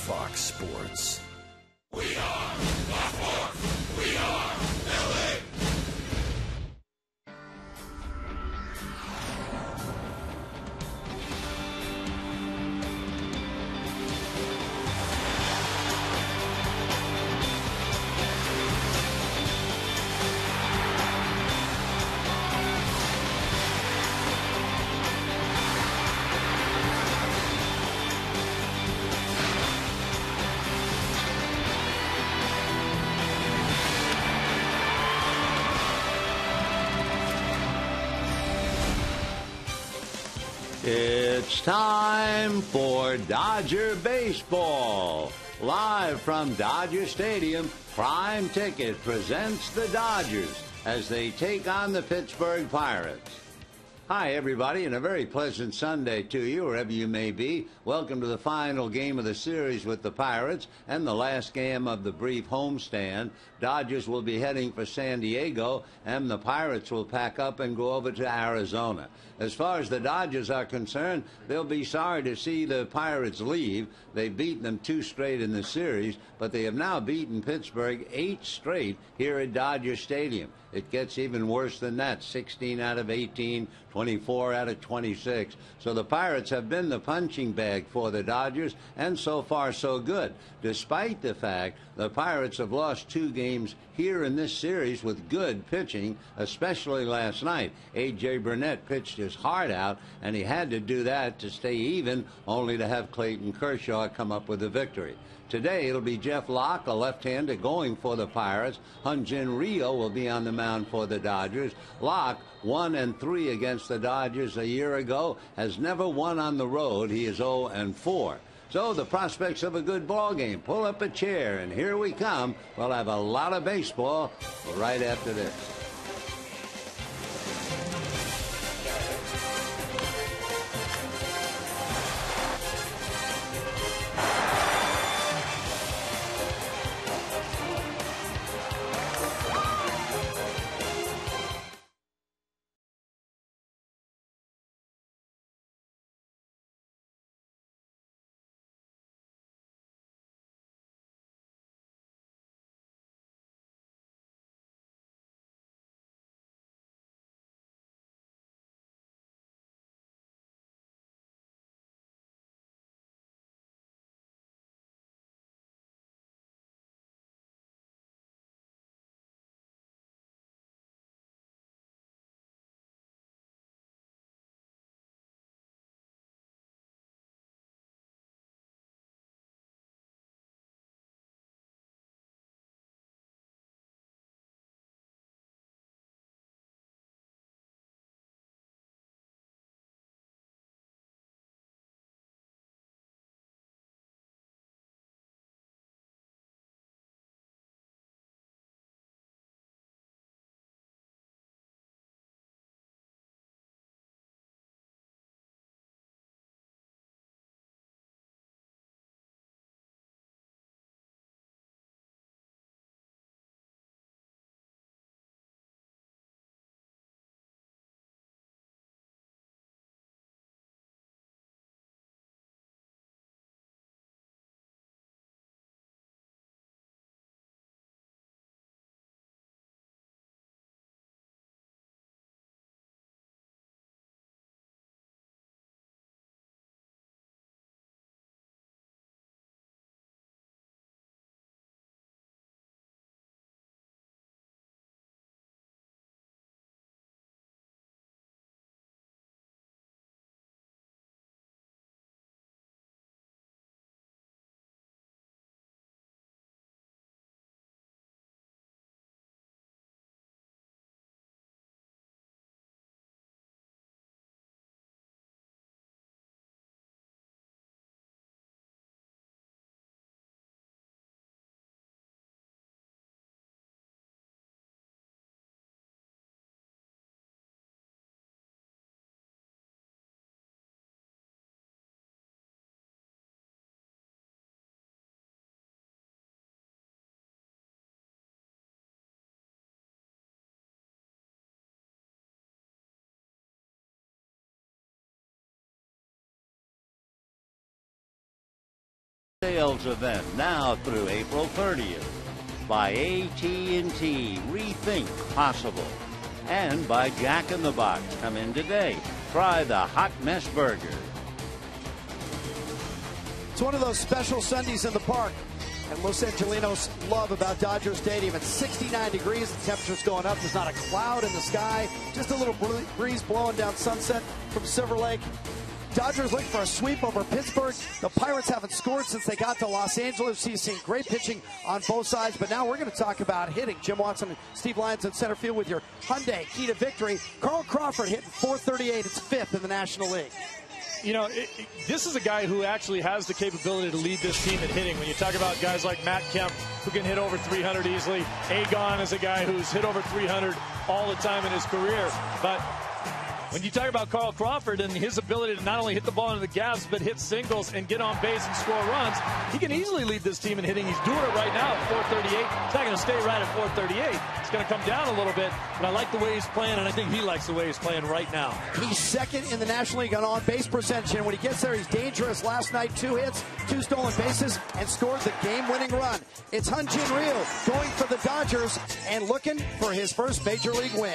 Fox Sports. We are Fox Sports. We are LA. It's time for Dodger Baseball. Live from Dodger Stadium, Prime Ticket presents the Dodgers as they take on the Pittsburgh Pirates. Hi, everybody, and a very pleasant Sunday to you, wherever you may be. Welcome to the final game of the series with the Pirates and the last game of the brief homestand. Dodgers will be heading for San Diego, and the Pirates will pack up and go over to Arizona. As far as the Dodgers are concerned, they'll be sorry to see the Pirates leave. They've beaten them 2 straight in the series, but they have now beaten Pittsburgh 8 straight here at Dodger Stadium. It gets even worse than that, 16 out of 18, 24 out of 26. So the Pirates have been the punching bag for the Dodgers, and so far so good. Despite the fact the Pirates have lost 2 games here in this series with good pitching, especially last night. A.J. Burnett pitched his heart out, and he had to do that to stay even, only to have Clayton Kershaw come up with a victory. Today, it'll be Jeff Locke, a left-hander, going for the Pirates. Hyun-Jin Ryu will be on the mound for the Dodgers. Locke, 1-3 against the Dodgers a year ago, has never won on the road. He is 0-4. So the prospects of a good ball game. Pull up a chair, and here we come. We'll have a lot of baseball right after this. singles event now through April 30th. By AT&T, Rethink Possible. And by Jack in the Box. Come in today. Try the Hot Mess Burger. It's one of those special Sundays in the park. And Los Angelinos love about Dodger Stadium. It's 69 degrees. The temperature's going up. There's not a cloud in the sky. Just a little breeze blowing down Sunset from Silver Lake. Dodgers looking for a sweep over Pittsburgh. The Pirates haven't scored since they got to Los Angeles. You've seen great pitching on both sides. But now we're going to talk about hitting. Jim Watson and Steve Lyons in center field with your Hyundai key to victory. Carl Crawford hitting .438. It's fifth in the National League. You know, this is a guy who actually has the capability to lead this team in hitting. When you talk about guys like Matt Kemp, who can hit over 300 easily. Agon is a guy who's hit over 300 all the time in his career. But when you talk about Carl Crawford and his ability to not only hit the ball into the gaps, but hit singles and get on base and score runs, he can easily lead this team in hitting. He's doing it right now at .438. It's not going to stay right at .438. It's going to come down a little bit, but I like the way he's playing, and I think he likes the way he's playing right now. He's second in the National League on on-base percentage, and when he gets there, he's dangerous. Last night, 2 hits, 2 stolen bases, and scored the game-winning run. It's Hyun-Jin Ryu going for the Dodgers and looking for his first Major League win.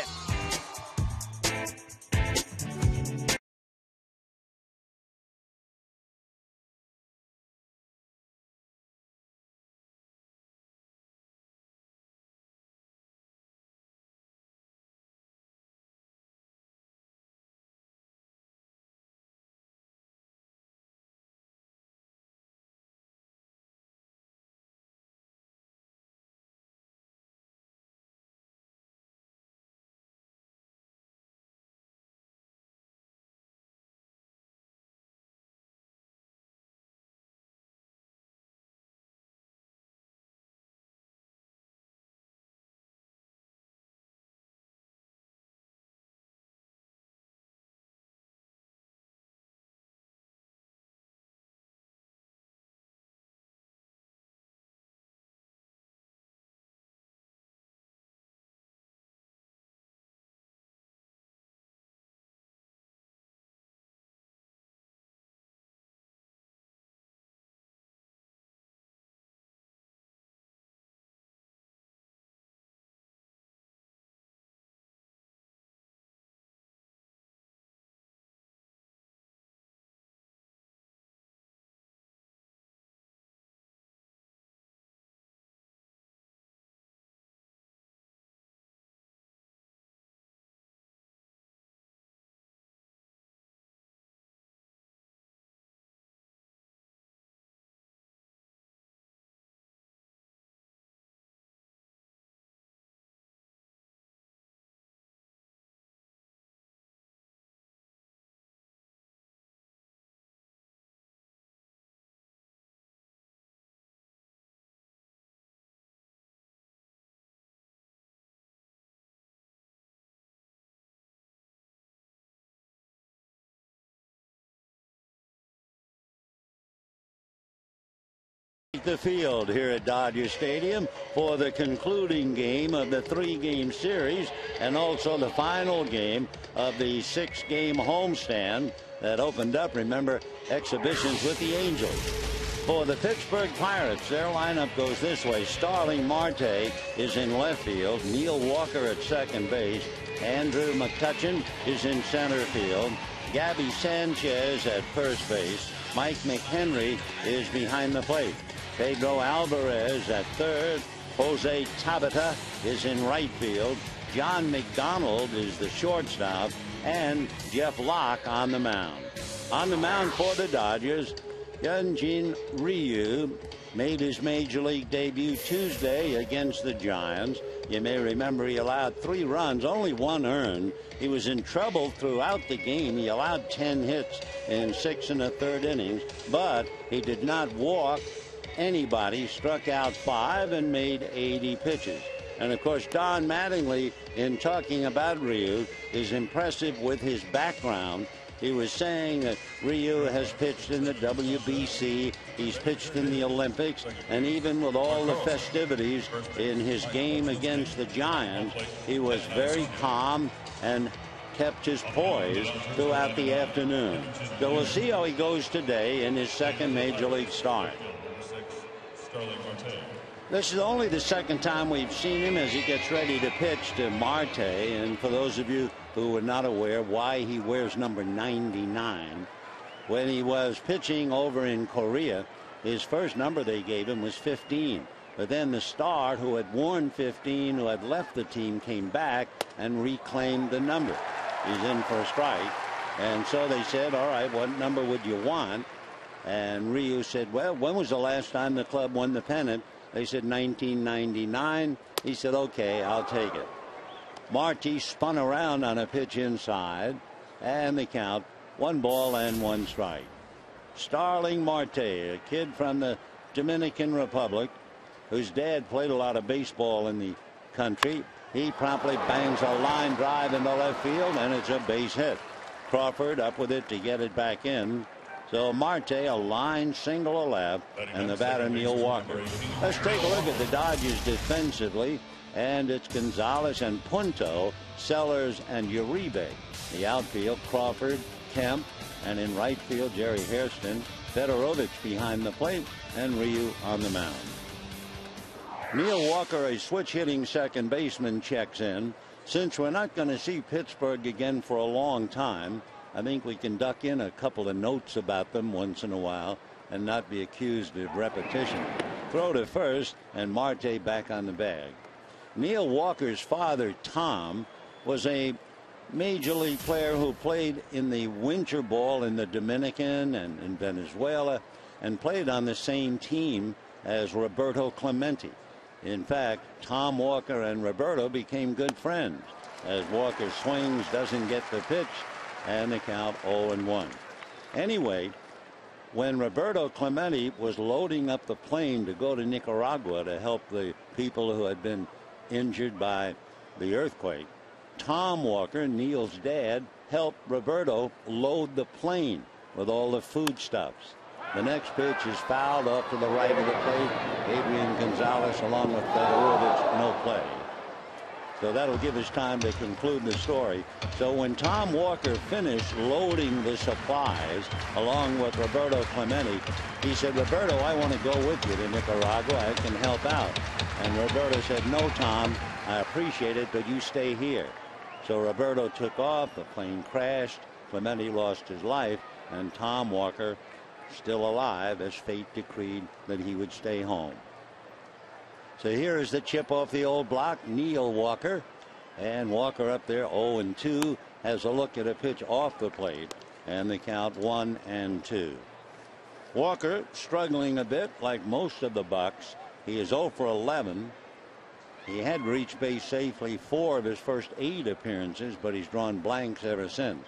The field here at Dodger Stadium for the concluding game of the 3-game series and also the final game of the 6-game homestand that opened up, remember, exhibitions with the Angels. For the Pittsburgh Pirates, their lineup goes this way. Starling Marte is in left field. Neil Walker at second base. Andrew McCutchen is in center field. Gabby Sanchez at first base. Mike McHenry is behind the plate. Pedro Alvarez at third. Jose Tabata is in right field. John McDonald is the shortstop. And Jeff Locke on the mound. On the mound for the Dodgers, Hyun-Jin Ryu made his Major League debut Tuesday against the Giants. You may remember he allowed 3 runs, only 1 earned. He was in trouble throughout the game. He allowed 10 hits in 6 1/3 innings, but he did not walk anybody, struck out 5 and made 80 pitches. And of course, Don Mattingly, in talking about Ryu, is impressive with his background. He was saying that Ryu has pitched in the WBC, he's pitched in the Olympics, and even with all the festivities in his game against the Giants, he was very calm and kept his poise throughout the afternoon. So we'll see how he goes today in his second Major League start. This is only the second time we've seen him as he gets ready to pitch to Marte. And for those of you who are not aware why he wears number 99, when he was pitching over in Korea, his first number they gave him was 15. But then the star who had worn 15, who had left the team, came back and reclaimed the number. He's in for a strike. And so they said, all right, what number would you want? And Ryu said, well, when was the last time the club won the pennant? They said 1999. He said, okay, I'll take it. Marty spun around on a pitch inside, and the count, 1 ball and 1 strike. Starling Marte, a kid from the Dominican Republic, whose dad played a lot of baseball in the country. He promptly bangs a line drive into left field, and it's a base hit. Crawford up with it to get it back in. So Marte, a line single left, and the batter Neil Walker. Let's take a look at the Dodgers defensively, and it's Gonzalez and Punto, Sellers and Uribe. The outfield, Crawford, Kemp, and in right field, Jerry Hairston, Fedorovich behind the plate, and Ryu on the mound. Neil Walker, a switch-hitting second baseman, checks in. Since we're not going to see Pittsburgh again for a long time, I think we can duck in a couple of notes about them once in a while and not be accused of repetition. Throw to first, and Marte back on the bag. Neil Walker's father, Tom, was a major league player who played in the winter ball in the Dominican and in Venezuela and played on the same team as Roberto Clemente. In fact, Tom Walker and Roberto became good friends as Walker swings, doesn't get the pitch, and the count 0-1. Anyway, when Roberto Clemente was loading up the plane to go to Nicaragua to help the people who had been injured by the earthquake, Tom Walker, Neil's dad, helped Roberto load the plane with all the foodstuffs. The next pitch is fouled off to the right of the plate. Adrian Gonzalez along with Fedorovich, no play. So that'll give us time to conclude the story. So when Tom Walker finished loading the supplies along with Roberto Clemente, he said, Roberto, I want to go with you to Nicaragua. I can help out. And Roberto said, no, Tom, I appreciate it, but you stay here. So Roberto took off. The plane crashed. Clemente lost his life. And Tom Walker, still alive, as fate decreed that he would stay home. So here is the chip off the old block, Neil Walker. And Walker up there 0-2, has a look at a pitch off the plate, and the count 1-2. Walker struggling a bit like most of the Bucks. He is 0 for 11. He had reached base safely 4 of his first 8 appearances, but he's drawn blanks ever since.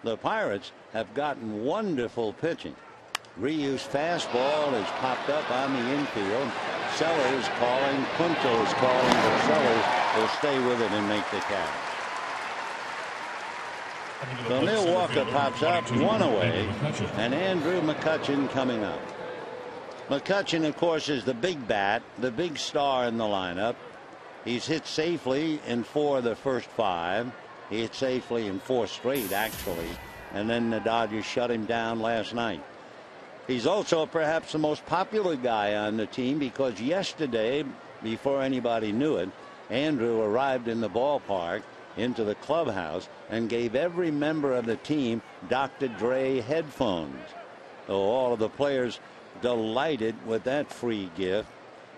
The Pirates have gotten wonderful pitching. Ryu's fastball is popped up on the infield. Sellers calling, Punto is calling, but Sellers will stay with it and make the catch. So Neil Walker pops up, 1 away, and Andrew McCutchen coming up. McCutchen, of course, is the big bat, the big star in the lineup. He's hit safely in 4 of the first 5. He hit safely in 4 straight, actually, and then the Dodgers shut him down last night. He's also perhaps the most popular guy on the team because yesterday, before anybody knew it, Andrew arrived in the ballpark into the clubhouse and gave every member of the team Dr. Dre headphones. So all of the players delighted with that free gift.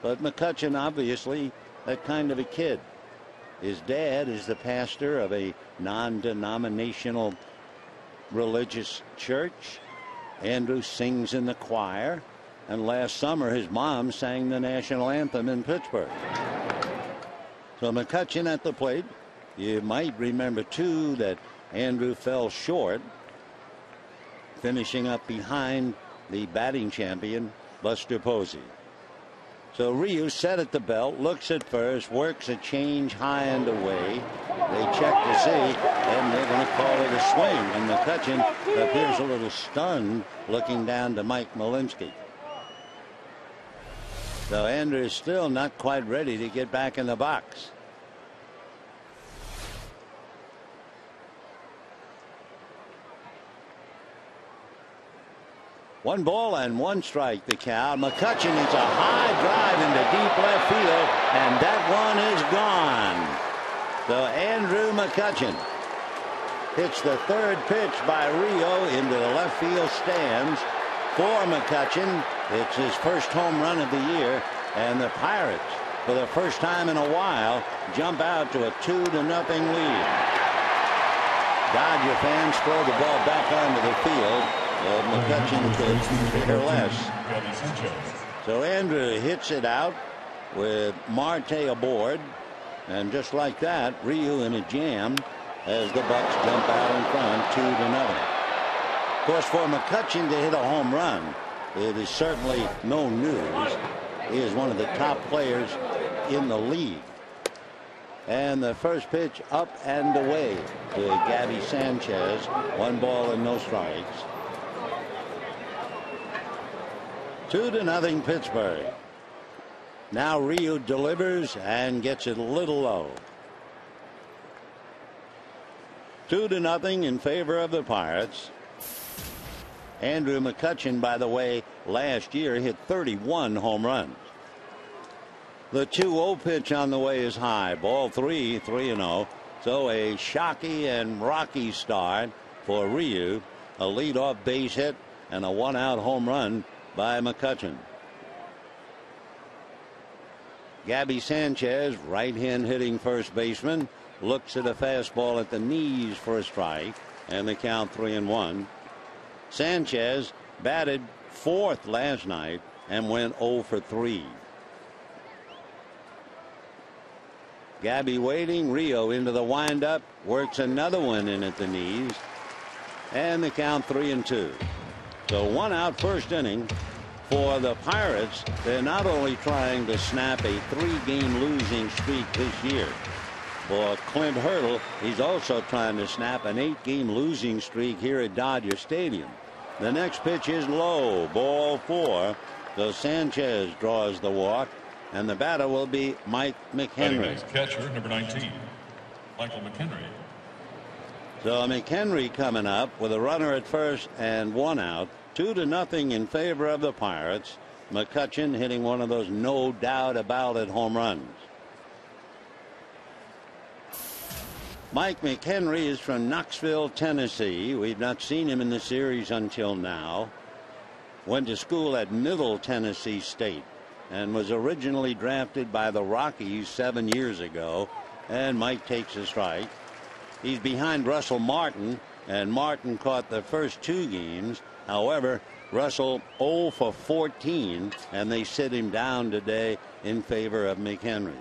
But McCutchen, obviously, that kind of a kid. His dad is the pastor of a non-denominational religious church. Andrew sings in the choir, and last summer his mom sang the national anthem in Pittsburgh. So McCutchen at the plate. You might remember too that Andrew fell short, finishing up behind the batting champion Buster Posey. So Ryu set at the belt, looks at first, works a change high and away. They check to see, and they're going to call it a swing. And McCutchen appears a little stunned, looking down to Mike Malinsky. So Andrew is still not quite ready to get back in the box. 1 ball and 1 strike, the count. McCutchen hits a high drive into deep left field, and that one is gone. So Andrew McCutchen hits the 3rd pitch by Rio into the left field stands for McCutchen. It's his first home run of the year, and the Pirates, for the first time in a while, jump out to a 2-0 lead. Dodger fans throw the ball back onto the field. McCutchen could care less. So Andrew hits it out with Marte aboard, and just like that, Ryu in a jam as the Bucks jump out in front 2-0. Of course, for McCutchen to hit a home run, it is certainly no news. He is one of the top players in the league. And the first pitch up and away to Gabby Sanchez. 1 ball and no strikes. 2-0 Pittsburgh. Now Ryu delivers and gets it a little low. 2-0 in favor of the Pirates. Andrew McCutchen, by the way, last year hit 31 home runs. The 2-0 pitch on the way is high. Ball 3, 3-0. So a shocky and rocky start for Ryu. A leadoff base hit and a 1-out home run by McCutchen. Gabby Sanchez, right-hand hitting first baseman, looks at a fastball at the knees for a strike, and the count 3-1. Sanchez batted 4th last night and went 0 for 3. Gabby waiting. Rio into the windup, works another one in at the knees, and the count 3-2. So 1 out first inning for the Pirates. They're not only trying to snap a 3-game losing streak this year. For Clint Hurdle, he's also trying to snap an 8-game losing streak here at Dodger Stadium. The next pitch is low, ball 4. So Sanchez draws the walk, and the batter will be Mike McHenry. Catcher number 19, Michael McHenry. So McHenry coming up with a runner at first and 1 out. 2-0 in favor of the Pirates. McCutchen hitting one of those no doubt about it home runs. Mike McHenry is from Knoxville, Tennessee. We've not seen him in the series until now. Went to school at Middle Tennessee State and was originally drafted by the Rockies 7 years ago. And Mike takes a strike. He's behind Russell Martin, and Martin caught the first 2 games. However, Russell 0 for 14, and they sit him down today in favor of McHenry.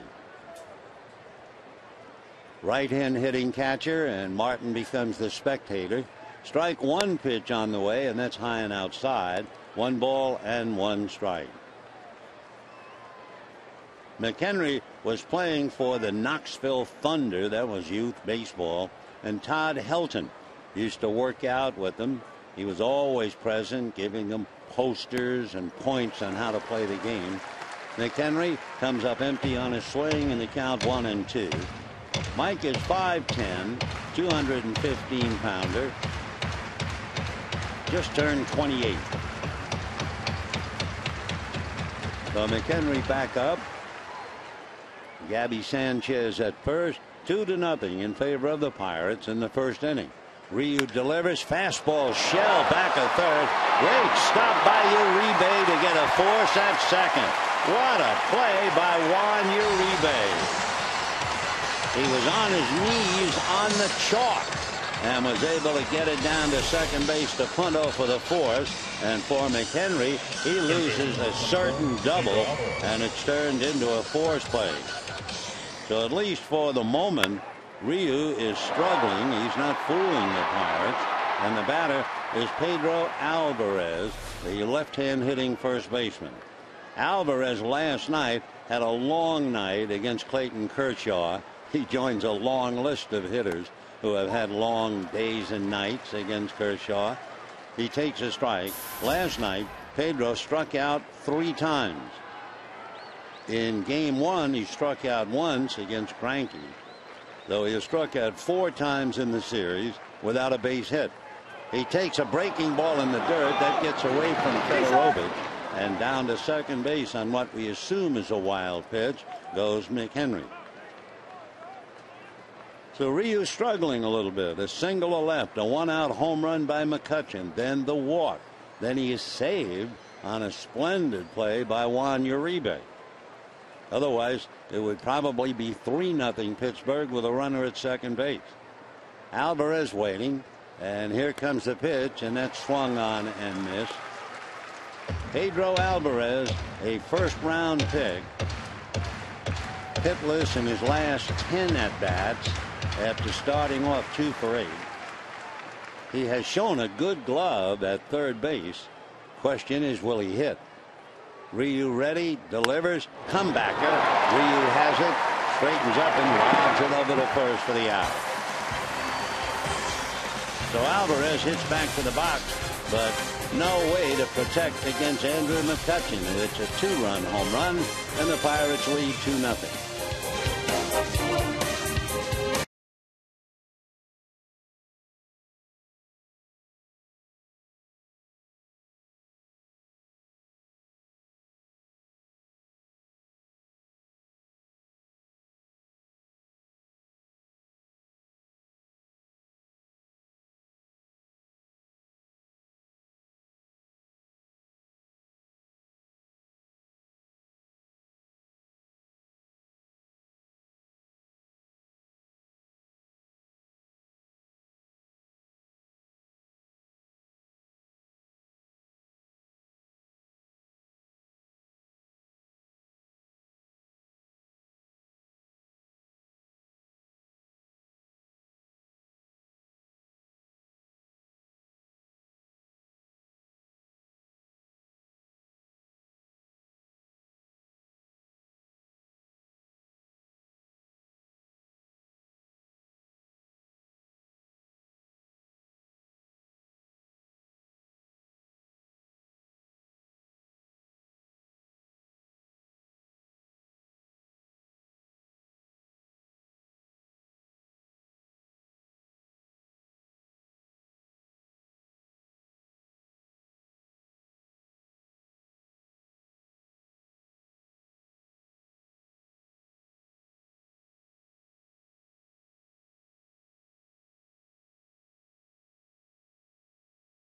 Right-hand hitting catcher, and Martin becomes the spectator. Strike 1 pitch on the way, and that's high and outside. 1 ball and 1 strike. McHenry was playing for the Knoxville Thunder. That was youth baseball. And Todd Helton used to work out with them. He was always present, giving them posters and points on how to play the game. McHenry comes up empty on his swing, and the count 1-2. Mike is 5'10", 215-pounder. Just turned 28. So McHenry back up. Gabby Sanchez at first. 2-0 in favor of the Pirates in the first inning. Ryu delivers fastball shell back a third. Great stop by Uribe to get a force at second. What a play by Juan Uribe. He was on his knees on the chalk and was able to get it down to second base to Punto for the force. And for McHenry, he loses a certain double, and it's turned into a force play. So at least for the moment, Ryu is struggling. He's not fooling the Pirates. And the batter is Pedro Alvarez, the left-hand hitting first baseman. Alvarez last night had a long night against Clayton Kershaw. He joins a long list of hitters who have had long days and nights against Kershaw. He takes a strike. Last night, Pedro struck out 3 times. In game 1, he struck out once against Greinke, though he has struck out 4 times in the series without a base hit. He takes a breaking ball in the dirt that gets away from Federovich, and down to second base on what we assume is a wild pitch goes McHenry. So Ryu struggling a little bit. A single to left, a one-out home run by McCutchen, then the walk. Then he is saved on a splendid play by Juan Uribe. Otherwise, it would probably be 3-0 Pittsburgh with a runner at second base. Alvarez waiting, and here comes the pitch, and that's swung on and missed. Pedro Alvarez, a first-round pick, hitless in his last 10 at-bats after starting off 2 for 8. He has shown a good glove at third base. Question is, will he hit? Ryu ready, delivers, comebacker. Ryu has it, straightens up and lobs it over to first for the out. So Alvarez hits back to the box, but no way to protect against Andrew McCutchen. It's a 2-run home run, and the Pirates lead 2-0.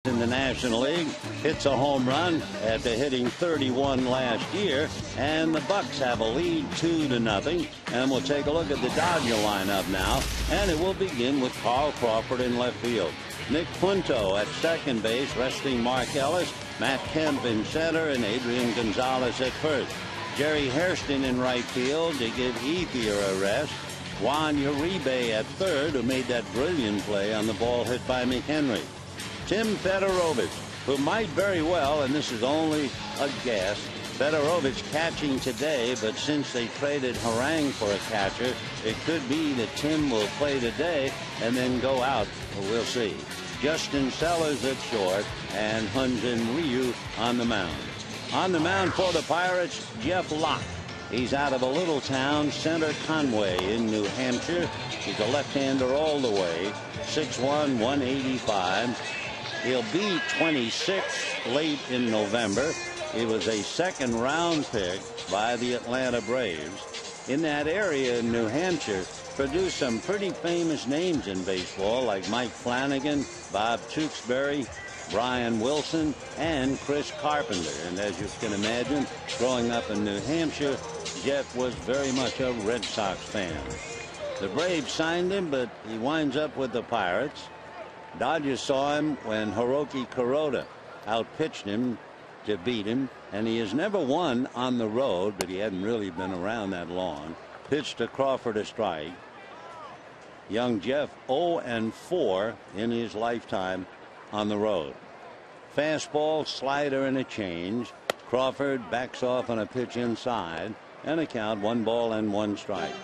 In the National League, hits a home run after hitting 31 last year, and the Bucks have a lead 2-0. And we'll take a look at the Dodger lineup now, and it will begin with Carl Crawford in left field, Nick Punto at second base, resting Mark Ellis, Matt Kemp in center, and Adrian Gonzalez at first. Jerry Hairston in right field to give Ethier a rest. Juan Uribe at third, who made that brilliant play on the ball hit by McHenry. Tim Federovich, who might very well, and this is only a guess, Federovich catching today, but since they traded Harang for a catcher, it could be that Tim will play today and then go out. We'll see. Justin Sellers at short, and Hyun-Jin Ryu on the mound. On the mound for the Pirates, Jeff Locke. He's out of a little town, Center Conway in New Hampshire. He's a left-hander all the way, 6'1", 185. He'll be 26 late in November. He was a second-round pick by the Atlanta Braves. In that area in New Hampshire, produced some pretty famous names in baseball, like Mike Flanagan, Bob Tewksbury, Brian Wilson, and Chris Carpenter. And as you can imagine, growing up in New Hampshire, Jeff was very much a Red Sox fan. The Braves signed him, but he winds up with the Pirates. Dodgers saw him when Hiroki Kuroda outpitched him to beat him, and he has never won on the road, but he hadn't really been around that long. Pitched to Crawford a strike. Young Jeff 0-4 in his lifetime on the road. Fastball, slider, and a change. Crawford backs off on a pitch inside, and a count, 1-1 strike.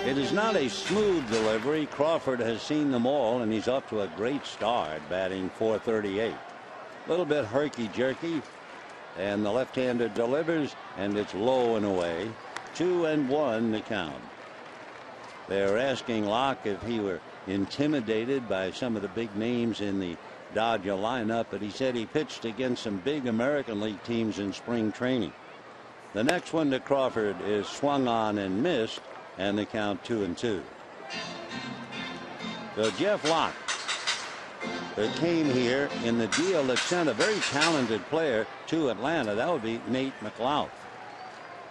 It is not a smooth delivery. Crawford has seen them all, and he's off to a great start, batting .438. A little bit herky-jerky, and the left-hander delivers, and it's low and away. 2-1 the count. They're asking Locke if he were intimidated by some of the big names in the Dodger lineup, but he said he pitched against some big American League teams in spring training. The next one to Crawford is swung on and missed, and the count 2-2. So Jeff Locke, that came here in the deal that sent a very talented player to Atlanta. That would be Nate McLouth.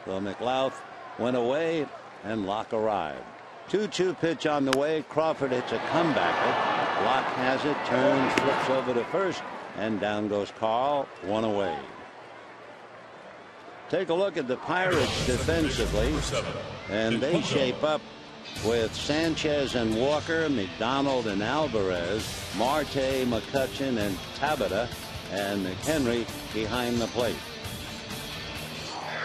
So McLouth went away and Locke arrived. 2-2 pitch on the way. Crawford hits a comebacker. Locke has it, turns, flips over to first, and down goes Carl, one away. Take a look at the Pirates defensively, and they shape up with Sanchez and Walker, McDonald and Alvarez, Marte, McCutchen, and Tabata, and McHenry behind the plate.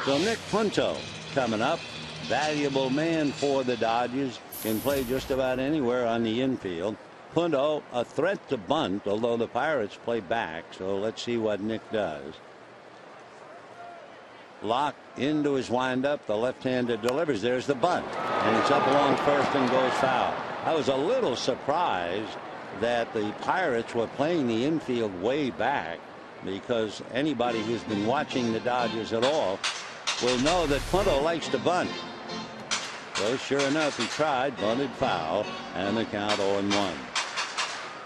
So Nick Punto coming up, valuable man for the Dodgers, can play just about anywhere on the infield. Punto, a threat to bunt, although the Pirates play back, so let's see what Nick does. Locke into his windup. The left-hander delivers. There's the bunt, and it's up along first and goes foul. I was a little surprised that the Pirates were playing the infield way back, because anybody who's been watching the Dodgers at all will know that Punto likes to bunt. So sure enough, he tried, bunted foul, and the count 0-1.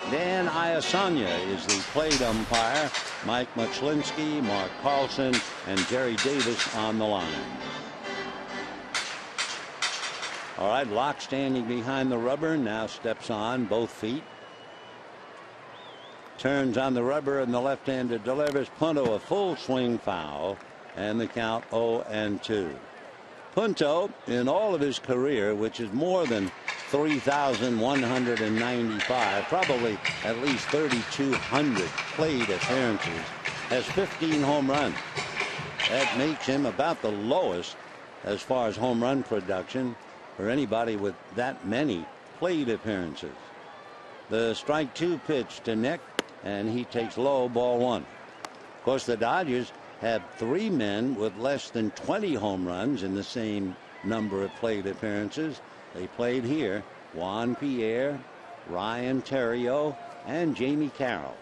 Dan Iasanya is the plate umpire. Mike Muchlinski, Mark Carlson, and Jerry Davis on the line. All right, Locke standing behind the rubber, now steps on both feet. Turns on the rubber, and the left-hander delivers. Punto a full swing foul, and the count 0-2. Punto, in all of his career, which is more than 3,195, probably at least 3,200 plate appearances, has 15 home runs. That makes him about the lowest as far as home run production for anybody with that many plate appearances. The strike 2 pitch to Nick, and he takes low, ball 1. Of course, the Dodgers have 3 men with less than 20 home runs in the same number of plate appearances. They played here: Juan Pierre, Ryan Theriot, and Jamie Carroll.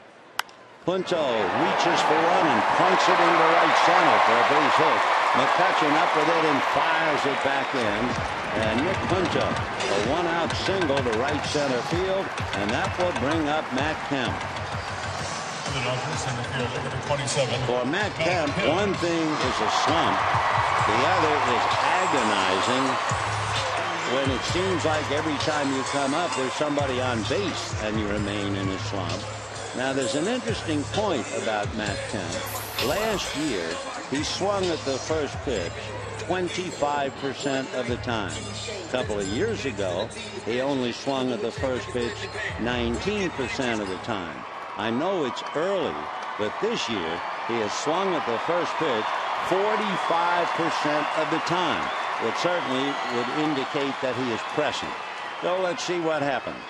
Punto reaches for one and punts it into right center for a base hit. McCutchen up with it and fires it back in. And Nick Punto, a 1-out single to right center field, and that will bring up Matt Kemp. For Matt Kemp, one thing is a slump, the other is agonizing when it seems like every time you come up there's somebody on base and you remain in a slump. Now there's an interesting point about Matt Kemp. Last year he swung at the first pitch 25% of the time. A couple of years ago he only swung at the first pitch 19% of the time. I know it's early, but this year he has swung at the first pitch 45% of the time, which certainly would indicate that he is pressing. So let's see what happens.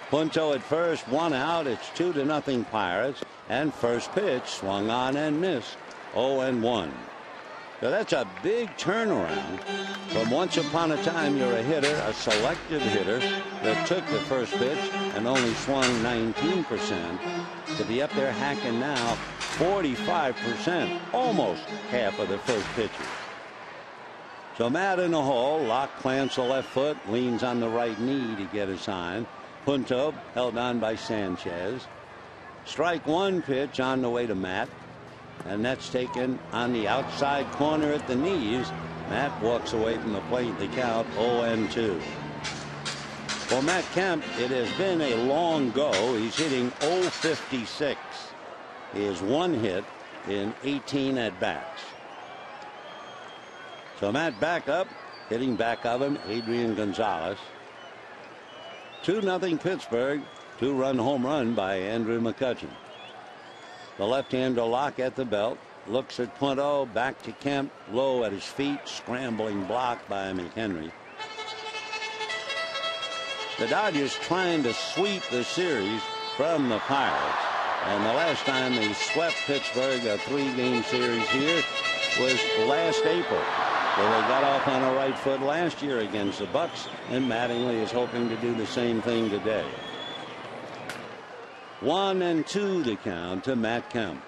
Punto at first, 1 out. It's 2-0 Pirates, and first pitch swung on and missed. 0-1. So that's a big turnaround from once upon a time you're a hitter, a selective hitter that took the first pitch and only swung 19%, to be up there hacking now 45%, almost half of the first pitches. So Matt in the hole. Locke plants the left foot, leans on the right knee to get a sign. Punto held on by Sanchez. Strike 1 pitch on the way to Matt, and that's taken on the outside corner at the knees. Matt walks away from the plate. The count 0-2. For Matt Kemp, it has been a long go. He's hitting .056. He has 1 hit in 18 at bats. So Matt back up, hitting back of him, Adrian Gonzalez. 2-0 Pittsburgh. 2-run home run by Andrew McCutchen. The left-hander Locke at the belt, looks at Punto, back to Kemp, low at his feet, scrambling block by McHenry. The Dodgers trying to sweep the series from the Pirates, and the last time they swept Pittsburgh, a 3-game series here, was last April. Well, they got off on a right foot last year against the Bucks, and Mattingly is hoping to do the same thing today. 1-2 the count to Matt Kemp.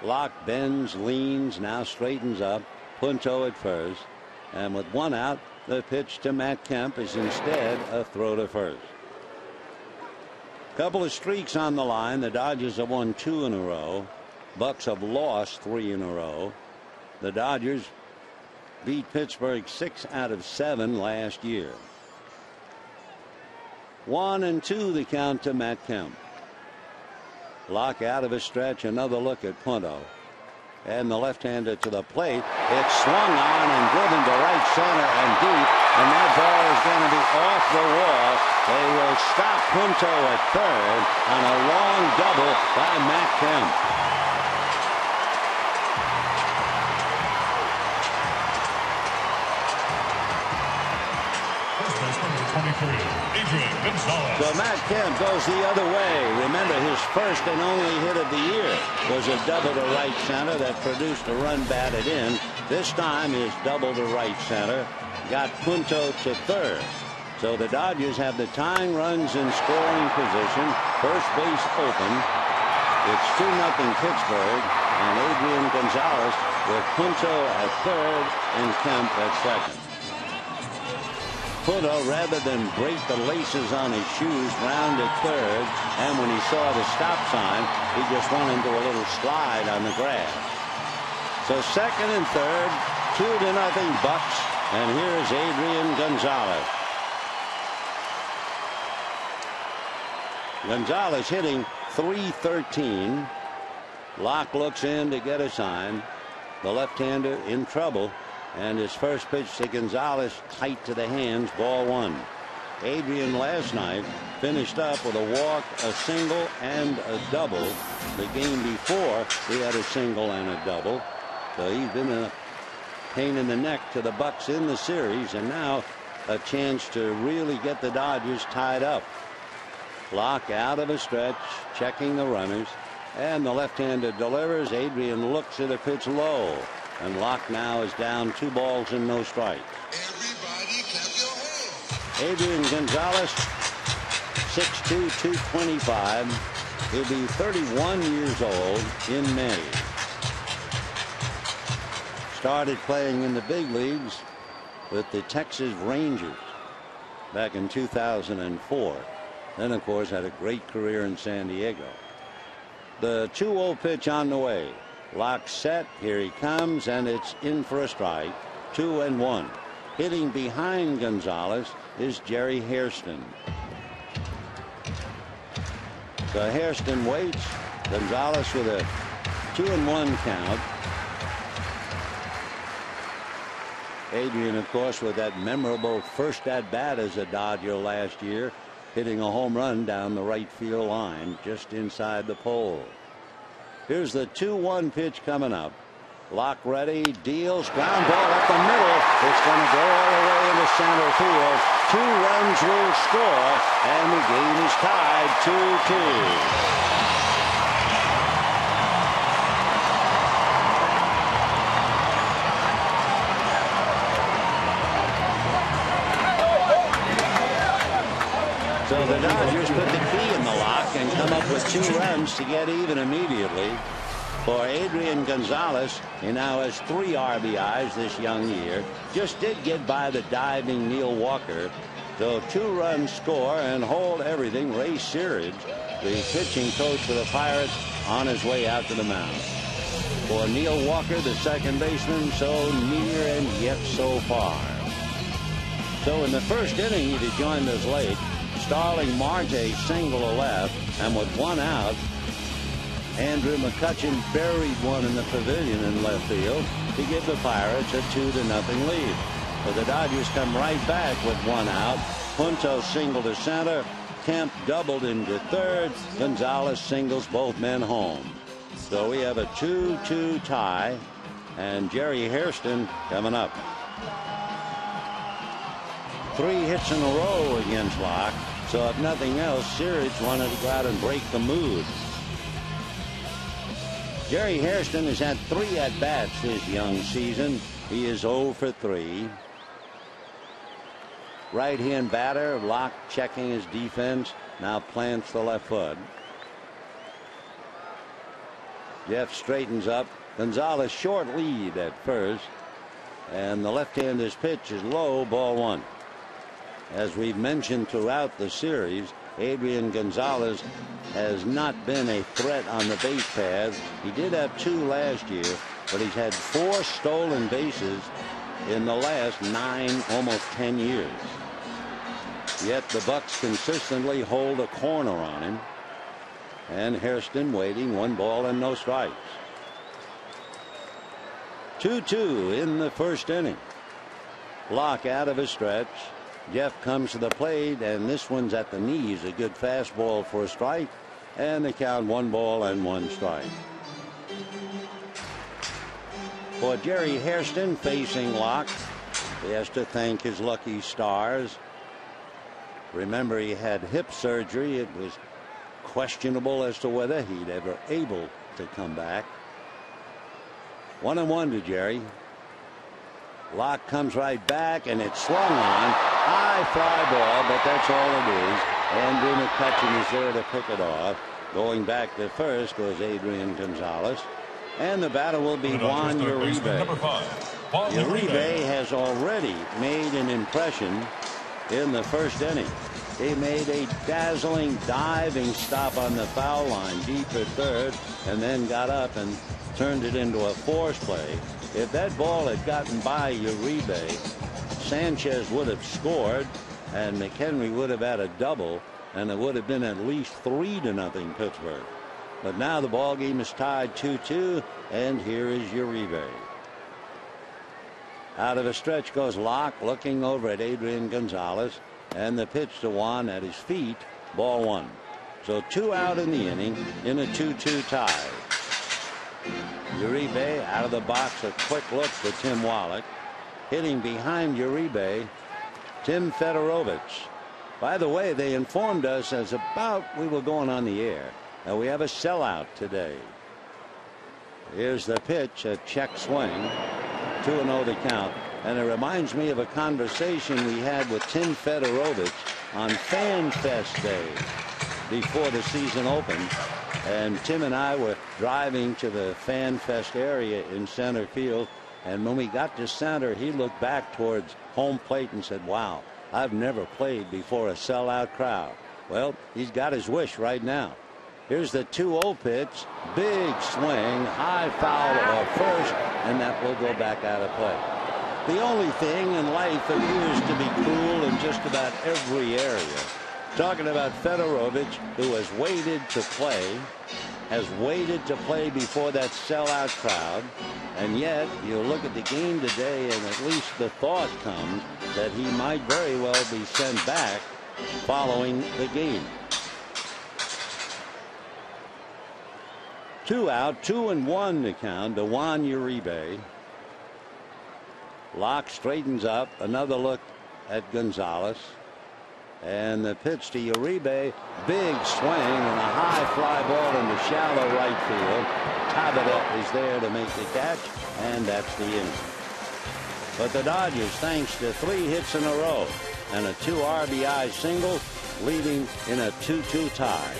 Locke bends, leans, now straightens up. Punto at first, and with one out, the pitch to Matt Kemp is instead a throw to first. Couple of streaks on the line. The Dodgers have won 2 in a row. Bucks have lost 3 in a row. The Dodgers beat Pittsburgh 6 out of 7 last year. 1-2 the count to Matt Kemp. Locke out of his stretch. Another look at Punto. And the left-hander to the plate. It's swung on and driven to right center and deep. And that ball is going to be off the wall. They will stop Punto at third on a long double by Matt Kemp. So Matt Kemp goes the other way. Remember, his first and only hit of the year was a double to right center that produced a run batted in. This time his double to right center got Punto to third. So the Dodgers have the tying runs in scoring position. First base open. It's 2-0 Pittsburgh, and Adrian Gonzalez with Punto at third and Kemp at second. Punto, rather than break the laces on his shoes, rounded third, and when he saw the stop sign, he just went into a little slide on the grass. So second and third, 2-0 Bucks, and here's Adrian Gonzalez. Gonzalez hitting .313. Locke looks in to get a sign. The left-hander in trouble. And his first pitch to Gonzalez tight to the hands, ball one. Adrian last night finished up with a walk, a single, and a double. The game before, he had a single and a double. So he's been a pain in the neck to the Bucks in the series, and now a chance to really get the Dodgers tied up. Locke out of a stretch, checking the runners, and the left-hander delivers. Adrian looks at a pitch low. And Locke now is down 2 balls and no strikes. Everybody clap your hands. Adrian Gonzalez, 6'2", 225. He'll be 31 years old in May. Started playing in the big leagues with the Texas Rangers back in 2004. Then, of course, had a great career in San Diego. The 2-0 pitch on the way. Locke set. Here he comes, and it's in for a strike. 2-1. Hitting behind Gonzalez is Jerry Hairston. So Hairston waits. Gonzalez with a 2-1 count. Adrian, of course, with that memorable first at bat as a Dodger last year, hitting a home run down the right field line just inside the pole. Here's the 2-1 pitch coming up. Locke ready, deals, ground ball up the middle. It's going to go all the way into center field. 2 runs will score, and the game is tied 2-2. So the Dodgers put the key in the lock and come up with 2 runs to get even immediately. For Adrian Gonzalez, he now has 3 RBIs this young year. Just did get by the diving Neil Walker. So 2 runs score and hold everything. Ray Searage, the pitching coach for the Pirates, on his way out to the mound. For Neil Walker, the second baseman, so near and yet so far. So in the first inning, he'd joined us late. Starling Marte single to left, and with 1 out, Andrew McCutchen buried one in the pavilion in left field to give the Pirates a 2-0 lead. But the Dodgers come right back with 1 out. Punto single to center. Kemp doubled into third. Gonzalez singles both men home. So we have a 2-2 tie, and Jerry Hairston coming up. 3 hits in a row against Locke. So if nothing else, Searage wanted to go out and break the mood. Jerry Hairston has had 3 at-bats this young season. He is 0 for 3. Right-hand batter, Locke checking his defense. Now plants the left foot. Jeff straightens up. Gonzalez short lead at first. And the left-hander's pitch is low, ball 1. As we've mentioned throughout the series, Adrian Gonzalez has not been a threat on the base paths. He did have 2 last year, but he's had 4 stolen bases in the last 9, almost 10 years. Yet the Bucks consistently hold a corner on him. And Hairston waiting, 1 ball and no strikes. 2-2 in the first inning. Locke out of a stretch. Jeff comes to the plate, and this one's at the knees. A good fastball for a strike, and the count 1 ball and 1 strike. For Jerry Hairston facing Locke, he has to thank his lucky stars. Remember, he had hip surgery. It was questionable as to whether he'd ever able to come back. 1-1 to Jerry. Locke comes right back, and it's swung on. High fly ball, but that's all it is. And McCutcheon is there to pick it off. Going back to first was Adrian Gonzalez. And the batter will be Juan Uribe. Uribe has already made an impression in the first inning. He made a dazzling diving stop on the foul line deep at third, and then got up and turned it into a force play. If that ball had gotten by Uribe, Sanchez would have scored, and McHenry would have had a double, and it would have been at least 3-0 Pittsburgh. But now the ball game is tied 2-2, and here is Uribe. Out of a stretch goes Locke, looking over at Adrian Gonzalez, and the pitch to Juan at his feet, ball 1. So 2 out in the inning in a 2-2 tie. Uribe out of the box, a quick look for Tim Wallach. Hitting behind Uribe, Tim Fedorovich. By the way, they informed us as about we were going on the air. Now we have a sellout today. Here's the pitch, a check swing, 2-0 to count. And it reminds me of a conversation we had with Tim Fedorovich on Fan Fest Day before the season opened. And Tim and I were driving to the Fan Fest area in center field. And when we got to center, he looked back towards home plate and said, "Wow, I've never played before a sellout crowd." Well, he's got his wish right now. Here's the 2-0 pitch. Big swing, high foul off first, and that will go back out of play. The only thing in life appears to be cruel in just about every area. Talking about Fedorovich, who has waited to play before that sellout crowd, and yet you look at the game today, and at least the thought comes that he might very well be sent back following the game. 2 out, 2-1 to count to Juan Uribe. Locke straightens up, another look at Gonzalez, and the pitch to Uribe, big swing and a high fly ball into shallow right field. Tabata is there to make the catch, and that's the inning. But the Dodgers, thanks to 3 hits in a row and a 2 RBI single, leading in a 2-2 tie.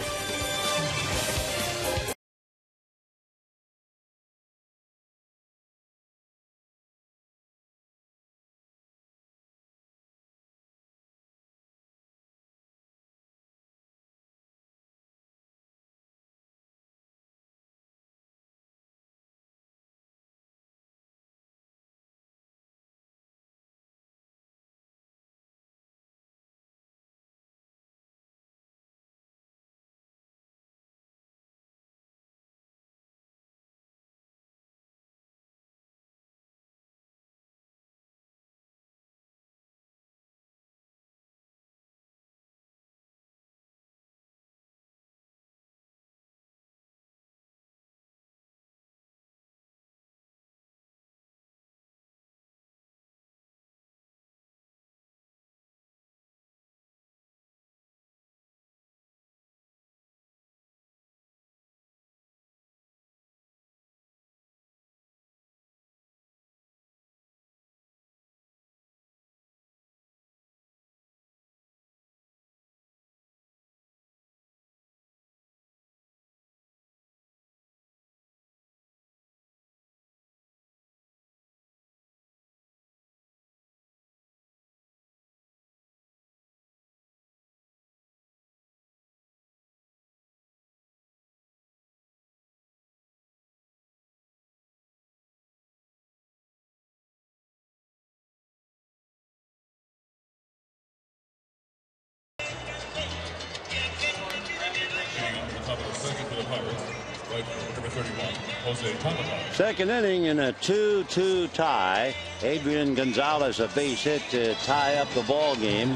the Pirates, right fielder, number 31, Jose Tabata. Second inning in a 2-2 tie. Adrian Gonzalez a base hit to tie up the ball game.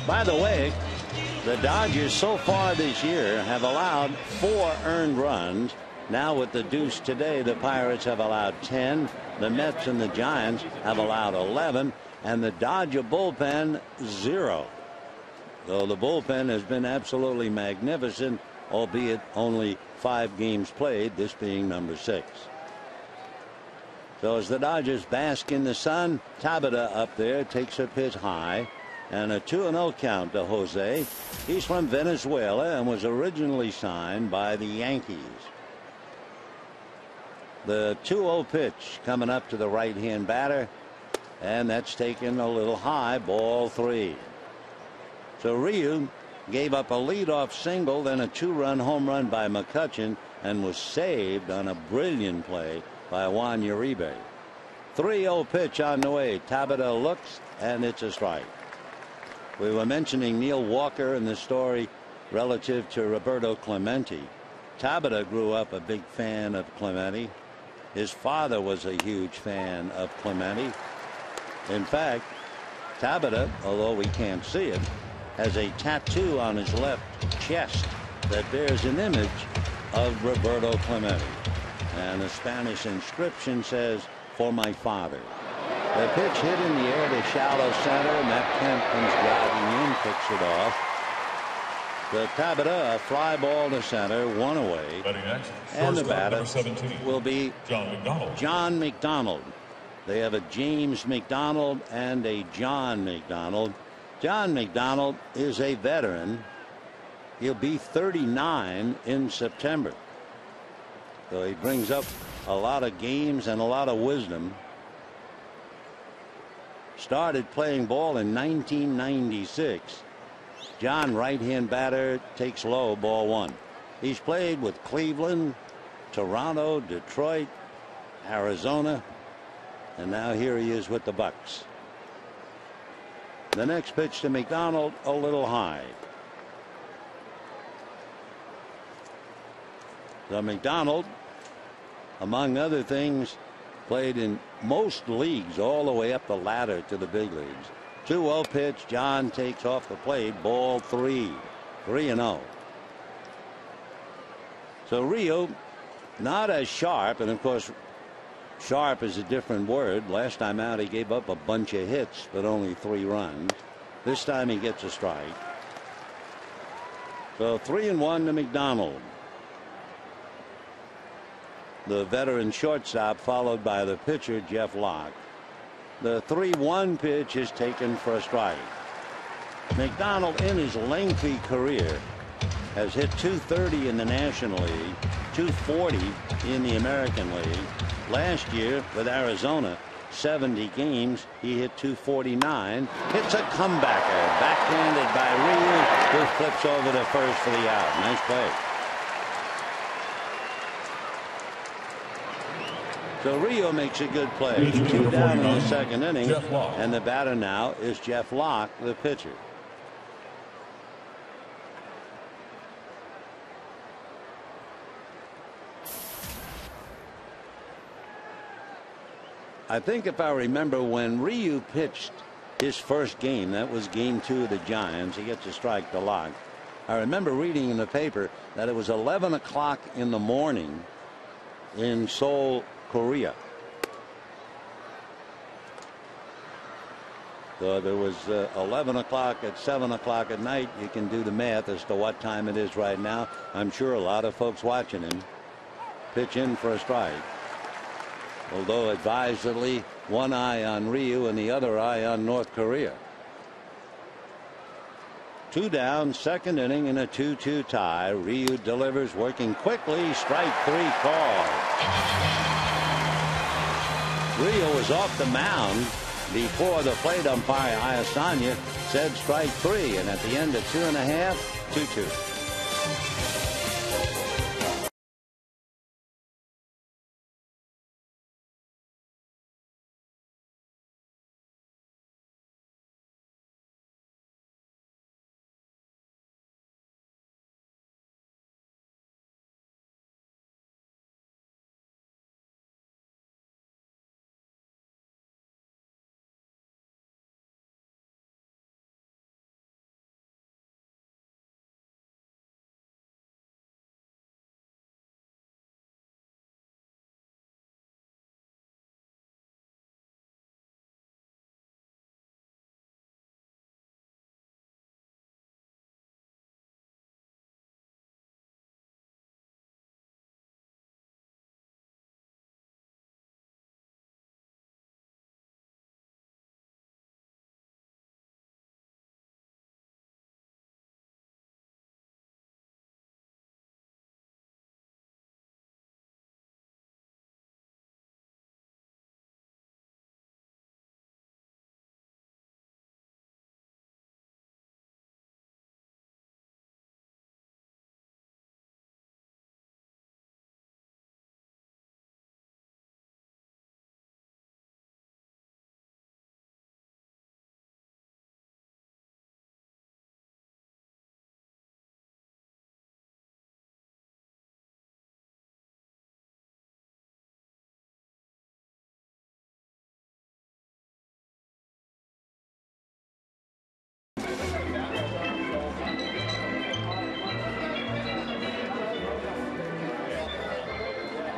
By the way, the Dodgers so far this year have allowed 4 earned runs. Now with the deuce today, the Pirates have allowed 10. The Mets and the Giants have allowed 11. And the Dodger bullpen 0. So the bullpen has been absolutely magnificent, albeit only 5 games played, this being number 6. So as the Dodgers bask in the sun, Tabata up there takes a pitch high. And a 2-0 count to Jose. He's from Venezuela and was originally signed by the Yankees. The 2-0 pitch coming up to the right-hand batter. And that's taken a little high, ball 3. So Ryu gave up a leadoff single, then a 2-run home run by McCutchen, and was saved on a brilliant play by Juan Uribe. 3-0 pitch on the way. Tabata looks, and it's a strike. We were mentioning Neil Walker in the story relative to Roberto Clemente. Tabata grew up a big fan of Clemente. His father was a huge fan of Clemente. In fact, Tabata, although we can't see it, has a tattoo on his left chest that bears an image of Roberto Clemente. And the Spanish inscription says, "For my father." The pitch hit in the air to shallow center. Matt Kemp comes driving in, picks it off. The Tabata, a fly ball to center, 1 away. And the batter will be John McDonald. They have a James McDonald and a John McDonald. John McDonald is a veteran. He'll be 39 in September. So he brings up a lot of games and a lot of wisdom. Started playing ball in 1996. John, right-hand batter, takes low, ball 1. He's played with Cleveland, Toronto, Detroit, Arizona, and now here he is with the Bucks. The next pitch to McDonald, a little high. So McDonald, among other things, played in most leagues all the way up the ladder to the big leagues. 2-0 pitch. John takes off the plate. Ball 3. 3-0. So Rio not as sharp, and of course sharp is a different word. Last time out he gave up a bunch of hits but only 3 runs. This time he gets a strike. So 3-1 to McDonald. The veteran shortstop followed by the pitcher Jeff Locke. The 3-1 pitch is taken for a strike. McDonald in his lengthy career has hit .230 in the National League, .240 in the American League. Last year with Arizona, 70 games, he hit .249. It's a comebacker, backhanded by Ryu, who flips over to first for the out. Nice play. So Rio makes a good play. 2 down in the second inning, and the batter now is Jeff Locke, the pitcher. I think if I remember when Ryu pitched his first game, that was game 2 of the Giants, he gets a strike to Locke. I remember reading in the paper that it was 11 o'clock in the morning in Seoul, Korea. So there was 11 o'clock at 7 o'clock at night. You can do the math as to what time it is right now. I'm sure a lot of folks watching him pitch in for a strike. Although advisedly, one eye on Ryu and the other eye on North Korea. 2 down, second inning in a 2-2 tie. Ryu delivers, working quickly. Strike 3 called. Ryu was off the mound before the plate umpire Ayasanya said strike 3, and at the end of 2.5, 2-2.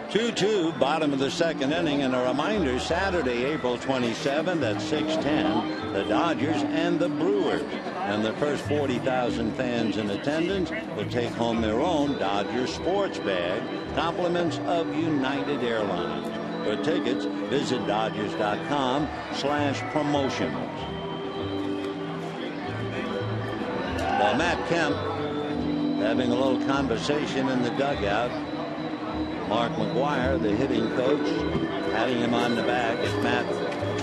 2-2, bottom of the second inning, and a reminder, Saturday, April 27th at 6:10, the Dodgers and the Brewers. And the first 40,000 fans in attendance will take home their own Dodger sports bag, compliments of United Airlines. For tickets, visit Dodgers.com/promotions. Well, Matt Kemp having a little conversation in the dugout. Mark McGuire, the hitting coach, patting him on the back as Matt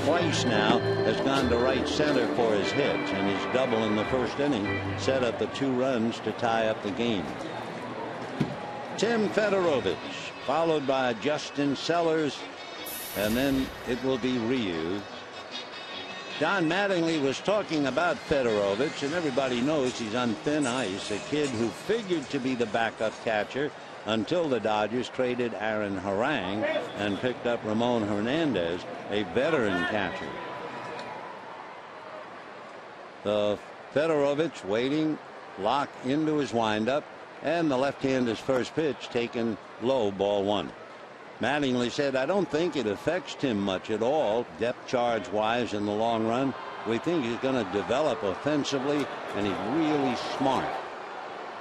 twice now has gone to right center for his hits, and his double in the first inning set up the 2 runs to tie up the game. Tim Fedorovich, followed by Justin Sellers, and then it will be Ryu. Don Mattingly was talking about Fedorovich, and everybody knows he's on thin ice, a kid who figured to be the backup catcher until the Dodgers traded Aaron Harang and picked up Ramon Hernandez, a veteran catcher. Fedorovich waiting, lock into his windup, and the left-hander's first pitch taken low, ball 1. Mattingly said, I don't think it affects him much at all, depth charge wise in the long run. We think he's going to develop offensively, and he's really smart.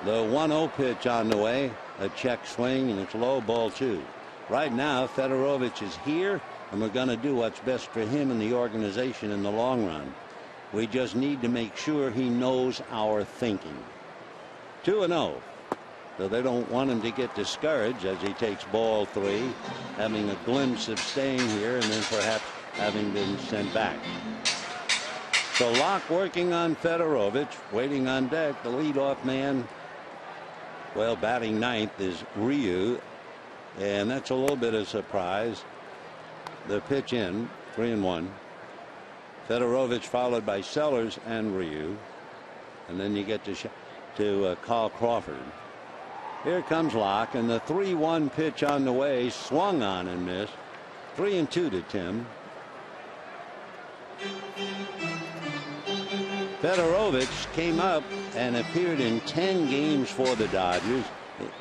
The 1-0 pitch on the way, a check swing, and it's low, ball 2. Right now, Fedorovich is here, and we're going to do what's best for him and the organization in the long run. We just need to make sure he knows our thinking. 2-0. So they don't want him to get discouraged as he takes ball 3, having a glimpse of staying here and then perhaps having been sent back. So Locke working on Fedorovich, waiting on deck. The leadoff man, well, batting ninth is Ryu, and that's a little bit of surprise. The pitch in, 3-1. Fedorovich followed by Sellers and Ryu, and then you get to Carl Crawford. Here comes Locke, and the 3-1 pitch on the way, swung on and missed. 3-2 to Tim. Fedorovich came up and appeared in 10 games for the Dodgers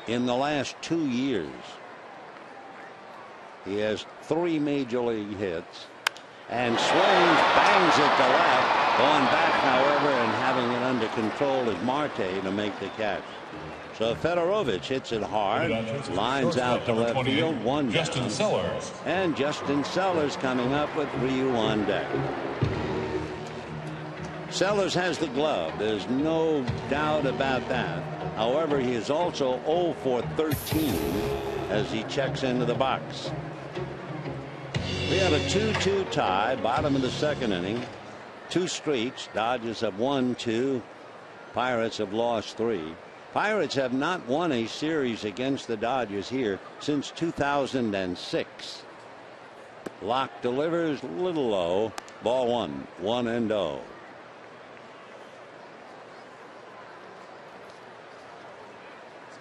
in the last 2 years. He has 3 major league hits and swings, bangs it to left. Going back, however, and having it under control is Marte to make the catch. So Fedorovich hits it hard, lines out to left field, 1 down. Justin Sellers. And Justin Sellers coming up with Ryu on deck. Sellers has the glove. There's no doubt about that. However, he is also 0 for 13 as he checks into the box. We have a 2-2 tie, bottom of the second inning. 2 streaks. Dodgers have won 2. Pirates have lost 3. Pirates have not won a series against the Dodgers here since 2006. Locke delivers, a little low, ball 1, 1-0.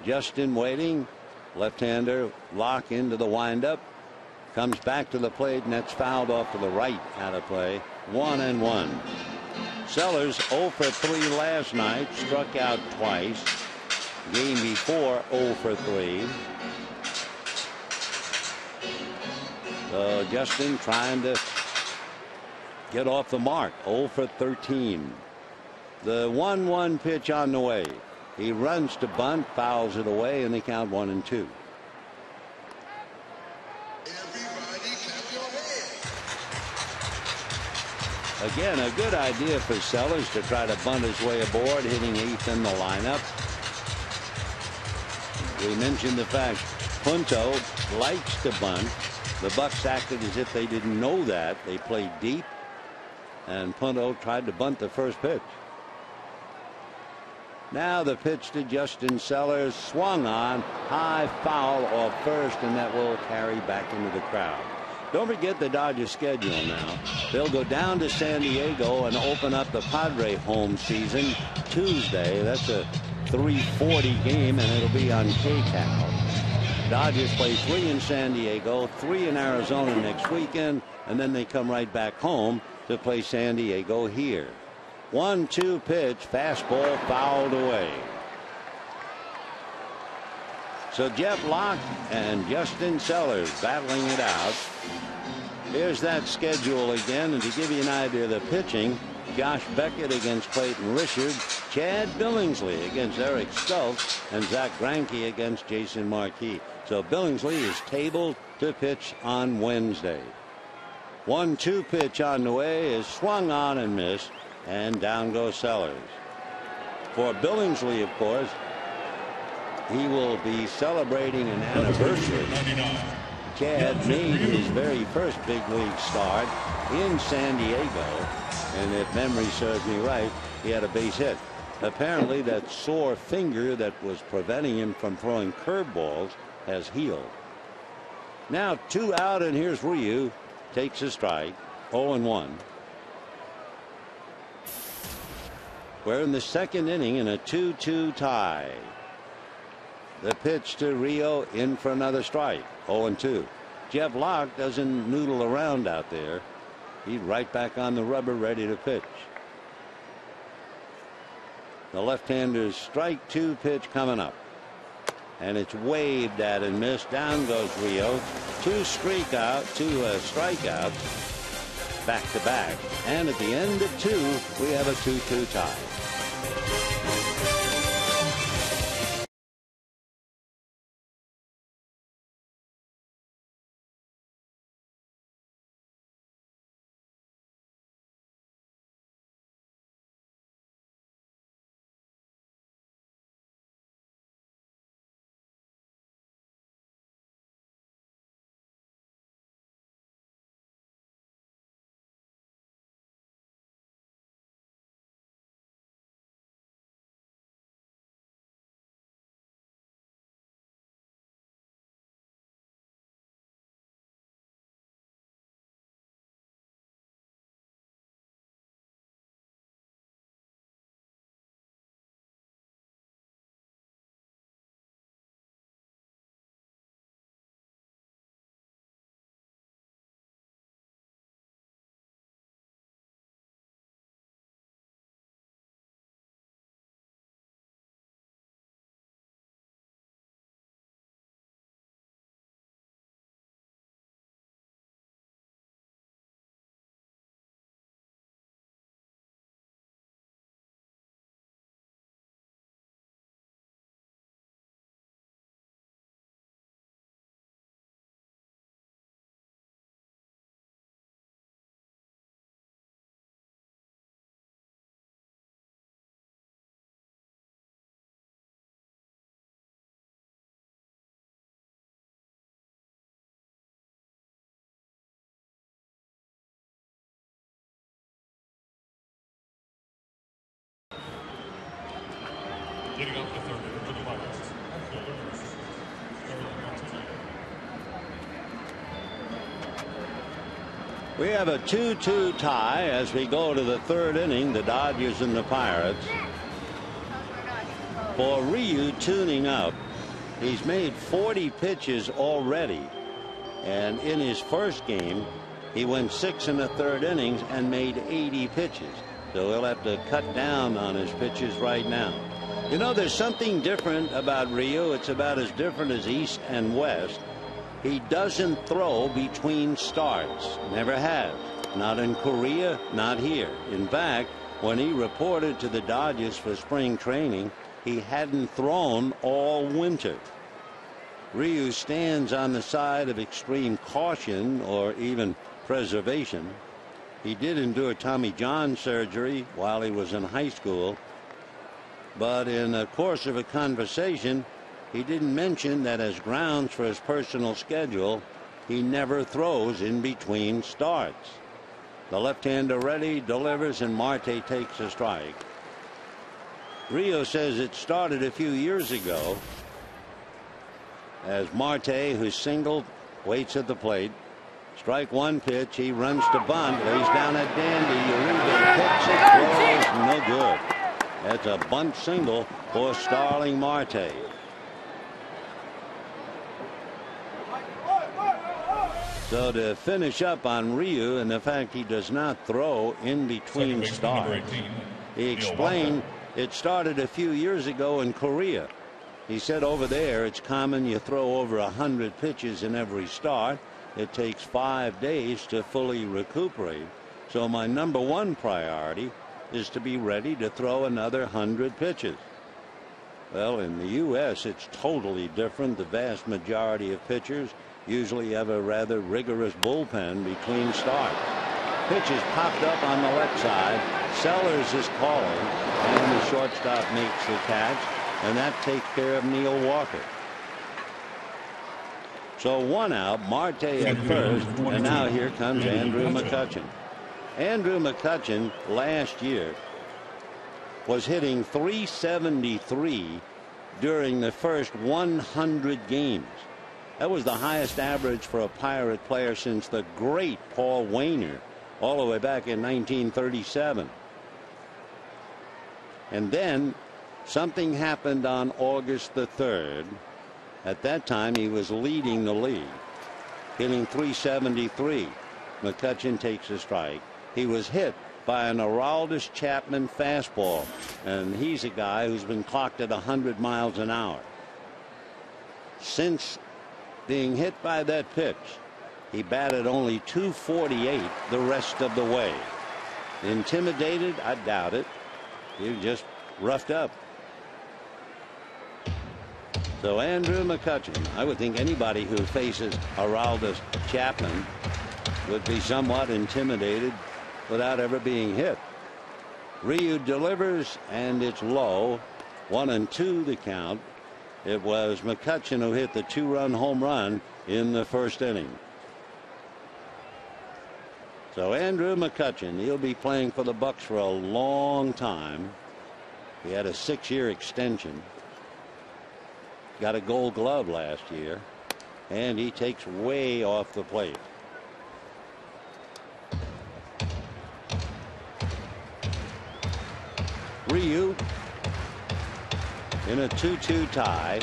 Justin waiting, left-hander, Locke into the windup, comes back to the plate, and that's fouled off to the right out of play. 1-1. Sellers 0 for 3 last night, struck out twice. Game before 0 for 3. So Justin trying to get off the mark. 0 for 13. The 1-1 pitch on the way. He runs to bunt, fouls it away, and they count 1-2. Again, a good idea for Sellers to try to bunt his way aboard, hitting 8th in the lineup. We mentioned the fact Punto likes to bunt. The Bucks acted as if they didn't know that. They played deep, and Punto tried to bunt the first pitch. Now the pitch to Justin Sellers, swung on, high foul off first, and that will carry back into the crowd. Don't forget the Dodgers schedule now. They'll go down to San Diego and open up the Padre home season Tuesday. That's a 3:40 game, and it'll be on KCAL. Dodgers play 3 in San Diego, 3 in Arizona next weekend, and then they come right back home to play San Diego here. 1-2 pitch, fastball fouled away. So Jeff Locke and Justin Sellers battling it out. Here's that schedule again, and to give you an idea of the pitching, Josh Beckett against Clayton Richard, Chad Billingsley against Eric Stultz, and Zach Greinke against Jason Marquis. So Billingsley is tabled to pitch on Wednesday. 1-2 pitch on the way is swung on and missed, and down goes Sellers. For Billingsley, of course, he will be celebrating an anniversary. Chad made his very first big league start in San Diego, and if memory serves me right, he had a base hit. Apparently that sore finger that was preventing him from throwing curveballs has healed. Now 2 out, and here's Ryu, takes a strike, 0-1. We're in the second inning in a 2-2 tie. The pitch to Rio, in for another strike, 0-2. Jeff Locke doesn't noodle around out there. He's right back on the rubber, ready to pitch. The left-hander's strike 2 pitch coming up. And it's waved at and missed. Down goes Rio. 2 strikeouts back to back. And at the end of 2, we have a 2-2 tie. Getting up the third for the Pirates. We have a 2-2 tie as we go to the third inning, the Dodgers and the Pirates. For Ryu tuning up, he's made 40 pitches already. And in his first game, he went 6 1/3 innings and made 80 pitches. So he'll have to cut down on his pitches right now. You know, there's something different about Ryu. It's about as different as East and West. He doesn't throw between starts. Never has. Not in Korea, not here. In fact, when he reported to the Dodgers for spring training, he hadn't thrown all winter. Ryu stands on the side of extreme caution or even preservation. He did endure Tommy John surgery while he was in high school. But in the course of a conversation, he didn't mention that as grounds for his personal schedule, he never throws in between starts. The left-hander ready, delivers, and Marte takes a strike. Rio says it started a few years ago as Marte, who singled, waits at the plate. Strike 1 pitch. He runs to bunt, lays down at Dandy. Uribe picks it, throws, no good. That's a bunt single for Starling Marte. So to finish up on Ryu and the fact he does not throw in between starts, he explained it started a few years ago in Korea. He said over there it's common you throw over 100 pitches in every start. It takes 5 days to fully recuperate. So my number one priority is to be ready to throw another 100 pitches. Well, in the U.S. it's totally different. The vast majority of pitchers usually have a rather rigorous bullpen between starts. Pitch is popped up on the left side. Sellers is calling, and the shortstop makes the catch, and that takes care of Neil Walker. So 1 out, Marte at first, and now here comes Andrew McCutchen. Andrew McCutchen last year was hitting .373 during the first 100 games. That was the highest average for a Pirate player since the great Paul Wainer all the way back in 1937. And then something happened on August the 3rd. At that time he was leading the league, hitting .373. McCutchen takes a strike. He was hit by an Aroldis Chapman fastball, and he's a guy who's been clocked at 100 miles an hour. Since being hit by that pitch, he batted only .248 the rest of the way. Intimidated? I doubt it. He just roughed up. So Andrew McCutchen, I would think anybody who faces Aroldis Chapman would be somewhat intimidated without ever being hit. Ryu delivers, and it's low. 1-2 the count. It was McCutchen who hit the 2-run home run in the first inning. So Andrew McCutchen, he'll be playing for the Bucks for a long time. He had a 6-year extension. Got a Gold Glove last year, and he takes way off the plate. Ryu in a 2-2 tie.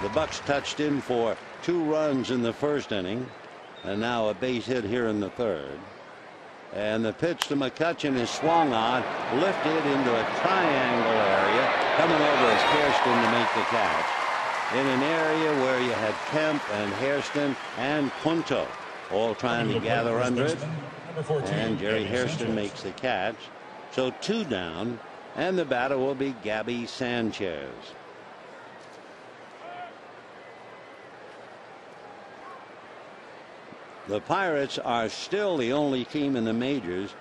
The Bucks touched in for 2 runs in the first inning, and now a base hit here in the third. And the pitch to McCutchen is swung on, lifted into a triangle area, coming over is Hairston to make the catch. In an area where you had Kemp and Hairston and Punto all trying to gather under it. And Jerry Hairston makes the catch. So 2 down, and the batter will be Gabby Sanchez. The Pirates are still the only team in the majors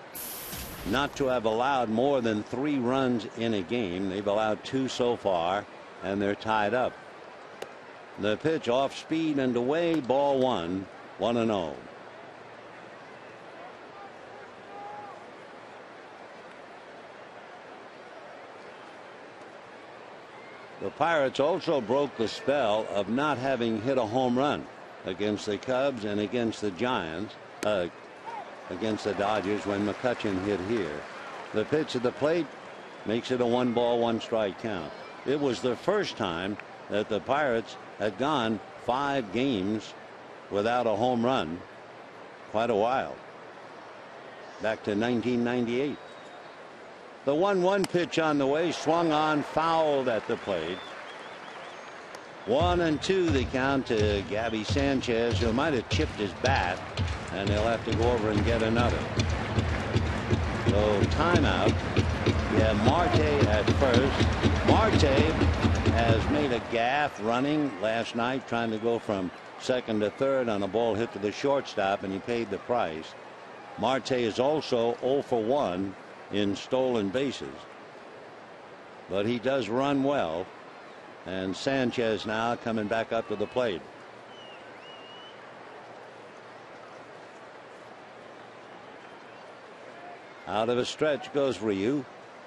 not to have allowed more than 3 runs in a game. They've allowed 2 so far, and they're tied up. The pitch off speed and away, ball 1, 1-0. The Pirates also broke the spell of not having hit a home run against the Cubs and against the Giants, against the Dodgers when McCutchen hit here. The pitch at the plate makes it a 1-ball, 1-strike count. It was the first time that the Pirates had gone 5 games without a home run, quite a while, back to 1998. The 1-1 pitch on the way, swung on, fouled at the plate. 1-2 the count to Gabby Sanchez, who might have chipped his bat, and he'll have to go over and get another. So timeout. Yeah, Marte at first. Marte has made a gaffe running last night, trying to go from second to third on a ball hit to the shortstop, and he paid the price. Marte is also 0 for 1 in stolen bases, but he does run well. And Sanchez now coming back up to the plate. Out of a stretch goes Ryu.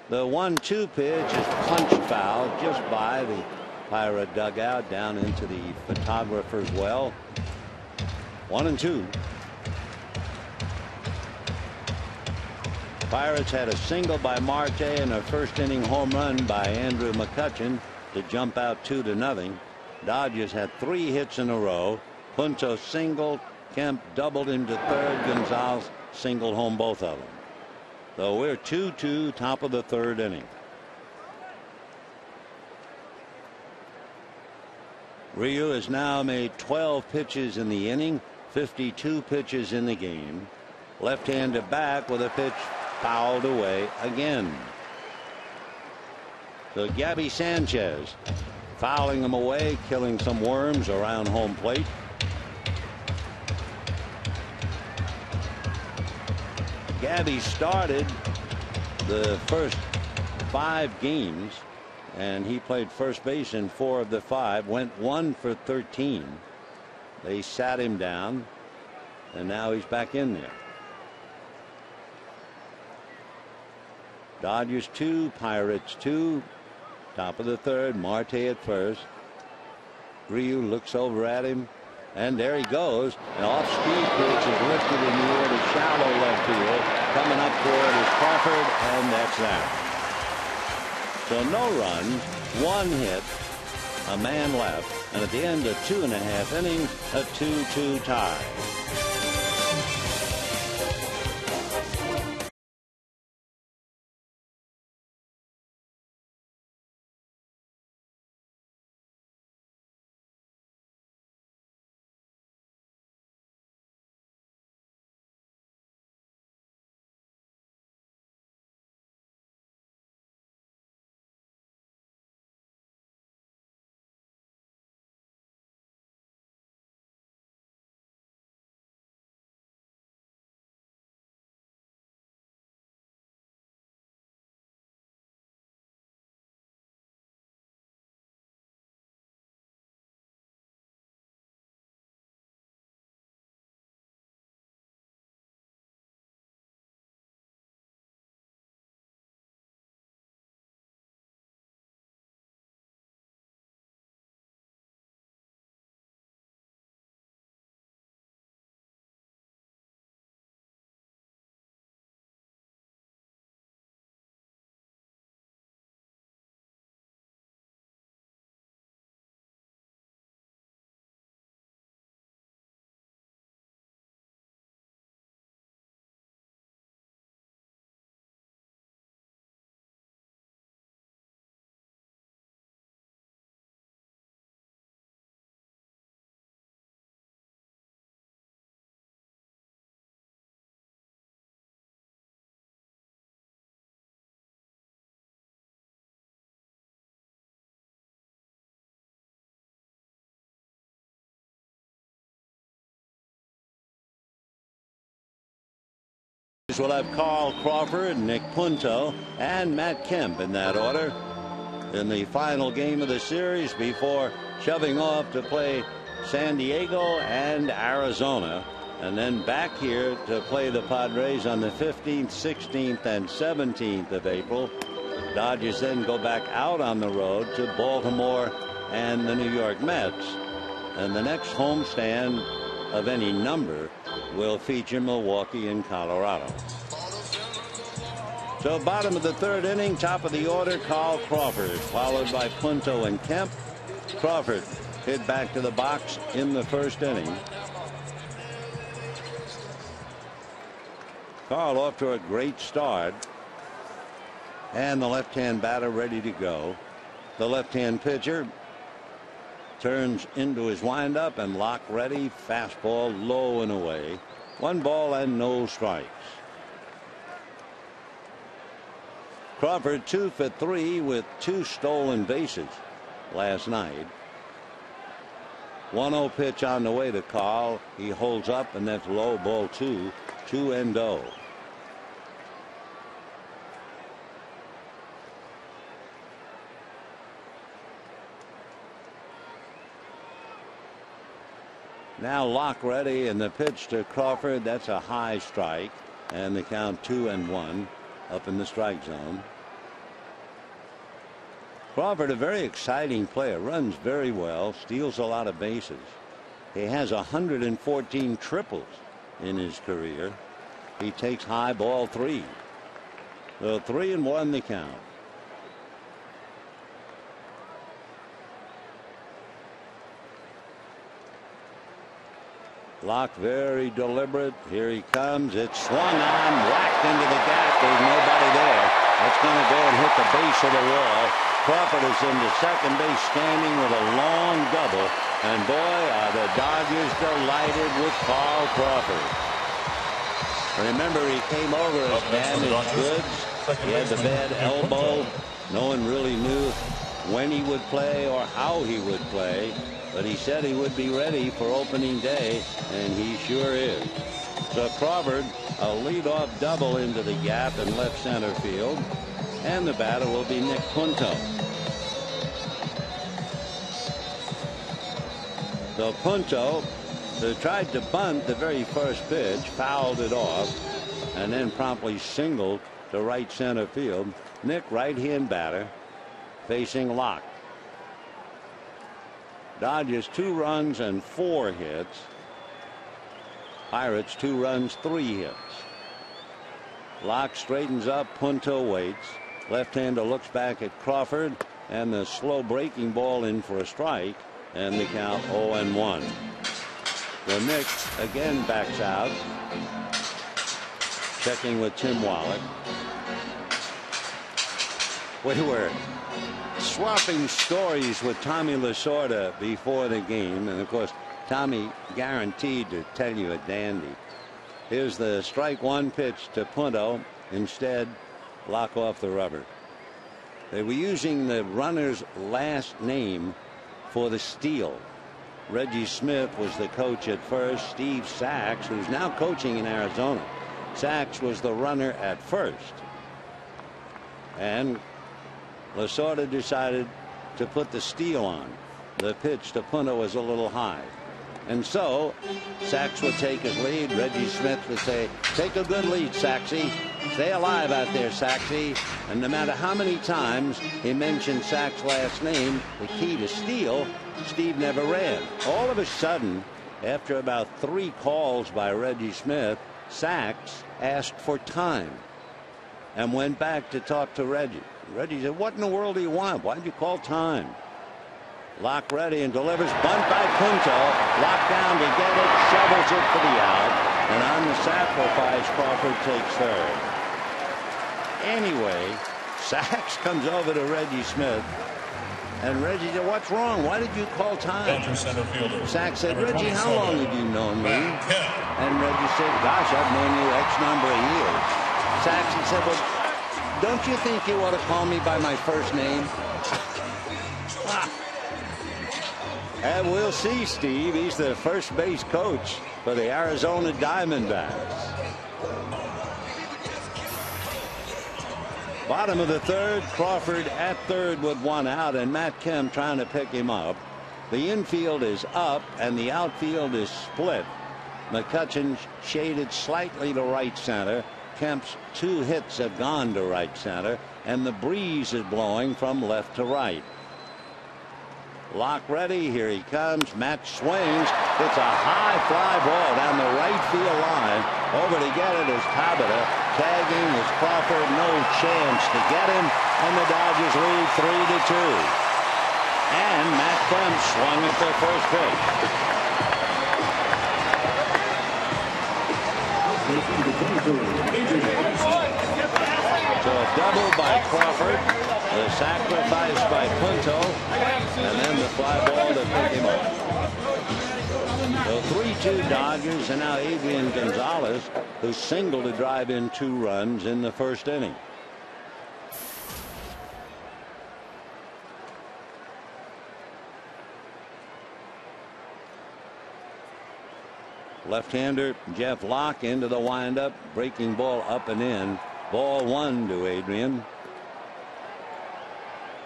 The 1-2 pitch is punched foul just by the Pirate dugout down into the photographer's well. 1-2. Pirates had a single by Marte and a first inning home run by Andrew McCutchen to jump out 2-0. Dodgers had 3 hits in a row. Punto singled, Kemp doubled into third, Gonzalez singled home both of them. So we're 2-2, top of the third inning. Ryu has now made 12 pitches in the inning, 52 pitches in the game. Left-handed back with a pitch fouled away again. So Gabby Sanchez fouling him away, killing some worms around home plate. Gabby started the first 5 games, and he played first base in 4 of the 5, went 1 for 13. They sat him down, and now he's back in there. Dodgers 2, Pirates 2. Top of the 3rd, Marte at first. Ryu looks over at him, and there he goes. An off-speed pitch is lifted in the air to shallow left field. Coming up for it is Crawford, and that's that. So no runs, 1 hit, a man left, and at the end of 2.5 innings, a 2-2 tie. We'll have Carl Crawford, Nick Punto, and Matt Kemp in that order in the final game of the series before shoving off to play San Diego and Arizona, and then back here to play the Padres on the 15th, 16th, and 17th of April. Dodgers then go back out on the road to Baltimore and the New York Mets, and the next homestand of any number will feature Milwaukee and Colorado. So bottom of the 3rd inning, top of the order, Carl Crawford, followed by Punto and Kemp. Crawford hit back to the box in the 1st inning. Carl off to a great start, and the left-hand batter ready to go. The left-hand pitcher turns into his windup and lock ready. Fastball low and away. 1 ball and no strikes. Crawford 2 for 3 with 2 stolen bases last night. 1-0 pitch on the way to Carl. He holds up, and that's low, ball 2, 2-0. Now lock ready, and the pitch to Crawford, that's a high strike, and the count 2-1 up in the strike zone. Crawford, a very exciting player, runs very well, steals a lot of bases. He has 114 triples in his career. He takes high, ball 3. So 3-1 the count. Locke very deliberate. Here he comes. It's swung on, whacked into the gap. There's nobody there. That's going to go and hit the base of the wall. Crawford is into second base, standing with a long double. And boy, are the Dodgers delighted with Carl Crawford. Remember, he came over as damaged goods. He had the bad elbow. No one really knew when he would play or how he would play. But he said he would be ready for opening day, and he sure is. So Crawford, a leadoff double into the gap in left center field. And the batter will be Nick Punto. So Punto, who tried to bunt the very first pitch, fouled it off, and then promptly singled to right center field. Nick, right-hand batter, facing Locke. Dodgers 2 runs and 4 hits. Pirates 2 runs, 3 hits. Locke straightens up. Punto waits. Left-hander looks back at Crawford, and the slow breaking ball in for a strike, and the count 0-1. The Nick again backs out. Checking with Tim Wallach. We were swapping stories with Tommy Lasorda before the game, and of course Tommy guaranteed to tell you a dandy. Here's the strike 1 pitch to Punto. Instead, Locke off the rubber. They were using the runner's last name for the steal. Reggie Smith was the coach at first. Steve Sachs, who's now coaching in Arizona. Sachs was the runner at first. And Lasorda decided to put the steal on. The pitch to Punto was a little high. And so Sachs would take his lead. Reggie Smith would say, "Take a good lead, Saxy. Stay alive out there, Saxy." And no matter how many times he mentioned Sachs' last name, the key to steal, Steve never ran. All of a sudden, after about 3 calls by Reggie Smith, Sachs asked for time and went back to talk to Reggie. Reggie said, "What in the world do you want? Why'd you call time?" Locke ready and delivers. Bunt by Punto. Locked down to get it. Shovels it for the out. And on the sacrifice, Crawford takes third. Anyway, Sachs comes over to Reggie Smith. And Reggie said, "What's wrong? Why did you call time?" Center fielder. Sachs said, "Reggie, how long have you known me?" And Reggie said, "Gosh, I've known you X number of years." Sachs said, "Well, don't you think you ought to call me by my first name?" And we'll see, Steve. He's the first base coach for the Arizona Diamondbacks. Bottom of the third, Crawford at third with 1 out, and Matt Kemp trying to pick him up. The infield is up and the outfield is split. McCutcheon shaded slightly to right center. Kemp's 2 hits have gone to right center, and the breeze is blowing from left to right. Locke ready. Here he comes. Matt swings. It's a high fly ball down the right field line. Over to get it is Tabata. Tagging is Crawford. No chance to get him. And the Dodgers lead 3-2. And Matt Kemp swung at the first pitch. So a double by Crawford. The sacrifice by Punto, and then the fly ball to pick him up. So 3-2 Dodgers, and now Adrian Gonzalez, who singled to drive in 2 runs in the first inning. Left-hander Jeff Locke into the windup, breaking ball up and in. Ball 1 to Adrian.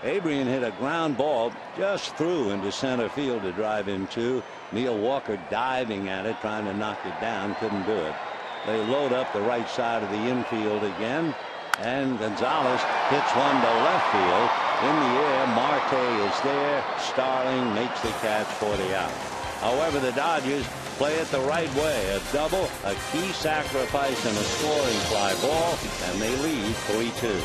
Adrian hit a ground ball just through into center field to drive in 2. Neil Walker diving at it, trying to knock it down, couldn't do it. They load up the right side of the infield again, and Gonzalez hits one to left field. In the air, Marte is there. Starling makes the catch for the out. However, the Dodgers play it the right way. A double, a key sacrifice, and a scoring fly ball, and they lead 3-2.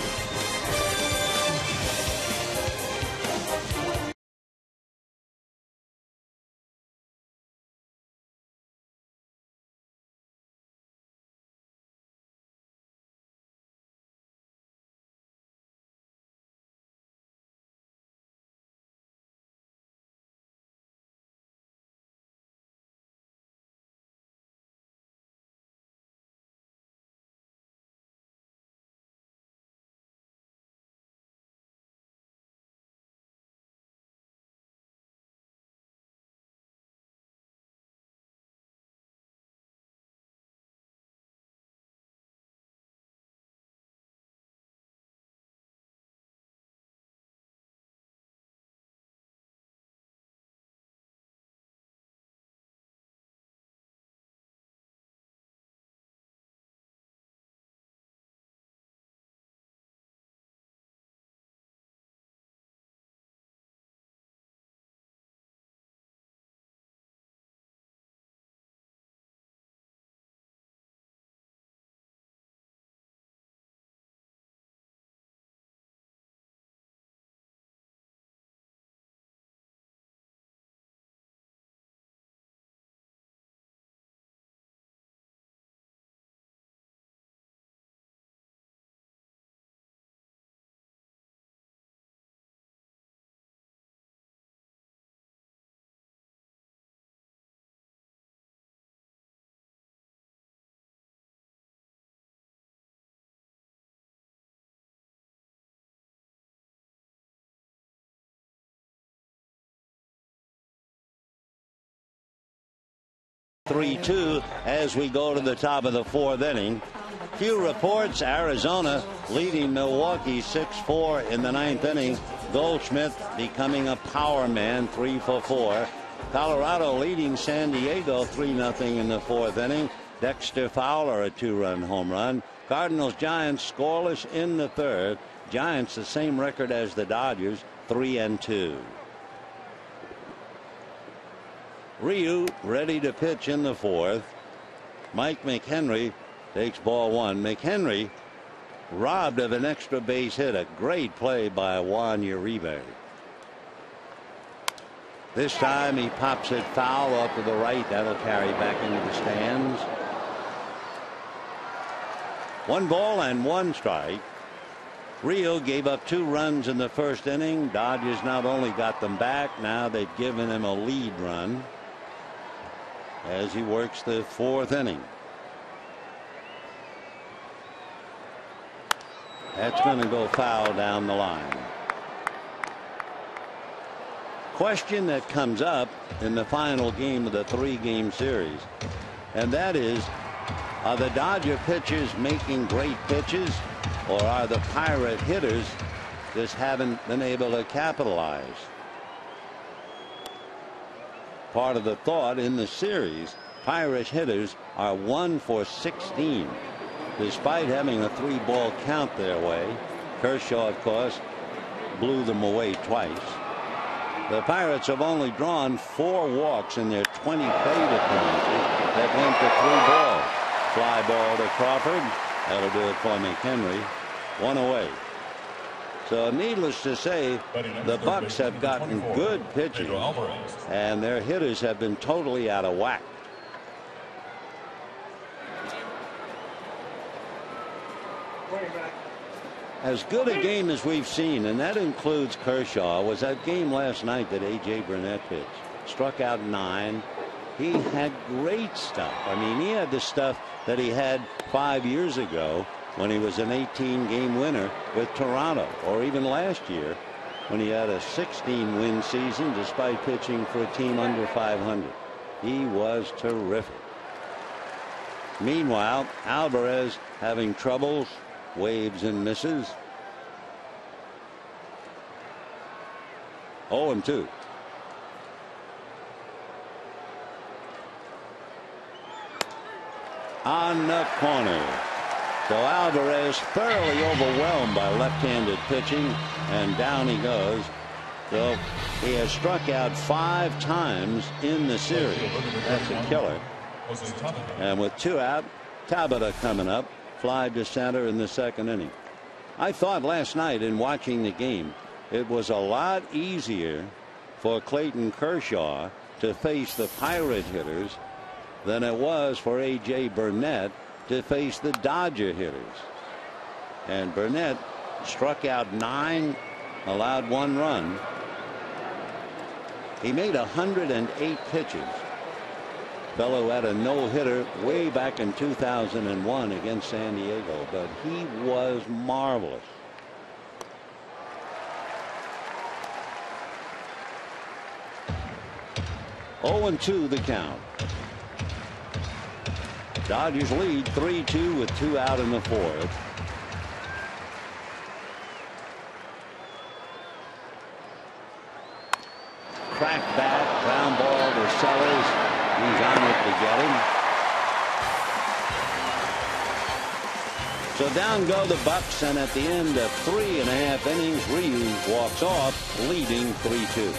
3-2 as we go to the top of the fourth inning. Few reports. Arizona leading Milwaukee 6-4 in the ninth inning. Goldschmidt becoming a power man, 3 for 4. Colorado leading San Diego 3-0 in the fourth inning. Dexter Fowler a 2-run home run. Cardinals Giants scoreless in the third. Giants the same record as the Dodgers, 3-2. Ryu ready to pitch in the fourth. Mike McHenry takes ball one. McHenry robbed of an extra base hit. A great play by Juan Uribe. This time he pops it foul up to the right. That'll carry back into the stands. 1 ball and 1 strike. Rio gave up 2 runs in the first inning. Dodgers not only got them back, now they've given him a lead run as he works the fourth inning. That's going to go foul down the line. Question that comes up in the final game of the 3-game series, and that is, are the Dodger pitchers making great pitches, or are the Pirate hitters just haven't been able to capitalize? Part of the thought in the series, Pirate hitters are 1 for 16 despite having a 3-ball count their way. Kershaw, of course, blew them away twice. The Pirates have only drawn 4 walks in their 20 plate appearances that went to 3 balls. Fly ball to Crawford. That'll do it for McHenry. 1 away. So needless to say, the Bucks have gotten good pitching, and their hitters have been totally out of whack. As good a game as we've seen, and that includes Kershaw, was that game last night that A.J. Burnett pitched. Struck out 9. He had great stuff. I mean, he had the stuff that he had 5 years ago when he was an 18-game winner with Toronto, or even last year when he had a 16-win season despite pitching for a team under 500. He was terrific. Meanwhile, Alvarez having troubles, waves and misses. 0-2. On the corner. So Alvarez thoroughly overwhelmed by left-handed pitching, and down he goes. So he has struck out 5 times in the series. That's a killer. And with 2 out, Tabata coming up. Fly to center in the second inning. I thought last night in watching the game, it was a lot easier for Clayton Kershaw to face the Pirate hitters than it was for A.J. Burnett to face the Dodger hitters. And Burnett struck out 9, allowed 1 run. He made 108 pitches. Fellow had a no-hitter way back in 2001 against San Diego, but he was marvelous. Oh, 0-2 the count. Dodgers lead 3-2 with 2 out in the fourth. Crack back, ground ball to Sellers. He's on it to get him. So down go the Bucks, and at the end of 3.5 innings, Ryu walks off leading 3-2.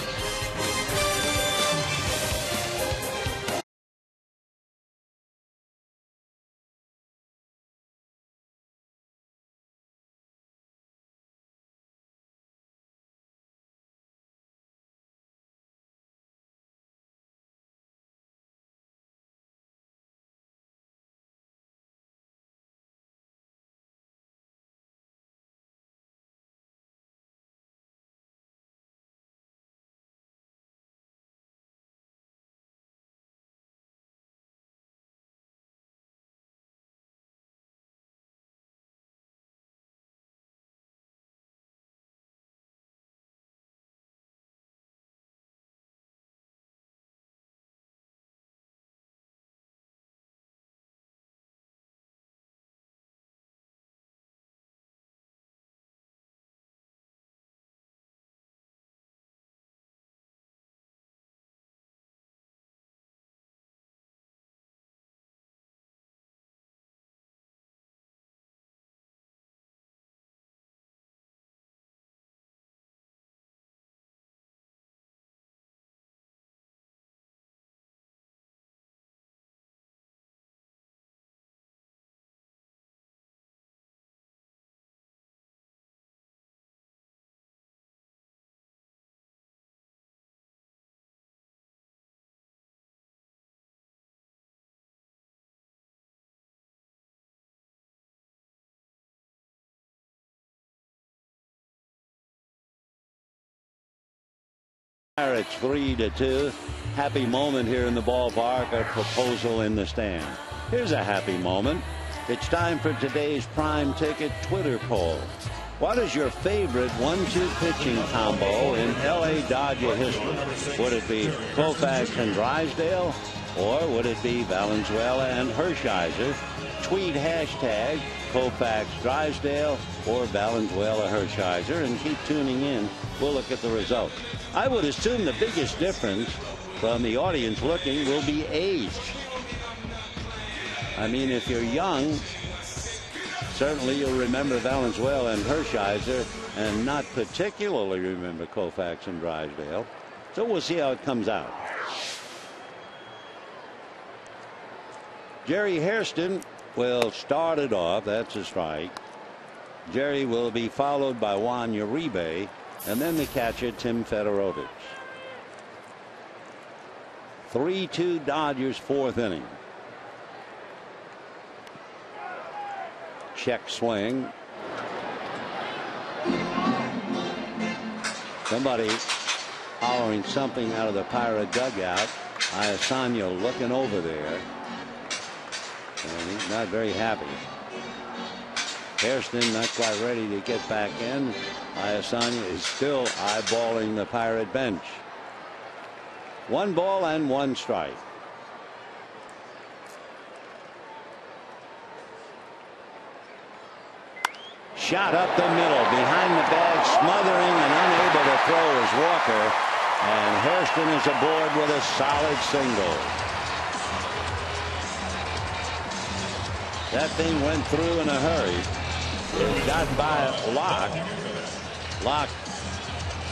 It's 3-2. Happy moment here in the ballpark. A proposal in the stand. Here's a happy moment. It's time for today's Prime Ticket Twitter poll. What is your favorite 1-2 pitching combo in LA Dodger history? Would it be Koufax and Drysdale, or would it be Valenzuela and Hershiser? Tweet hashtag Koufax Drysdale or Valenzuela Hershiser and keep tuning in. We'll look at the results. I would assume the biggest difference from the audience looking will be age. I mean, if you're young, certainly you'll remember Valenzuela and Hershiser and not particularly remember Koufax and Drysdale. So we'll see how it comes out. Jerry Hairston will start it off. That's a strike. Jerry will be followed by Juan Uribe and then the catcher Tim Fedorovich. 3-2 Dodgers, fourth inning. Check swing. Somebody hollering something out of the Pirate dugout. Iasanya looking over there. And he's not very happy. Hairston not quite ready to get back in. Iasanya is still eyeballing the Pirate bench. 1 ball and 1 strike. Shot up the middle, behind the bag, smothering and unable to throw is Walker. And Hairston is aboard with a solid single. That thing went through in a hurry. It got by Locke. Locke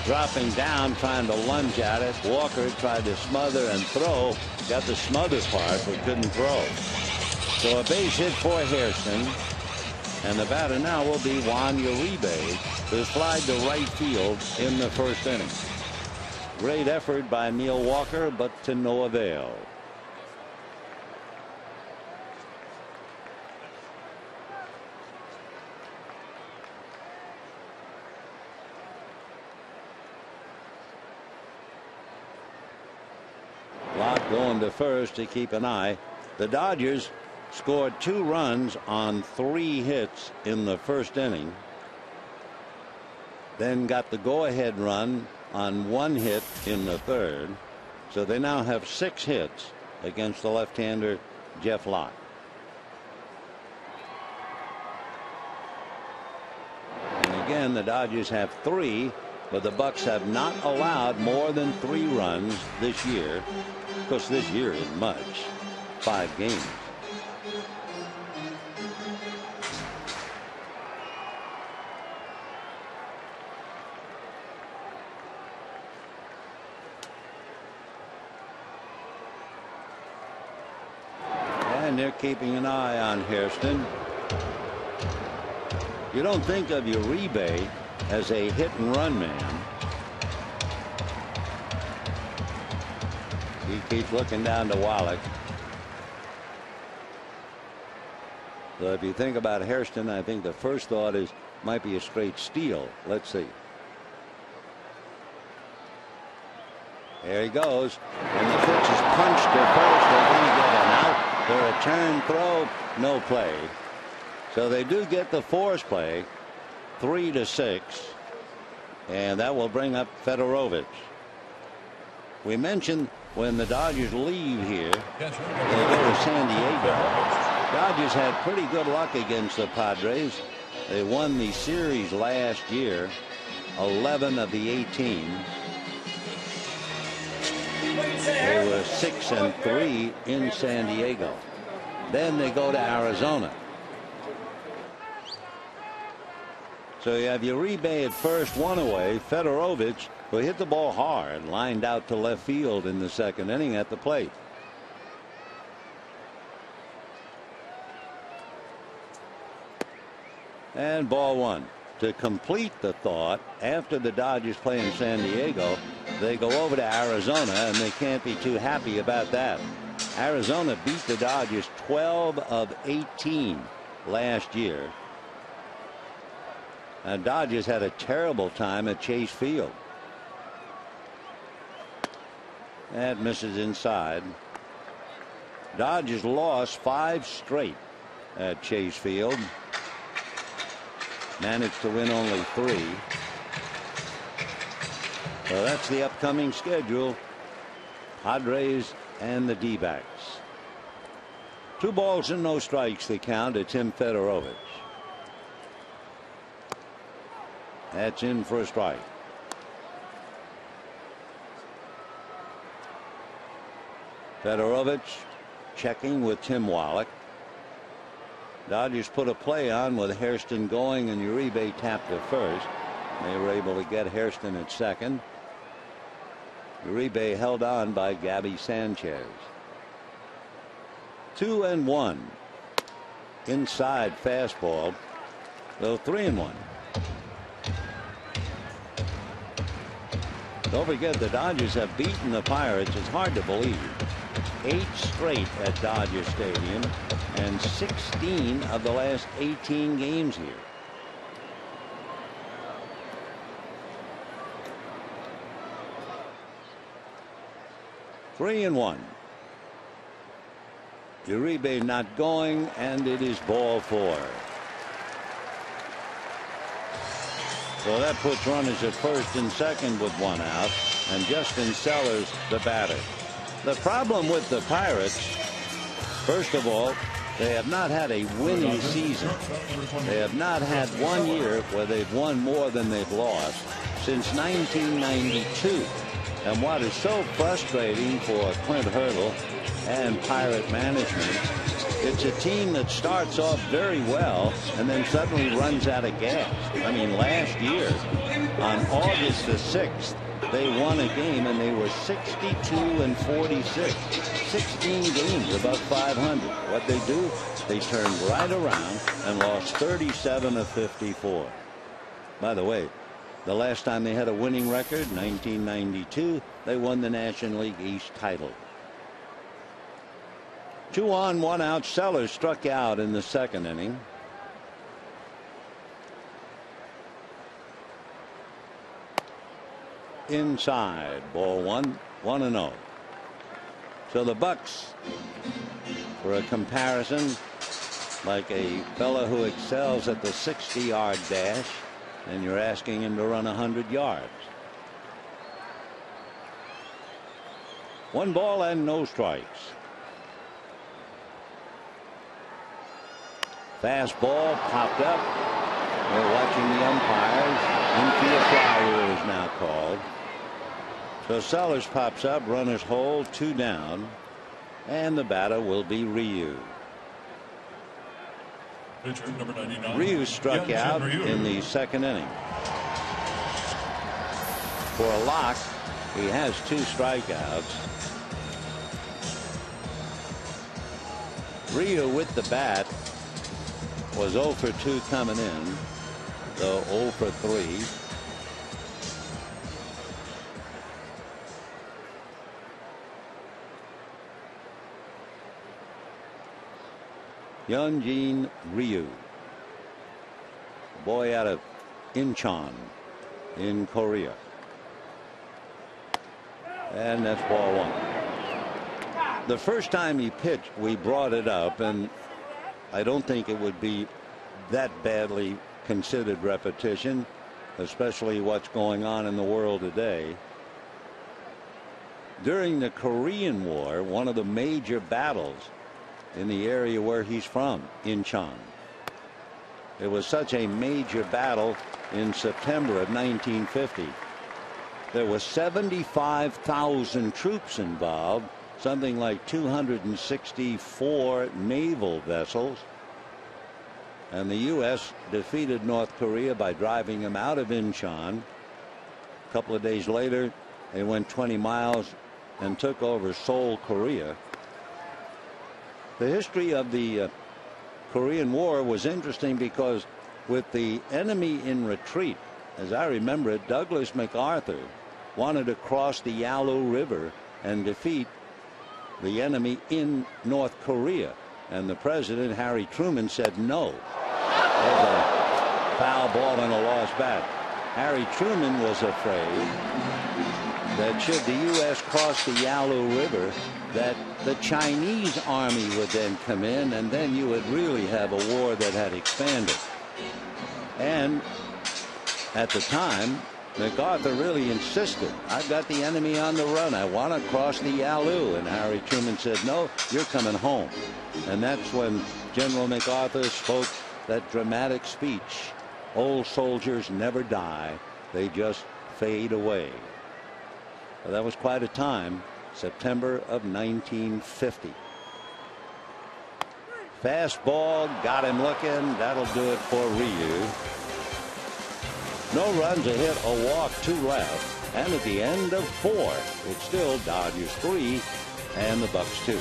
dropping down, trying to lunge at it. Walker tried to smother and throw. Got the smother part, but couldn't throw. So a base hit for Hairston. And the batter now will be Juan Uribe, who flied to right field in the first inning. Great effort by Neil Walker, but to no avail. Locke going to first to keep an eye. The Dodgers scored 2 runs on 3 hits in the first inning. Then got the go-ahead run on 1 hit in the third. So they now have 6 hits against the left-hander Jeff Locke. And again, the Dodgers have 3, but the Bucks have not allowed more than 3 runs this year. Of course, this year is much. 5 games. And they're keeping an eye on Hairston. You don't think of Uribe as a hit and run man. He keeps looking down to Wallach. So if you think about Hairston, I think the first thought is might be a straight steal. Let's see. There he goes. And the pitch is punched to first. They're going to get an out. The return throw, no play. So they do get the force play, 3-6. And that will bring up Fedorovich. We mentioned when the Dodgers leave here, they go to San Diego. Dodgers had pretty good luck against the Padres. They won the series last year, 11 of the 18. They were 6-3 in San Diego. Then they go to Arizona. So you have Uribe at first, 1 away. Fedorovich, who hit the ball hard, lined out to left field in the second inning at the plate. And ball 1. To complete the thought, after the Dodgers play in San Diego, they go over to Arizona, and they can't be too happy about that. Arizona beat the Dodgers 12 of 18 last year. And Dodgers had a terrible time at Chase Field. That misses inside. Dodgers lost 5 straight at Chase Field. Managed to win only 3. So that's the upcoming schedule. Padres and the D-backs. 2 balls and no strikes the count to Tim Fedorovich. That's in for a strike. Fedorovich checking with Tim Wallach. Dodgers put a play on with Hairston going and Uribe tapped to first. They were able to get Hairston at second. Uribe held on by Gabby Sanchez. 2-1. Inside fastball. So 3-1. Don't forget the Dodgers have beaten the Pirates. It's hard to believe. 8 straight at Dodger Stadium and 16 of the last 18 games here. Three and 1. Uribe not going, and it is ball 4. So that puts runners at first and second with 1 out, and Justin Sellers the batter. The problem with the Pirates, first of all, they have not had a winning season. They have not had 1 year where they've won more than they've lost since 1992. And what is so frustrating for Clint Hurdle and Pirate management, it's a team that starts off very well and then suddenly runs out of gas. I mean, last year on August the 6th, they won a game and they were 62-46. 16 games above 500. What they do, they turned right around and lost 37 of 54. By the way, the last time they had a winning record, 1992, they won the National League East title. 2 on, 1 out. Sellers struck out in the second inning. Inside, ball 1, 1-0. So the Bucks, for a comparison, like a fella who excels at the 60-yard dash, and you're asking him to run 100 yards. 1 ball and no strikes. Fastball popped up. We're watching the umpires. Infield fly rule is now called. So Sellers pops up, runners hold, 2 down, and the batter will be Ryu. Ryu struck out in the second inning. For a lock, he has 2 strikeouts. Ryu with the bat was 0 for 2 coming in, so 0 for 3. Hyunjin Ryu, boy out of Incheon in Korea. And that's ball 1. The first time he pitched, we brought it up, and I don't think it would be that badly considered repetition, especially what's going on in the world today. During the Korean War, one of the major battles in the area where he's from, Incheon. It was such a major battle in September of 1950. There were 75,000 troops involved, something like 264 naval vessels. And the U.S. defeated North Korea by driving them out of Incheon. A couple of days later, they went 20 miles and took over Seoul, Korea. The history of the Korean War was interesting because with the enemy in retreat, as I remember it, Douglas MacArthur wanted to cross the Yalu River and defeat the enemy in North Korea. And the president, Harry Truman, said no. There's a foul ball and a lost bat. Harry Truman was afraid that should the U.S. cross the Yalu River, that the Chinese army would then come in, and then you would really have a war that had expanded. And at the time, MacArthur really insisted, I've got the enemy on the run. I want to cross the Yalu. And Harry Truman said, no, you're coming home. And that's when General MacArthur spoke that dramatic speech. Old soldiers never die. They just fade away. Well, that was quite a time. September of 1950. Fastball, got him looking. That'll do it for Ryu. No runs, a hit, a walk, 2 left. And at the end of 4, it's still Dodgers 3 and the Bucks 2.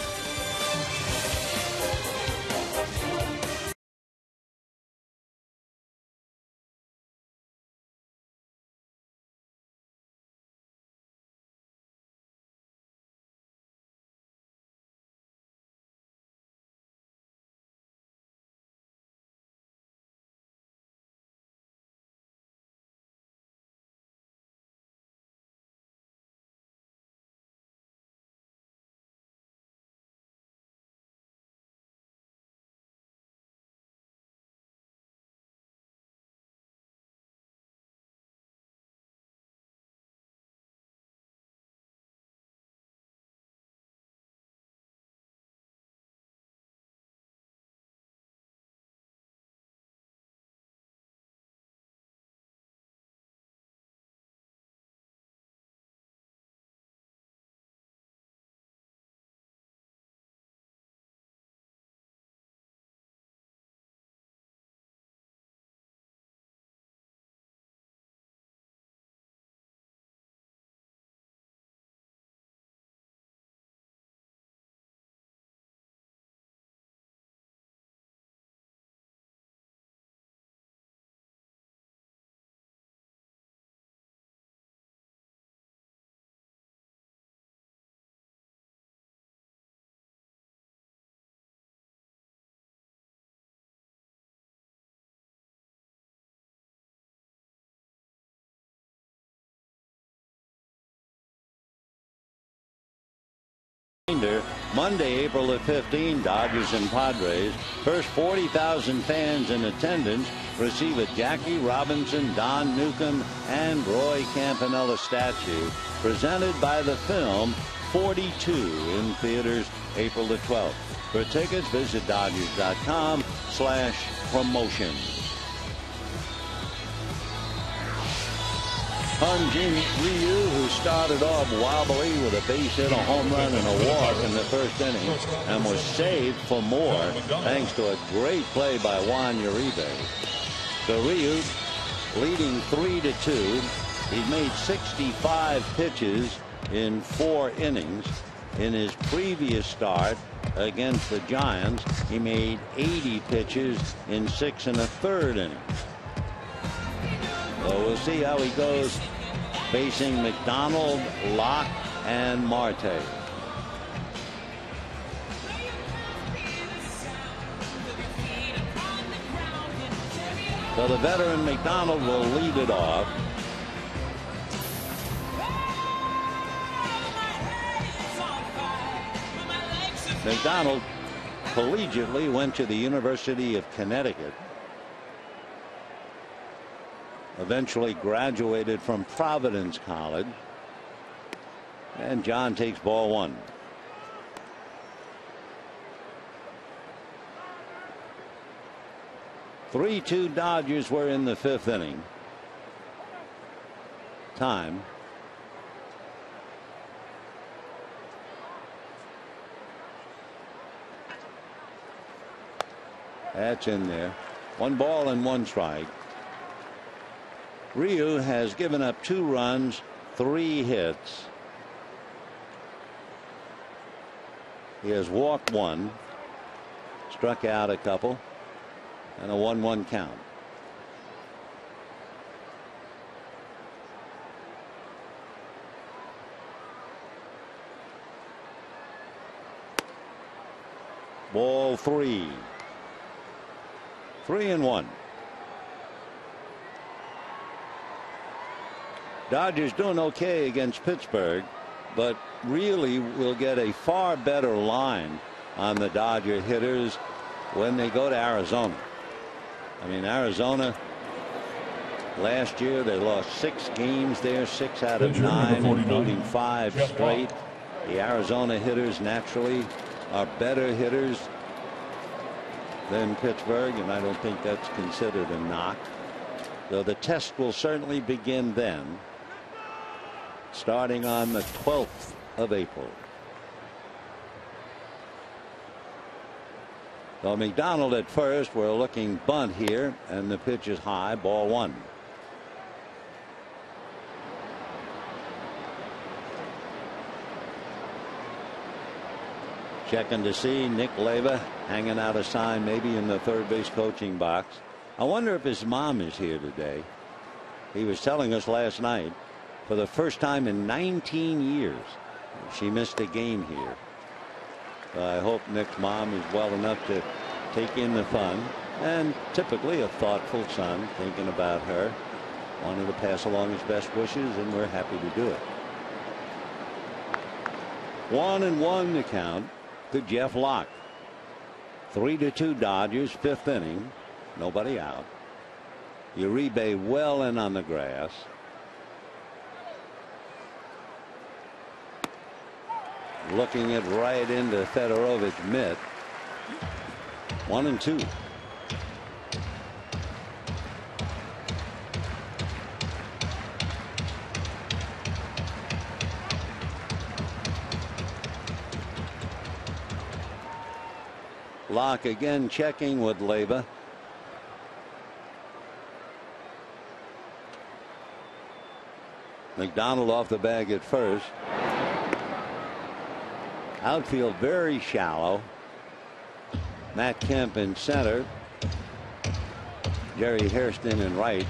Monday, April the 15th, Dodgers and Padres. First 40,000 fans in attendance receive a Jackie Robinson, Don Newcomb, and Roy Campanella statue presented by the film 42 in theaters April the 12th. For tickets, visit Dodgers.com/promotions. Hyun-Jin Ryu, who started off wobbly with a base hit, a home run, and a walk in the first inning, and was saved for more thanks to a great play by Juan Uribe. So Ryu leading 3-2. He's made 65 pitches in 4 innings. In his previous start against the Giants, he made 80 pitches in 6 1/3 innings. So we'll see how he goes facing McDonald, Locke, and Marte. So the veteran McDonald will lead it off. McDonald collegiately went to the University of Connecticut. Eventually graduated from Providence College. And John takes ball 1. Three-2 Dodgers were in the 5th inning. Time. That's in there. 1 ball and 1 strike. Ryu has given up 2 runs, 3 hits. He has walked 1, struck out a couple, and a 1-1 count. Ball 3. 3-1. Dodgers doing okay against Pittsburgh, but really will get a far better line on the Dodger hitters when they go to Arizona. I mean, Arizona last year they lost 6 games there, 6 out of 9, including 5 straight. The Arizona hitters naturally are better hitters than Pittsburgh, and I don't think that's considered a knock. So the test will certainly begin then, starting on the 12th of April. So McDonald at first. We're looking bunt here, and the pitch is high, ball 1. Checking to see Nick Leyva hanging out a sign maybe in the third base coaching box. I wonder if his mom is here today. He was telling us last night for the first time in 19 years she missed a game here. I hope Nick's mom is well enough to take in the fun, and typically a thoughtful son thinking about her. Wanted to pass along his best wishes, and we're happy to do it. 1-1 the count to Jeff Locke. 3-2 Dodgers, 5th inning. Nobody out. Uribe well in on the grass. Looking it right into Fedorovich mitt. 1-2. Locke again checking with Leyva. McDonald off the bag at first. Outfield very shallow. Matt Kemp in center. Jerry Hairston in right.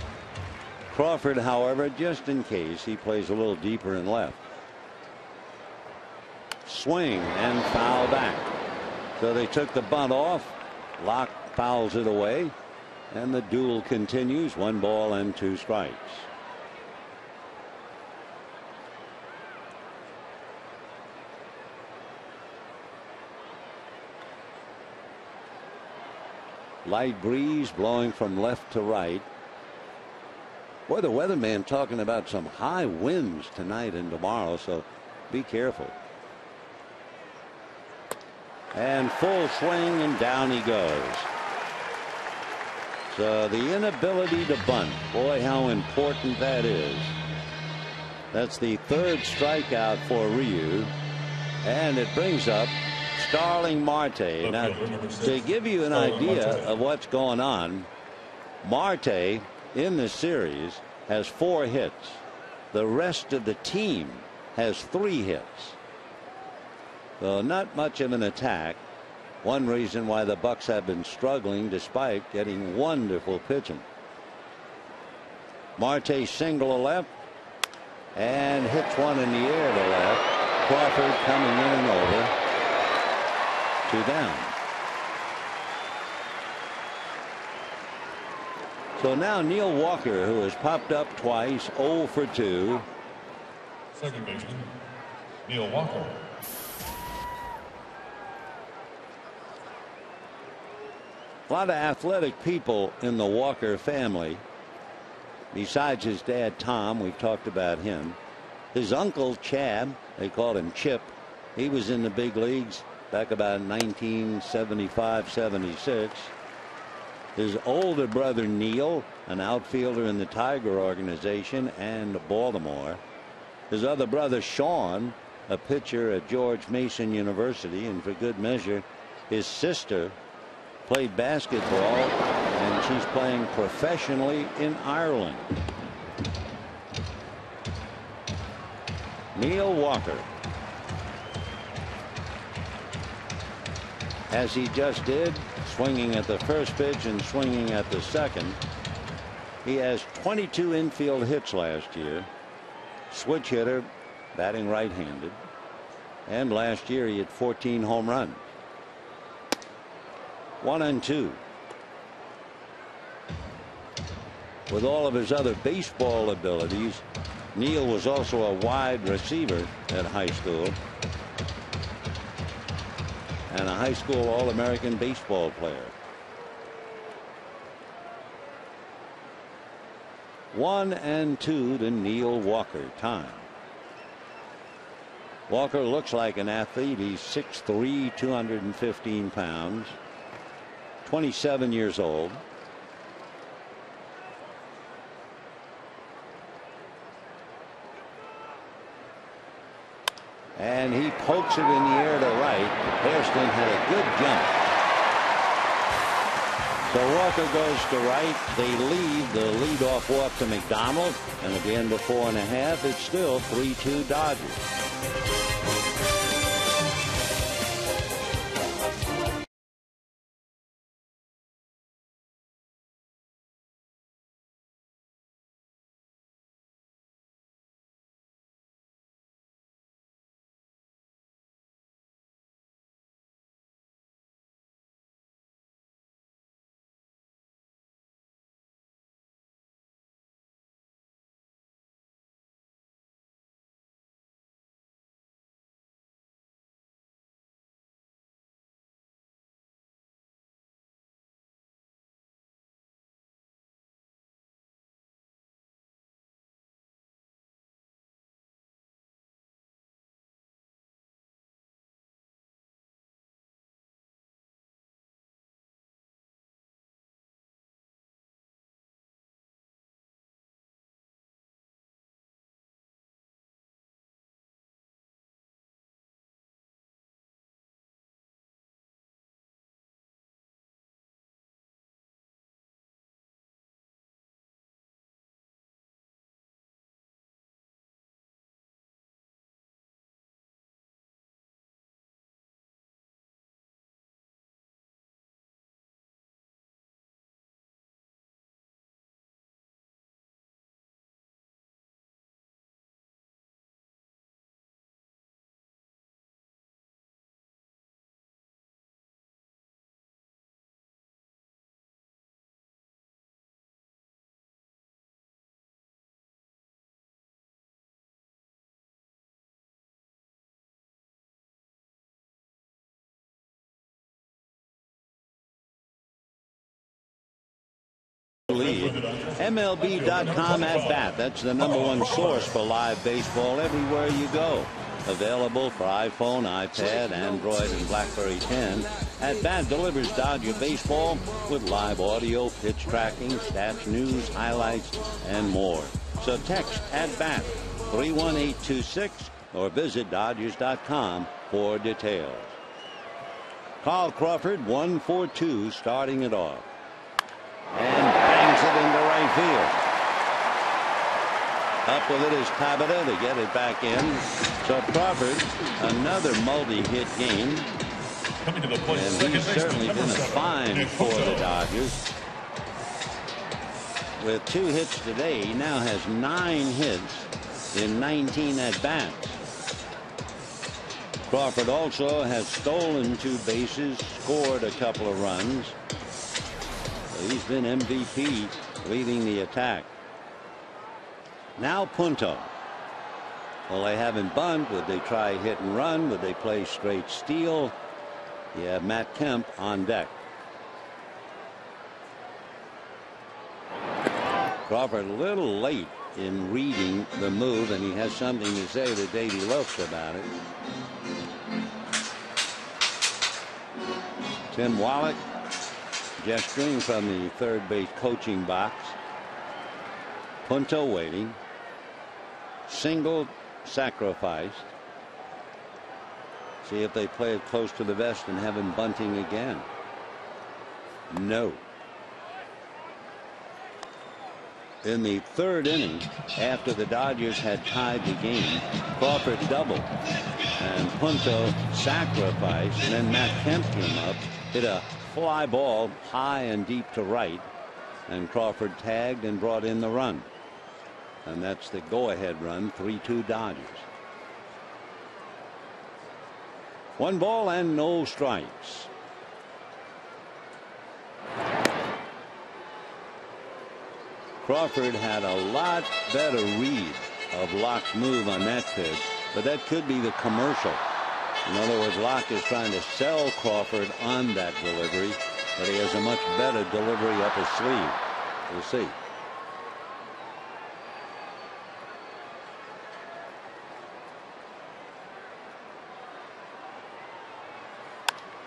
Crawford, however, just in case, he plays a little deeper in left. Swing and foul back. So they took the bunt off. Locke fouls it away, and the duel continues. 1 ball and 2 strikes. Light breeze blowing from left to right. Boy, the weatherman talking about some high winds tonight and tomorrow, so be careful. And full swing, and down he goes. So the inability to bunt, boy, how important that is. That's the 3rd strikeout for Ryu, and it brings up Starling Marte. Now, to give you an idea of what's going on, Marte in the series has 4 hits. The rest of the team has 3 hits. So not much of an attack. One reason why the Bucks have been struggling despite getting wonderful pitching. Marte single to left and hits one in the air to left. Crawford coming in and over. 2 down. So now Neil Walker, who has popped up twice, 0 for 2. Second baseman, Neil Walker. A lot of athletic people in the Walker family. Besides his dad, Tom, we've talked about him. His uncle, Chad, they called him Chip. He was in the big leagues back about 1975-76. His older brother, Neil, an outfielder in the Tiger organization and Baltimore. His other brother, Sean, a pitcher at George Mason University. And for good measure, his sister played basketball, and she's playing professionally in Ireland. Neil Walker, as he just did, swinging at the first pitch and swinging at the second. He has 22 infield hits last year. Switch hitter, batting right-handed, and last year he had 14 home runs. 1-2. With all of his other baseball abilities, Neal was also a wide receiver at high school and a high school All-American baseball player. 1-2 to Neal Walker. Time. Walker looks like an athlete. He's 6'3", 215 pounds, 27 years old. And he pokes it in the air to right. Hairston had a good jump. So Walker goes to right. They lead the leadoff walk to McDonald. And at the end of 4.5, it's still 3-2 Dodgers. Lead. MLB.com at bat. That's the #1 source for live baseball everywhere you go. Available for iPhone, iPad, Android, and BlackBerry 10. At bat delivers Dodger baseball with live audio, pitch tracking, stats, news, highlights, and more. So text at bat 31826 or visit Dodgers.com for details. Carl Crawford 1-for-2 starting it off. And bangs it into right field. Up with it is Tabata to get it back in. So Crawford, another multi-hit game. Coming to the plate, and he's certainly been a find for the Dodgers. With 2 hits today, he now has 9 hits in 19 at-bats. Crawford also has stolen 2 bases, scored a couple of runs. He's been MVP, leading the attack. Now Punto. Well, they haven't bunt. Would they try hit and run? Would they play straight steal? You have Matt Kemp on deck. Crawford a little late in reading the move, and he has something to say to Davey Lopes about it. Tim Wallach gesturing from the third base coaching box. Punto waiting. Single sacrificed. See if they play it close to the vest and have him bunting again. No. In the 3rd inning, after the Dodgers had tied the game, Crawford doubled and Punto sacrificed, and then Matt Kemp came up, hit a fly ball high and deep to right, and Crawford tagged and brought in the run. And that's the go-ahead run, 3-2 Dodgers. 1 ball and no strikes. Crawford had a lot better read of Locke's move on that pitch, but that could be the commercial. In other words, Locke is trying to sell Crawford on that delivery, but he has a much better delivery up his sleeve. We'll see.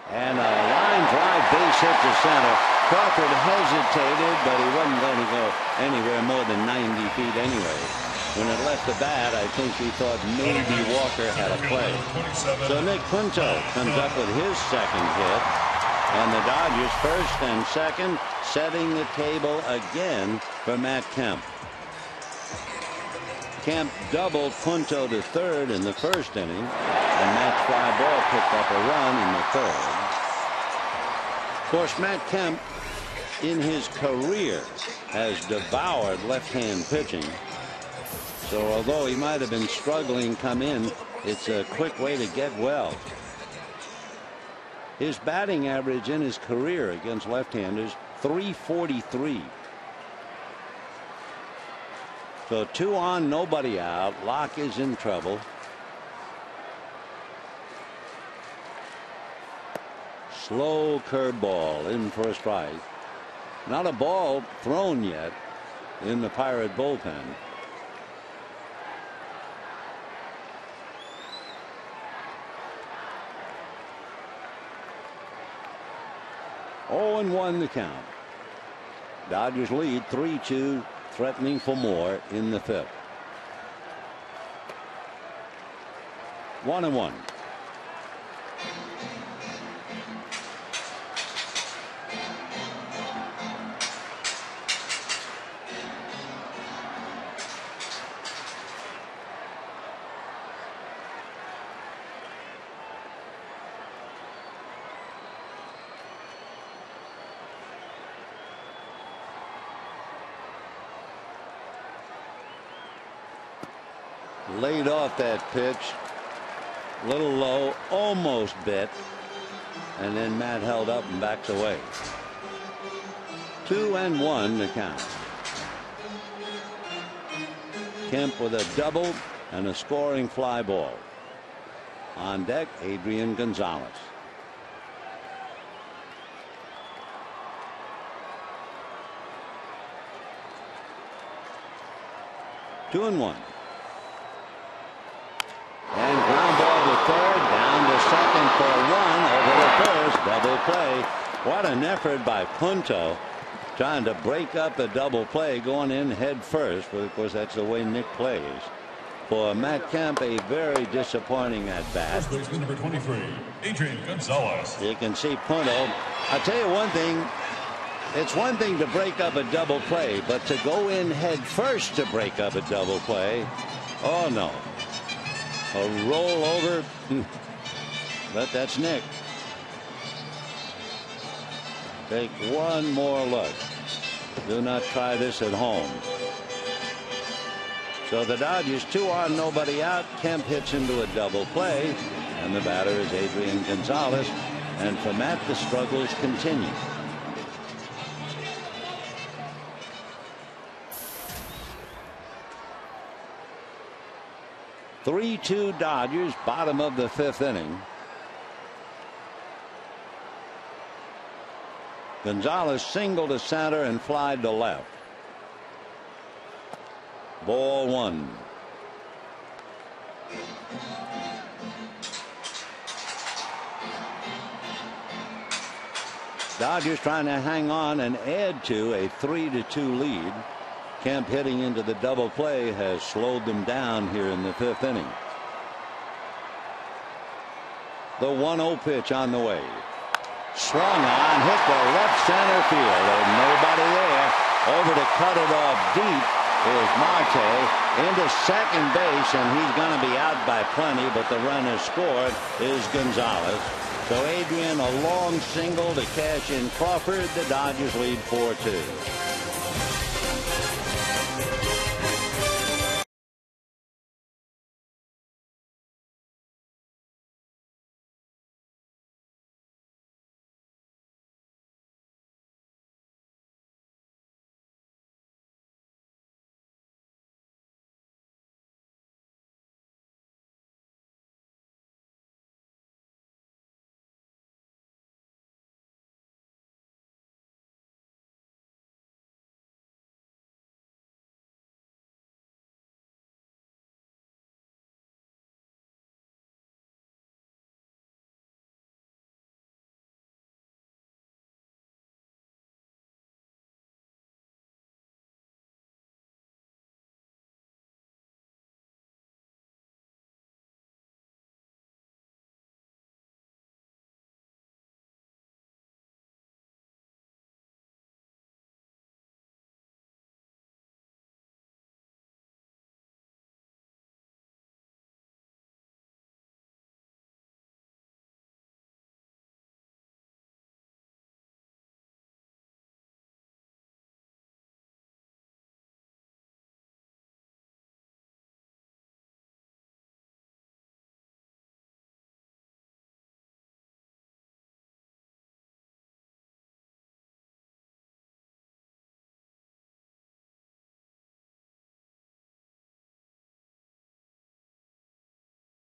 And a line drive base hit to center. Crawford hesitated, but he wasn't going to go anywhere more than 90 feet anyway. When it left the bat, I think he thought maybe Walker had a play. So Nick Punto comes up with his second hit. And the Dodgers first and second, setting the table again for Matt Kemp. Kemp doubled Punto to third in the first inning, and Matt's fly ball picked up a run in the third. Of course, Matt Kemp in his career has devoured left-hand pitching. So although he might have been struggling come in, it's a quick way to get well. His batting average in his career against left-handers, .343. So 2 on, nobody out. Locke is in trouble. Slow curveball in for a strike. Not a ball thrown yet in the Pirate bullpen. Oh, and 1 the count. Dodgers lead 3-2, threatening for more in the fifth. 1-1. Laid off that pitch, little low, almost bit, and then Matt held up and backs away. 2-1 the count. Kemp with a double and a scoring fly ball. On deck, Adrian Gonzalez. Two and one. And ground ball to third, down to second for a run, over to first, double play. What an effort by Punto, trying to break up a double play, going in head first. But of course, that's the way Nick plays. For Matt Kemp, a very disappointing at bat. First baseman number 23, Adrian Gonzalez. You can see Punto. I'll tell you one thing. It's one thing to break up a double play, but to go in head first to break up a double play, oh no. A roll over, but that's Nick. Take one more look. Do not try this at home. So the Dodgers 2 on, nobody out. Kemp hits into a double play, and the batter is Adrian Gonzalez. And for Matt, the struggles continue. (3-2) Dodgers, bottom of the fifth inning. Gonzalez singled to center and flied to left. Ball one. Dodgers trying to hang on and add to a 3-2 lead. Kemp hitting into the double play has slowed them down here in the fifth inning. The 1-0 pitch on the way. Swung on, hit the left center field, and nobody there. Over to cut it off deep is Marte into second base, and he's going to be out by plenty, but the runner scored is Gonzalez. So Adrian, a long single to cash in Crawford. The Dodgers lead 4-2.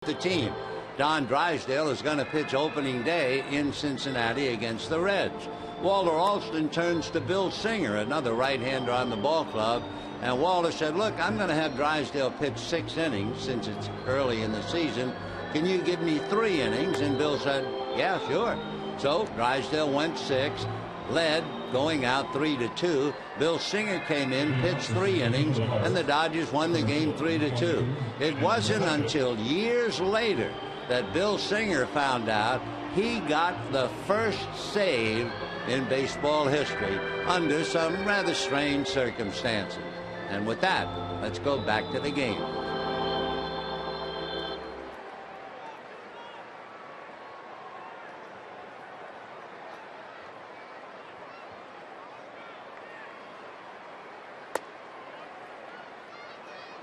the team. Don Drysdale is going to pitch opening day in Cincinnati against the Reds. Walter Alston turns to Bill Singer, another right-hander on the ball club, and Walter said, look, I'm going to have Drysdale pitch 6 innings since it's early in the season. Can you give me 3 innings? And Bill said, yeah, sure. So Drysdale went 6, led, going out 3-2. Bill Singer came in, pitched 3 innings, and the Dodgers won the game 3-2. It wasn't until years later that Bill Singer found out he got the first save in baseball history under some rather strange circumstances. And with that, let's go back to the game.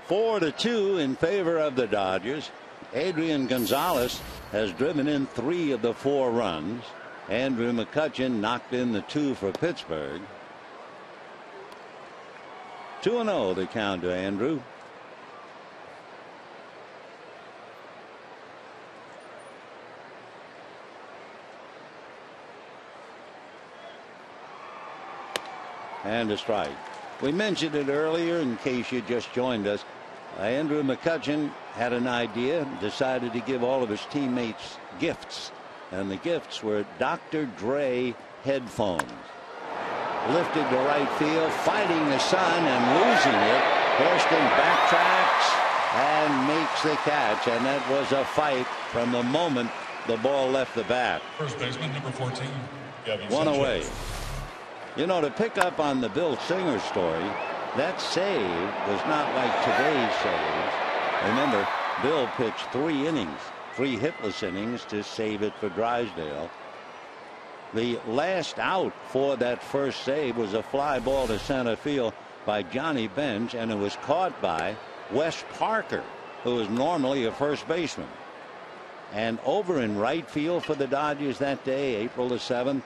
Four to 2 in favor of the Dodgers. Adrian Gonzalez has driven in 3 of the 4 runs. Andrew McCutchen knocked in the 2 for Pittsburgh. 2-0 the count to Andrew. And a strike. We mentioned it earlier in case you just joined us. Andrew McCutchen had an idea, decided to give all of his teammates gifts. And the gifts were Dr. Dre headphones. Lifted to right field, fighting the sun and losing it. Hairston backtracks and makes the catch. And that was a fight from the moment the ball left the bat. First baseman, number 14. One away. You know, to pick up on the Bill Singer story, that save was not like today's saves. Remember, Bill pitched 3 innings, 3 hitless innings to save it for Drysdale. The last out for that first save was a fly ball to center field by Johnny Bench, and it was caught by Wes Parker, who is normally a first baseman. And over in right field for the Dodgers that day, April the 7th,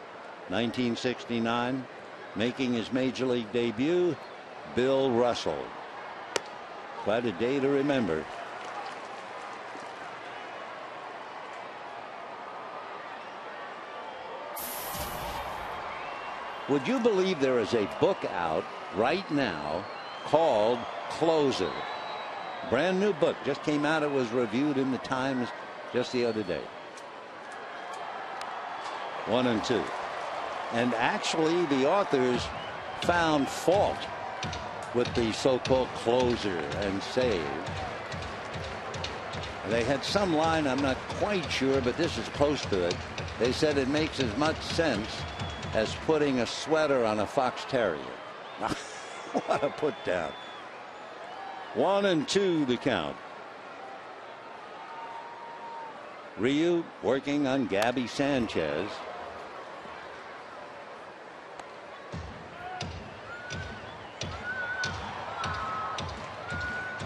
1969, making his major league debut, Bill Russell. Quite a day to remember. Would you believe there is a book out right now called Closer? Brand new book, just came out. It was reviewed in the Times just the other day. 1-2. And actually the authors found fault with the so-called closer and save. They had some line, I'm not quite sure, but this is close to it. They said it makes as much sense as putting a sweater on a fox terrier. What a put down. 1-2 the count. Ryu working on Gabby Sanchez.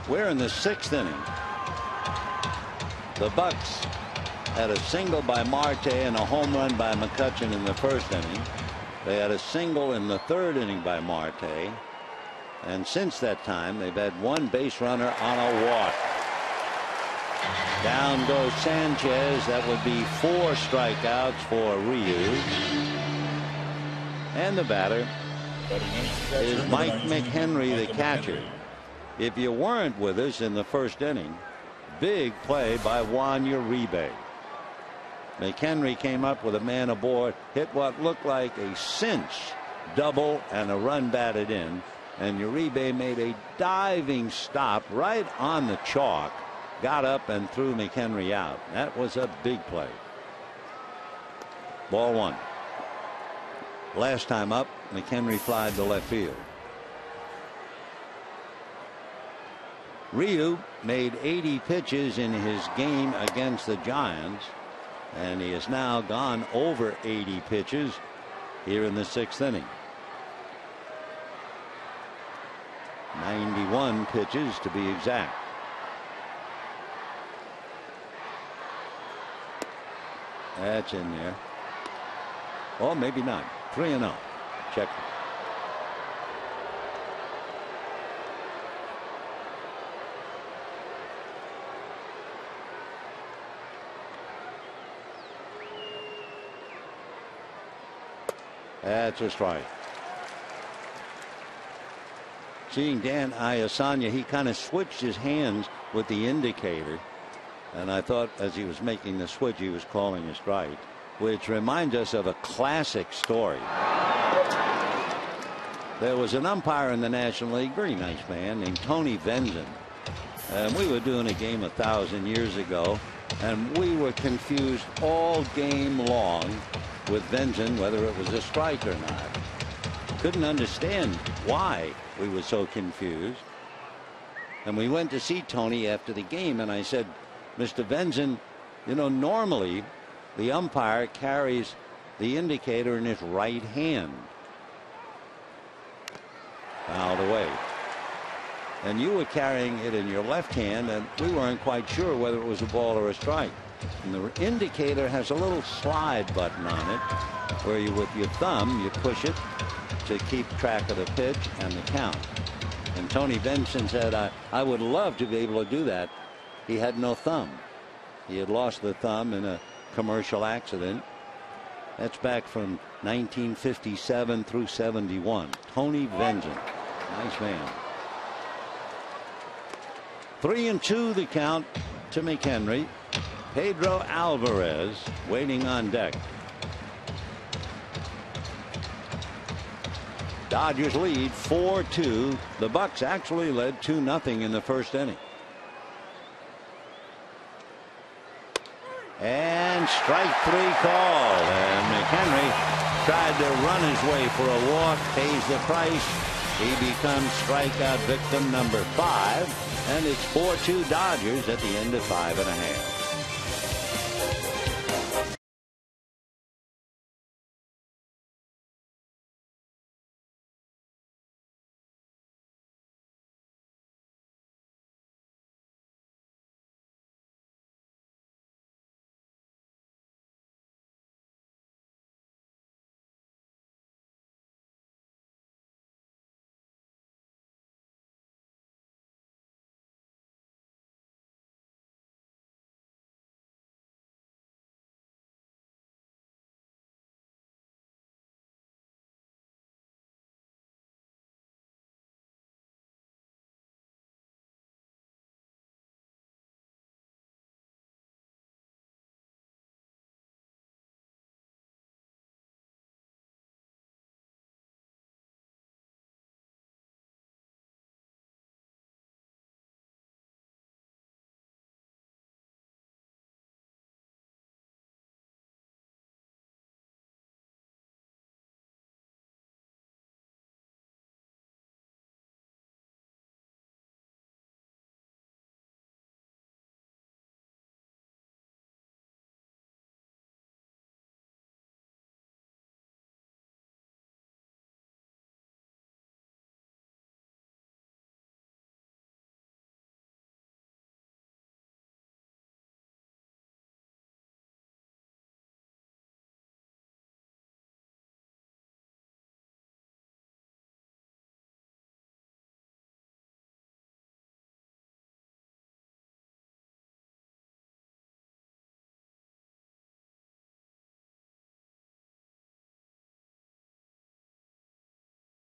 We're in the 6th inning. The Bucks had a single by Marte and a home run by McCutchen in the 1st inning. They had a single in the 3rd inning by Marte. And since that time, they've had 1 base runner on a walk. Down goes Sanchez. That would be 4 strikeouts for Ryu. And the batter is Mike McHenry, the catcher. If you weren't with us in the 1st inning, big play by Juan Uribe. McHenry came up with a man aboard, hit what looked like a cinch double and a run batted in, and Uribe made a diving stop right on the chalk, got up and threw McHenry out. That was a big play. Ball 1. Last time up, McHenry flied to left field. Ryu made 80 pitches in his game against the Giants, and he has now gone over 80 pitches here in the 6th inning. 91 pitches to be exact. That's in there. Oh, maybe not. 3-0. Check. That's a strike. Seeing Dan Iasanya, he kind of switched his hands with the indicator. And I thought as he was making the switch, he was calling a strike, which reminds us of a classic story. There was an umpire in the National League, very nice man, named Tony Venzin. And we were doing a game 1,000 years ago, and we were confused all game long with Venzin whether it was a strike or not. Couldn't understand why we were so confused. And we went to see Tony after the game, and I said, Mr. Venzin, you know, normally the umpire carries the indicator in his right hand. Out of the way. And you were carrying it in your left hand, and we weren't quite sure whether it was a ball or a strike. And the indicator has a little slide button on it where you, with your thumb, you push it to keep track of the pitch and the count. And Tony Benson said, I would love to be able to do that. He had no thumb. He had lost the thumb in a commercial accident. That's back from 1957 through 71. Tony Venzin. Nice man. 3-2 the count to McHenry. Pedro Alvarez waiting on deck. Dodgers lead 4-2. The Bucks actually led 2-0 in the first inning. And strike three called. And McHenry tried to run his way for a walk, pays the price. He becomes strikeout victim number 5. And it's 4-2 Dodgers at the end of 5½.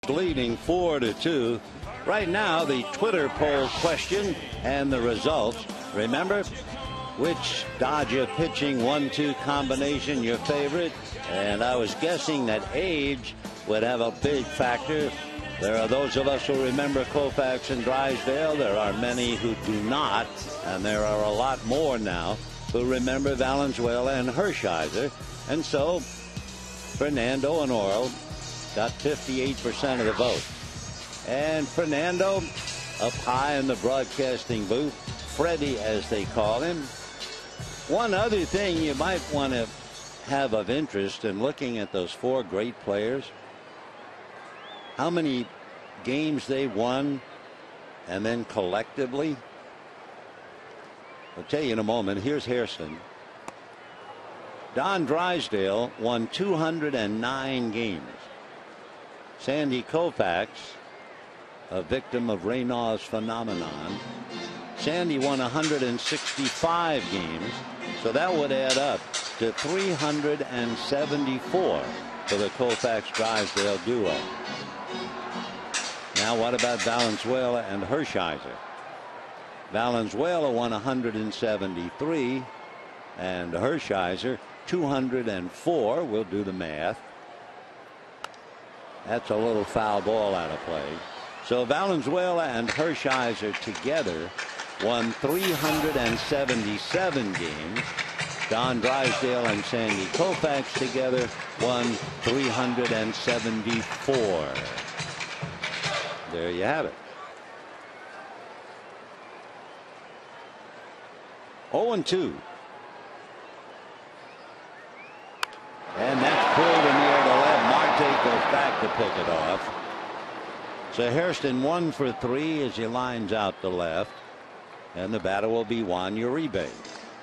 Leading 4-2. Right now, the Twitter poll question and the results. Remember, which Dodger pitching 1-2 combination your favorite? And I was guessing that age would have a big factor. There are those of us who remember Koufax and Drysdale. There are many who do not, and there are a lot more now who remember Valenzuela and Hershiser. And so Fernando and Orel got 58% of the vote. And Fernando up high in the broadcasting booth, Freddie as they call him. One other thing you might want to have of interest in looking at those 4 great players, how many games they won and then collectively. I'll tell you in a moment. Here's Hairston. Don Drysdale won 209 games. Sandy Koufax, a victim of Raynaud's phenomenon. Sandy won 165 games, so that would add up to 374. for the Koufax-Drysdale duo. Now what about Valenzuela and Hershiser? Valenzuela won 173 and Hershiser 204. We'll do the math. That's a little foul ball out of play. So Valenzuela and Hershiser together won 377 games. Don Drysdale and Sandy Koufax together won 374. There you have it. 0-2. And that's pulled in the air to left. Marte goes back to pick it off. So Hairston 1 for 3 as he lines out to left. And the batter will be Juan Uribe.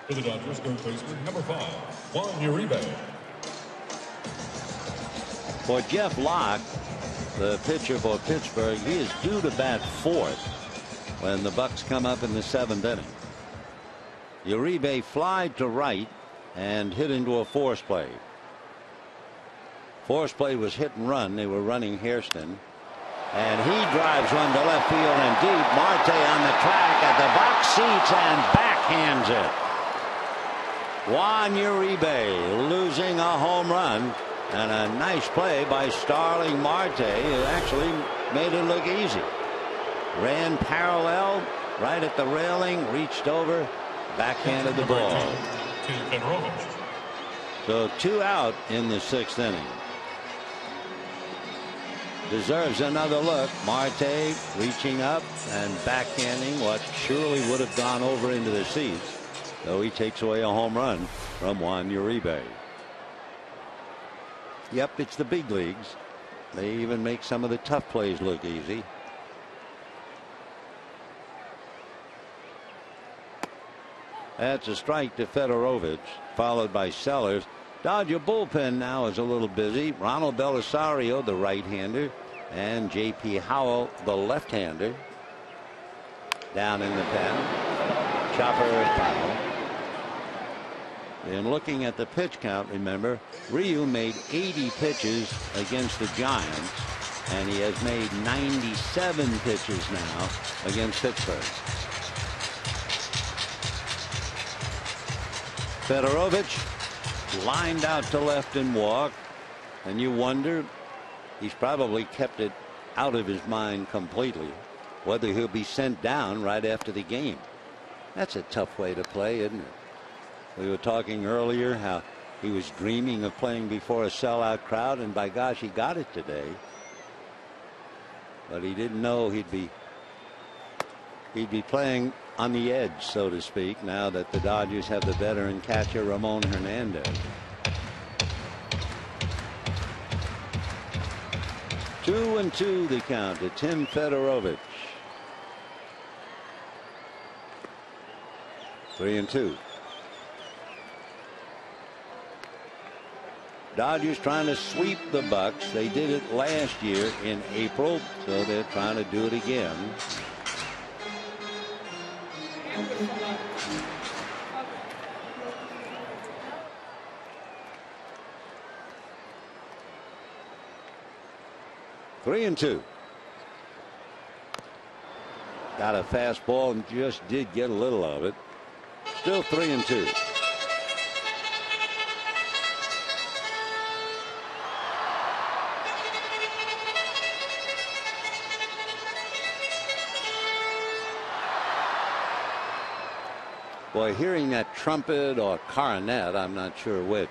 For the Dodgers, third baseman, number 5, Juan Uribe. For Jeff Locke, the pitcher for Pittsburgh, he is due to bat 4th when the Bucks come up in the 7th inning. Uribe flied to right and hit into a force play. Force play was hit and run. They were running Hairston. And he drives one to left field and deep. Marte on the track at the box seats and backhands it. Juan Uribe losing a home run, and a nice play by Starling Marte, who actually made it look easy. Ran parallel right at the railing, reached over, backhanded the ball. So 2 out in the 6th inning. Deserves another look. Marte reaching up and backhanding what surely would have gone over into the seats, though he takes away a home run from Juan Uribe. Yep, it's the big leagues. They even make some of the tough plays look easy. That's a strike to Fedorovich, followed by Sellers. Dodger bullpen now is a little busy. Ronald Belisario, the right-hander, and J.P. Howell, the left-hander, down in the pen. Chopper foul. And looking at the pitch count, remember, Ryu made 80 pitches against the Giants, and he has made 97 pitches now against Pittsburgh. Fedorovich lined out to left and walked, and you wonder, he's probably kept it out of his mind completely, whether he'll be sent down right after the game. That's a tough way to play, isn't it? We were talking earlier how he was dreaming of playing before a sellout crowd, and by gosh, he got it today. But he didn't know he'd be playing on the edge, so to speak, now that the Dodgers have the veteran catcher Ramon Hernandez. Two and two the count to Tim Fedorovich. 3-2. Dodgers trying to sweep the Bucks. They did it last year in April, so they're trying to do it again. Three and two. Got a fastball and just did get a little of it. Still 3-2. Boy, hearing that trumpet or coronet, I'm not sure which,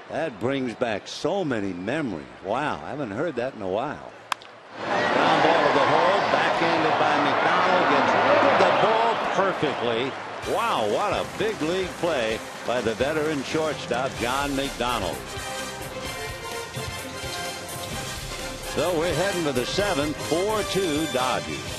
that brings back so many memories. Wow, I haven't heard that in a while. Ground ball to the hole, backhanded by McDonald, gets rid of the ball perfectly. Wow, what a big league play by the veteran shortstop, John McDonald. So we're heading to the 7th, 4-2 Dodgers.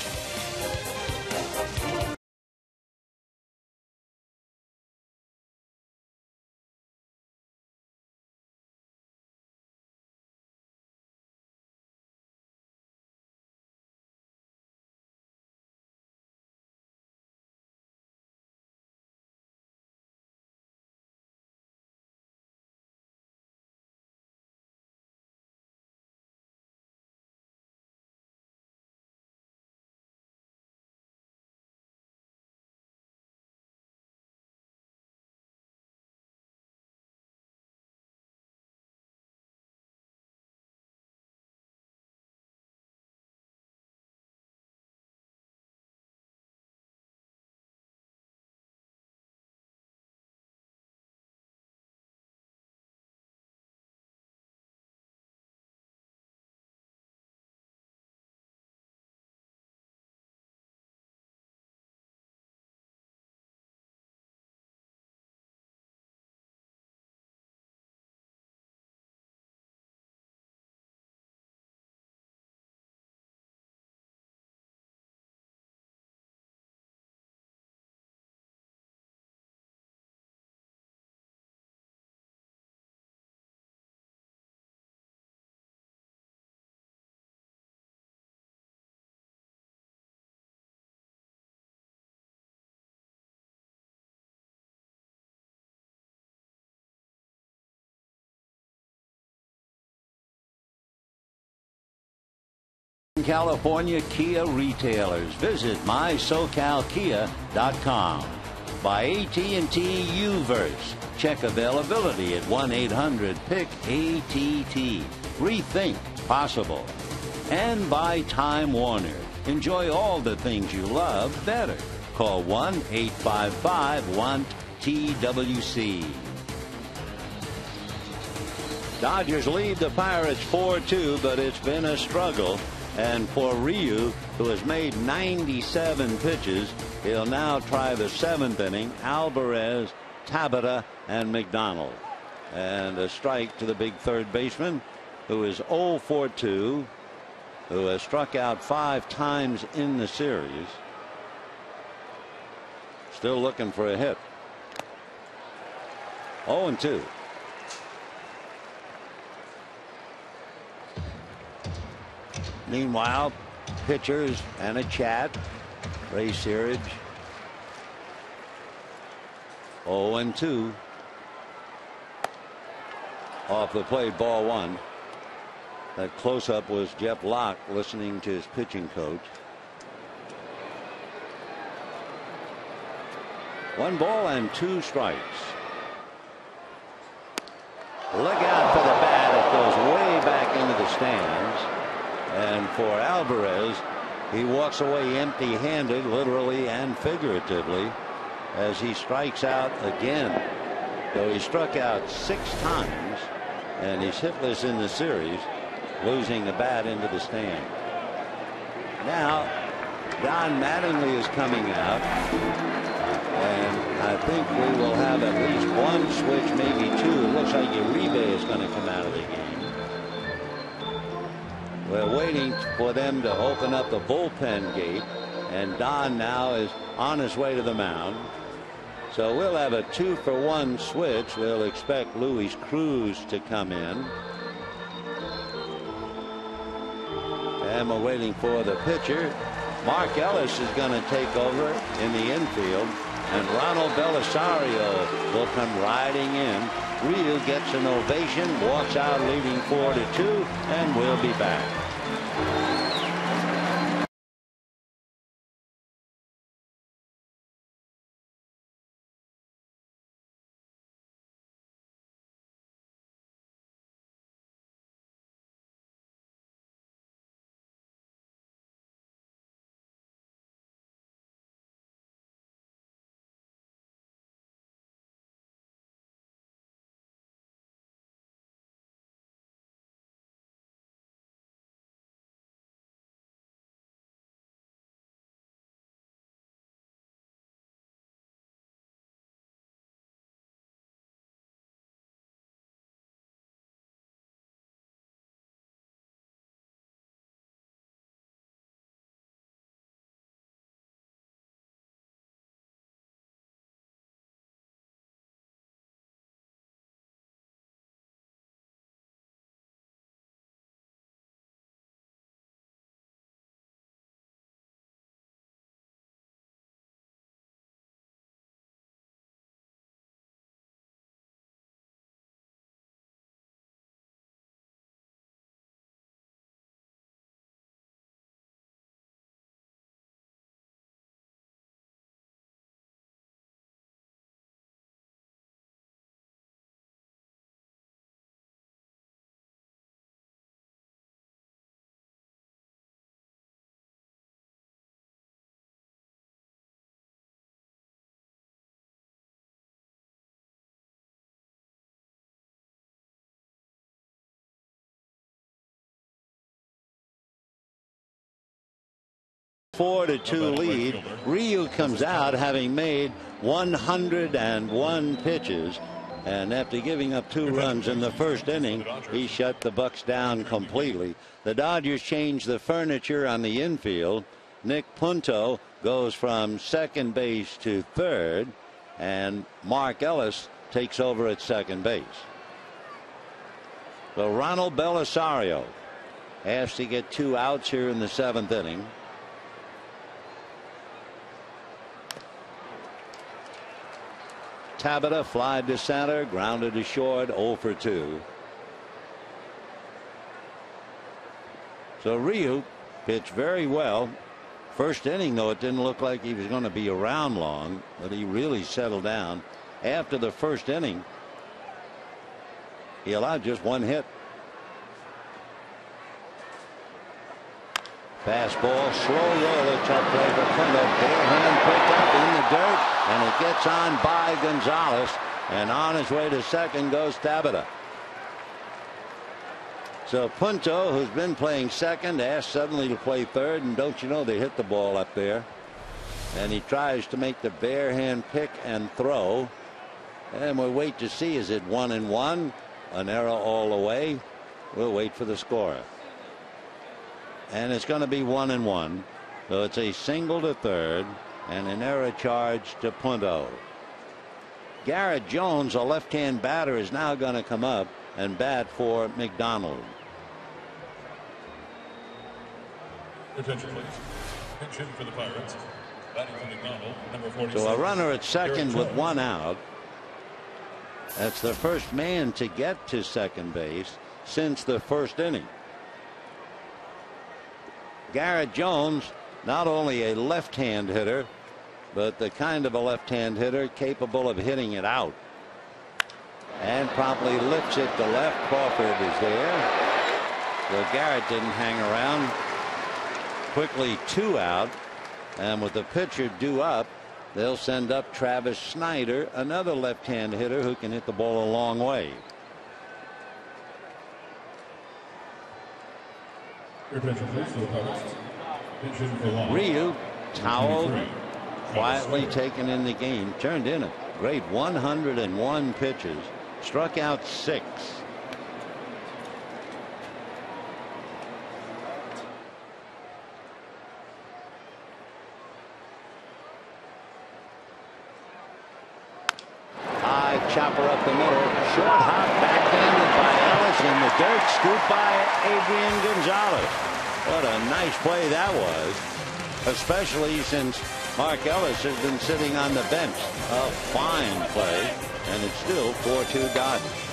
California Kia retailers. Visit mysocalkia.com. By AT&T UVerse. Check availability at 1-800-PIC-ATT. Rethink possible. And by Time Warner. Enjoy all the things you love better. Call 1-855-1-TWC. Dodgers lead the Pirates 4-2, but it's been a struggle. And for Ryu, who has made 97 pitches, he'll now try the 7th inning. Alvarez, Tabata, and McDonald. And a strike to the big third baseman, who is 0 for 2, who has struck out 5 times in the series. Still looking for a hit. 0-2. Meanwhile, pitchers and a chat. Ray Searage. 0-2. Off the plate, ball 1. That close-up was Jeff Locke listening to his pitching coach. 1 ball and 2 strikes. Look out for the bat. It goes way back into the stands. And for Alvarez, he walks away empty-handed, literally and figuratively, as he strikes out again. Though he struck out 6 times, and he's hitless in the series, losing the bat into the stand. Now, Don Mattingly is coming out, and I think we will have at least 1 switch, maybe 2. It looks like Uribe is going to come out of the game. We're waiting for them to open up the bullpen gate, and Don now is on his way to the mound. So we'll have a 2-for-1 switch. We'll expect Luis Cruz to come in. And we're waiting for the pitcher. Mark Ellis is going to take over in the infield, and Ronald Belisario will come riding in. Ryu gets an ovation, walks out leading 4-2, and we'll be back. A 4-2 lead. Ryu comes out having made 101 pitches, and after giving up 2 runs in the first inning, he shut the Bucks down completely. The Dodgers change the furniture on the infield. Nick Punto goes from second base to third, and Mark Ellis takes over at second base. So Ronald Belisario has to get 2 outs here in the 7th inning. Tabata flied to center, grounded to short, 0 for 2. So Ryu pitched very well. First inning, though, it didn't look like he was going to be around long, but he really settled down. After the first inning, he allowed just one hit. Fastball, slow roller, tough play for Punto. Barehand picked up in the dirt, and it gets on by Gonzalez, and on his way to second goes Tabata. So Punto, who's been playing second, asked suddenly to play third, and don't you know they hit the ball up there. And he tries to make the barehand pick and throw, and we'll wait to see, is it 1-1, an error all the way? We'll wait for the score. And it's going to be 1-1. So it's a single to third and an error charge to Punto. Garrett Jones, a left-hand batter, is now going to come up and bat for McDonald. Attention, please. Pitch in for the Pirates. Batting for McDonald, number 46. So a runner at second with one out. That's the first man to get to second base since the first inning. Garrett Jones, not only a left-hand hitter, but the kind of a left-hand hitter capable of hitting it out. And promptly lifts it to left. Crawford is there. So Garrett didn't hang around. Quickly 2 out. And with the pitcher due up, they'll send up Travis Snyder, another left-hand hitter who can hit the ball a long way. Ryu, toweled, quietly taken in the game, turned in a great 101 pitches, struck out 6. High chopper up the middle, short hop, backhanded by Ellis in the dirt, scooped by Adrian Gonzalez. What a nice play that was, especially since Mark Ellis has been sitting on the bench. A fine play, and it's still 4-2 Dodgers.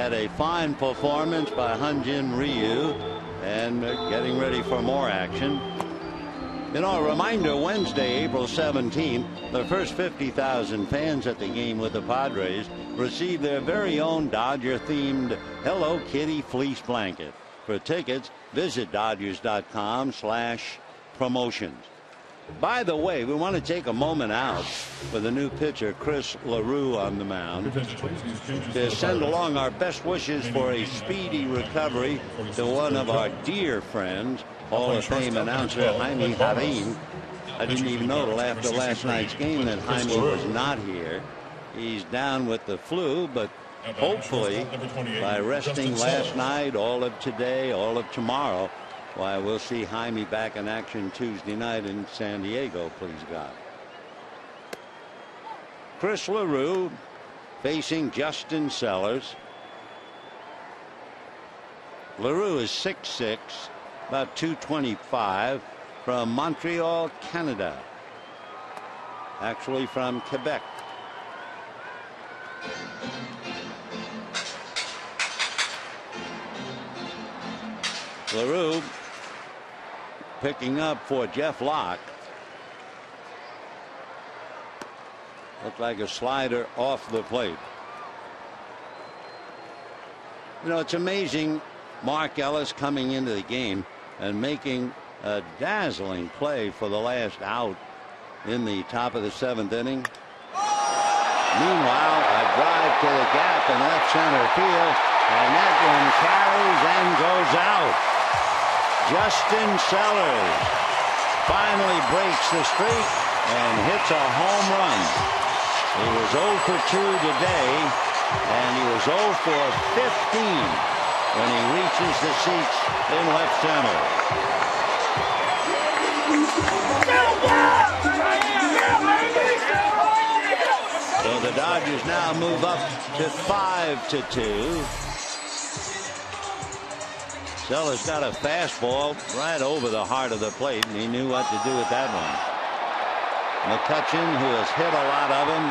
had a fine performance by Hyundai Ryu, and they're getting ready for more action. You know, a reminder, Wednesday, April 17th, the first 50,000 fans at the game with the Padres received their very own Dodger-themed Hello Kitty fleece blanket. For tickets, visit Dodgers.com/promotions. By the way, we want to take a moment out for the new pitcher, Chris LaRue, on the mound, to send along our best wishes for a speedy recovery to one of our dear friends, Hall of Fame announcer Jaime Jarrín. I didn't even know till after last night's game that Jaime was not here. He's down with the flu, but hopefully by resting last night, all of today, all of tomorrow, why, we'll see Jaime back in action Tuesday night in San Diego, please God. Chris LaRue facing Justin Sellers. LaRue is 6'6", about 225, from Montreal, Canada. Actually from Quebec. LaRue picking up for Jeff Locke. Looked like a slider off the plate. You know, it's amazing, Mark Ellis coming into the game and making a dazzling play for the last out in the top of the 7th inning. Meanwhile, a drive to the gap in left center field, and that one carries and goes out. Justin Sellers finally breaks the streak and hits a home run. He was 0 for 2 today, and he was 0 for 15 when he reaches the seats in left center. So the Dodgers now move up to 5-2. Sellers got a fastball right over the heart of the plate, and he knew what to do with that one. McCutchen, who has hit a lot of them,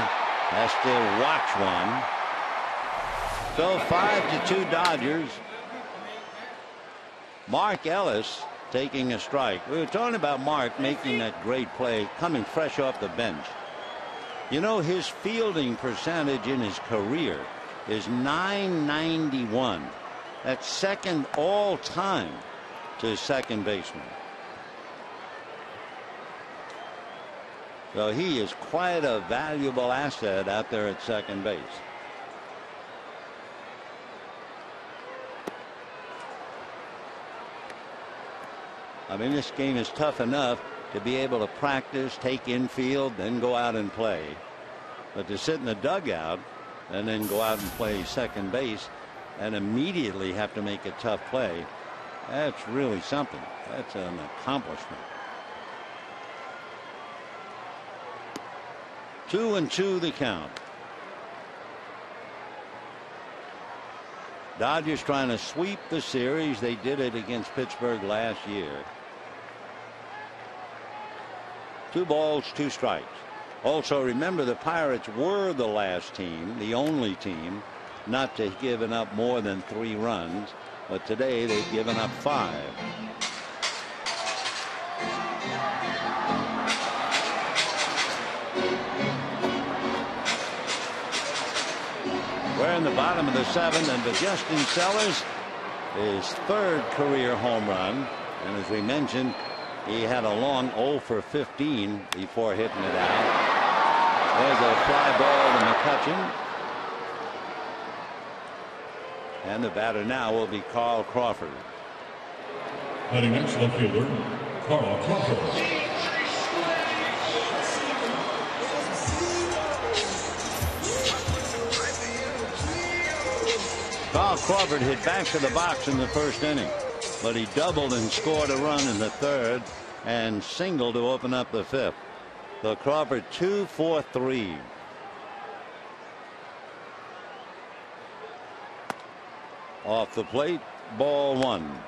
has to watch one. So 5-2 Dodgers. Mark Ellis taking a strike. We were talking about Mark making that great play coming fresh off the bench. You know, his fielding percentage in his career is .991. That's second all time to second baseman. So he is quite a valuable asset out there at second base. I mean, this game is tough enough to be able to practice, take infield, then go out and play. But to sit in the dugout and then go out and play second base and immediately have to make a tough play, that's really something. That's an accomplishment. 2-2 the count. Dodgers trying to sweep the series. They did it against Pittsburgh last year. 2 balls, 2 strikes. Also, remember, the Pirates were the last team, the only team, not to have given up more than 3 runs. But today they've given up 5. We're in the bottom of the 7th, and for Justin Sellers, his 3rd career home run. And as we mentioned, he had a long 0 for 15 before hitting it out. There's a fly ball to McCutchen. And the batter now will be Carl Crawford. Batting next, left fielder, Carl Crawford. Carl Crawford hit back to the box in the 1st inning, but he doubled and scored a run in the 3rd and singled to open up the 5th. So Crawford 2 for 3. Off the plate, ball 1.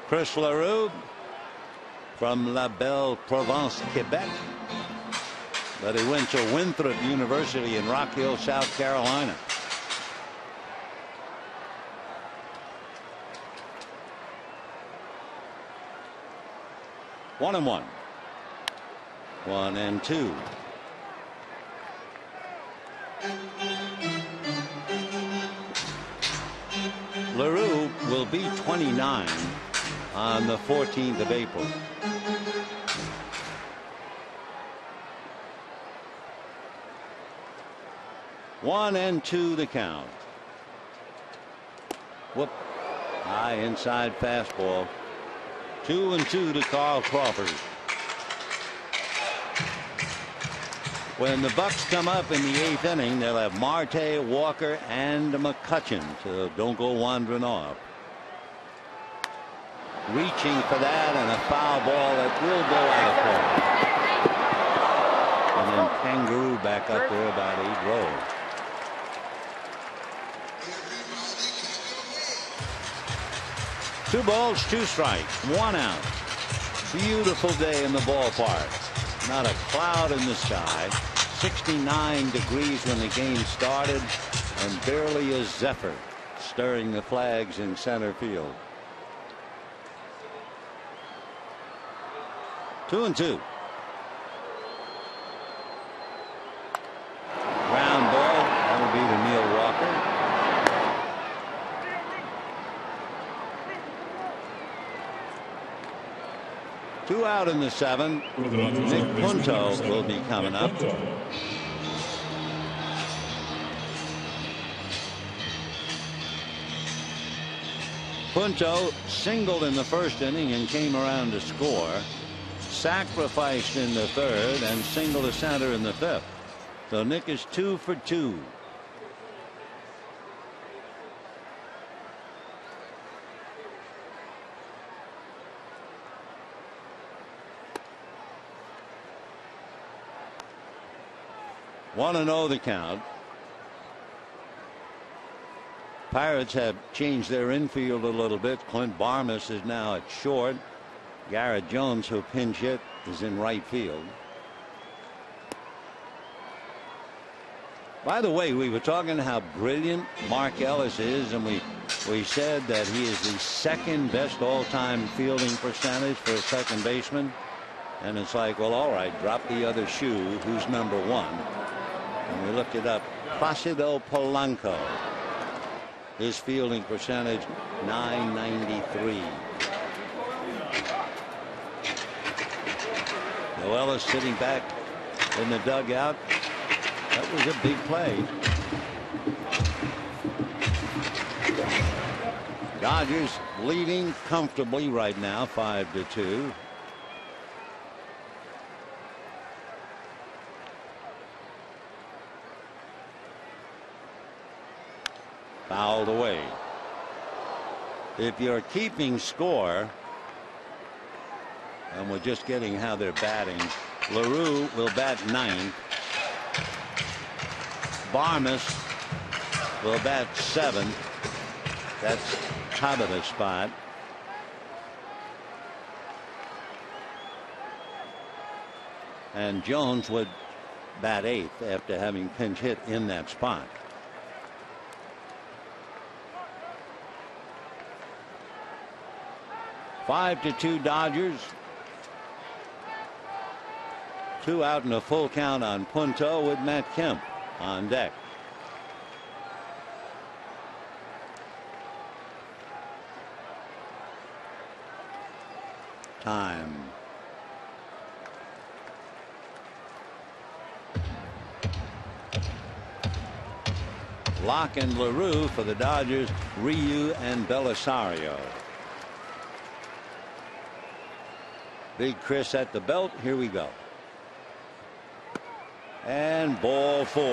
Chris LaRue from La Belle Provence, Quebec. But he went to Winthrop University in Rock Hill, South Carolina. One and one. 1-2. LaRue will be 29 on the 14th of April. One and two the count. Whoop. High inside fastball. 2-2 to Carl Crawford. When the Bucks come up in the 8th inning, they'll have Marte, Walker, and McCutchen, so don't go wandering off. Reaching for that, and a foul ball that will go out of play. And then Kangaroo back up there about 8 rows. Two balls, 2 strikes, 1 out. Beautiful day in the ballpark. Not a cloud in the sky. 69 degrees when the game started, and barely a zephyr stirring the flags in center field. 2-2. Ground ball. That'll be to Neil Walker. Two out in the 7th. Nick Punto will be coming up. Punto singled in the 1st inning and came around to score. Sacrificed in the 3rd and singled to center in the 5th. So Nick is 2 for 2. One and 0 the count. Pirates have changed their infield a little bit. Clint Barmas is now at short. Garrett Jones, who pinch hit, is in right field. By the way, we were talking how brilliant Mark Ellis is, and we said that he is the 2nd best all-time fielding percentage for a second baseman. And it's like, well, all right, drop the other shoe. Who's number 1? And we looked it up. Placido Polanco. His fielding percentage, .993. Noella sitting back in the dugout. That was a big play. Dodgers leading comfortably right now, 5-2. Fouled away. If you're keeping score, and we're just getting how they're batting, LaRue will bat 9th. Barmas will bat 7th. That's top of the spot. And Jones would bat 8th after having pinch hit in that spot. 5-2 Dodgers. 2 out and a full count on Punto with Matt Kemp on deck. Time. Locke and LaRue for the Dodgers, Ryu and Belisario. Big Chris at the belt. Here we go. And ball 4.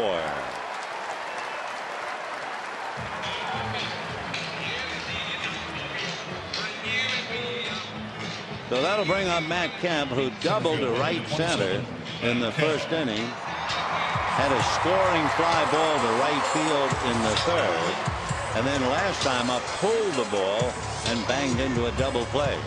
So that'll bring up Matt Kemp, who doubled to right center in the 1st inning. Had a scoring fly ball to right field in the 3rd. and then last time up pulled the ball and banged into a double play.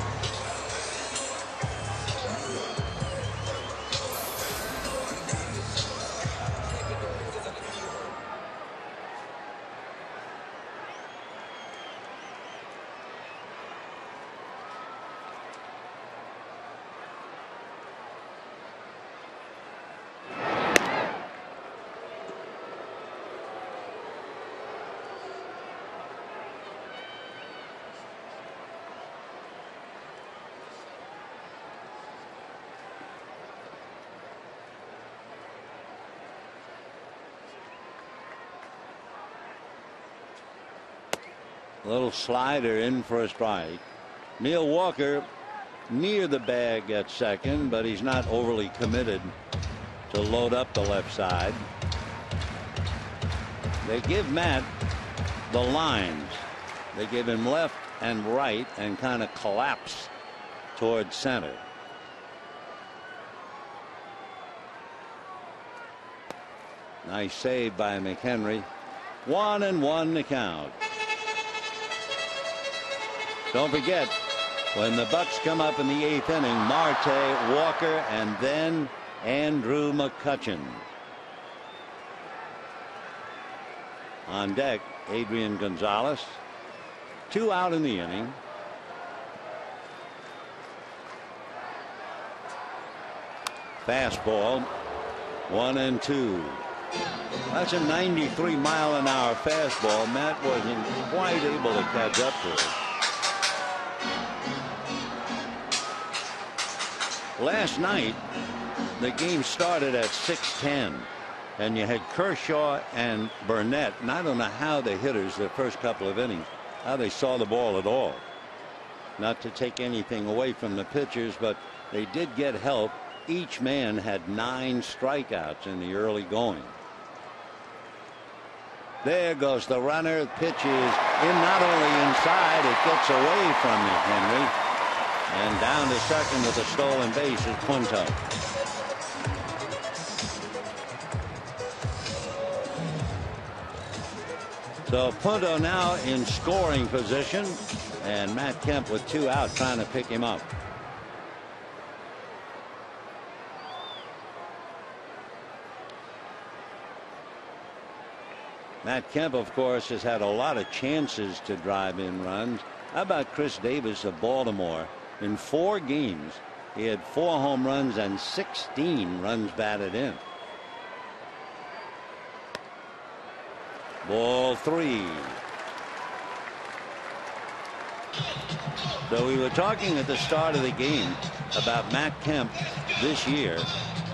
Little slider in for a strike. Neil Walker near the bag at second, but he's not overly committed to load up the left side. They give Matt the lines. They give him left and right and kind of collapse towards center. Nice save by McHenry. 1-1 to count. Don't forget, when the Bucks come up in the 8th inning, Marte, Walker, and then Andrew McCutchen. On deck, Adrian Gonzalez. 2 out in the inning. Fastball, 1-2. That's a 93-mile-an-hour fastball. Matt wasn't quite able to catch up to it. Last night, the game started at 6:10, and you had Kershaw and Burnett, and I don't know how the hitters, the first couple of innings, how they saw the ball at all. Not to take anything away from the pitchers, but they did get help. Each man had 9 strikeouts in the early going. There goes the runner. Pitch is in, not only inside, it gets away from McHenry. And down to second with a stolen base is Punto. So Punto now in scoring position, and Matt Kemp with 2 out trying to pick him up. Matt Kemp, of course, has had a lot of chances to drive in runs. How about Chris Davis of Baltimore? In 4 games, he had 4 home runs and 16 runs batted in. Ball 3. So we were talking at the start of the game about Matt Kemp this year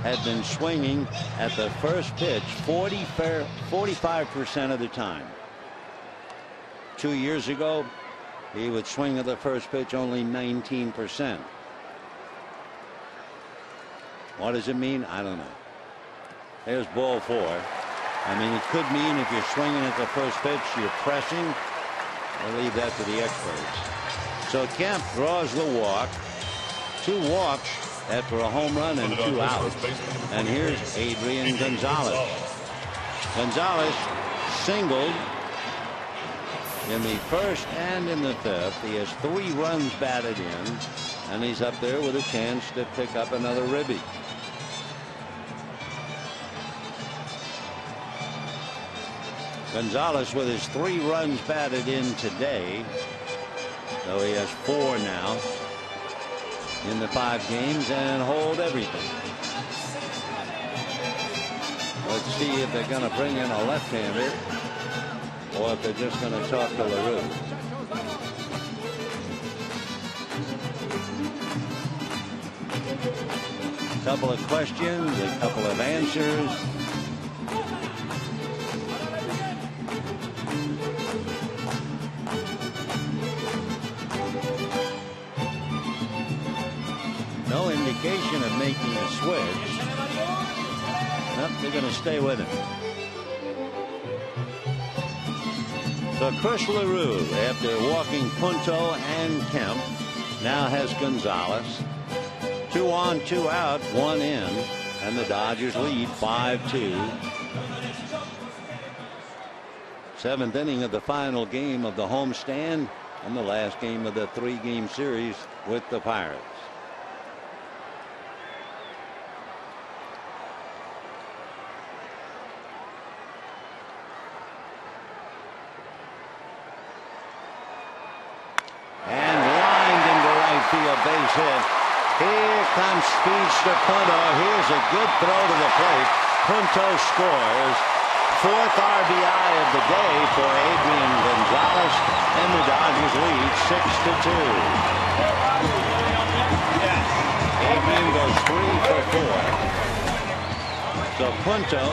had been swinging at the first pitch 45% of the time. 2 years ago, he would swing at the first pitch only 19%. What does it mean? I don't know. There's ball 4. I mean, it could mean if you're swinging at the first pitch, you're pressing. I'll leave that to the experts. So Kemp draws the walk. 2 walks after a home run and 2 outs. And here's Adrian Gonzalez. Gonzalez singled in the first and in the 5th. He has 3 runs batted in, and he's up there with a chance to pick up another ribby. Gonzalez with his 3 runs batted in today, though he has 4 now in the 5 games, and hold everything. Let's see if they're going to bring in a left-hander or if they're just going to talk to LaRue. A couple of questions, a couple of answers. No indication of making a switch. Nope, they're going to stay with him. So Chris LaRue, after walking Punto and Kemp, now has Gonzalez. 2 on, 2 out, 1 in, and the Dodgers lead 5-2. Seventh inning of the final game of the homestand and the last game of the 3-game series with the Pirates. And lined into right field, base hit. Here comes speedster Punto. Here's a good throw to the plate. Punto scores. 4th RBI of the day for Adrian Gonzalez, and the Dodgers lead 6-2. Adrian goes 3 for 4. So Punto,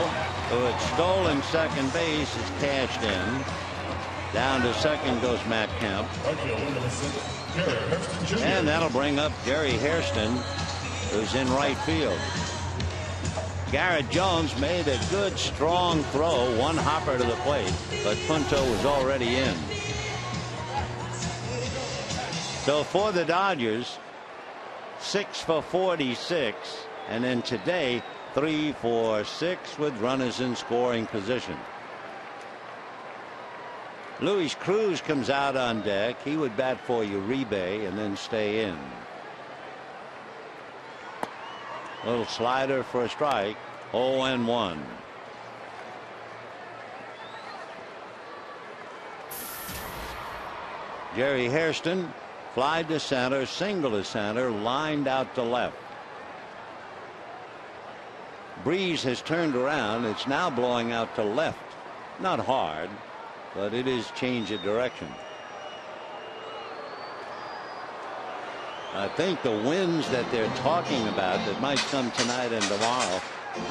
who had stolen second base, is cashed in. Down to second goes Matt Kemp. And that'll bring up Gary Hairston, who's in right field. Garrett Jones made a good strong throw, one hopper to the plate, but Punto was already in. So for the Dodgers, 6 for 46, and then today 3 for 6 with runners in scoring position. Luis Cruz comes out on deck. He would bat for Uribe and then stay in. Little slider for a strike. 0-1. Jerry Hairston, fly to center, single to center, lined out to left. Breeze has turned around. It's now blowing out to left. Not hard, but it is change of direction. I think the winds that they're talking about that might come tonight and tomorrow,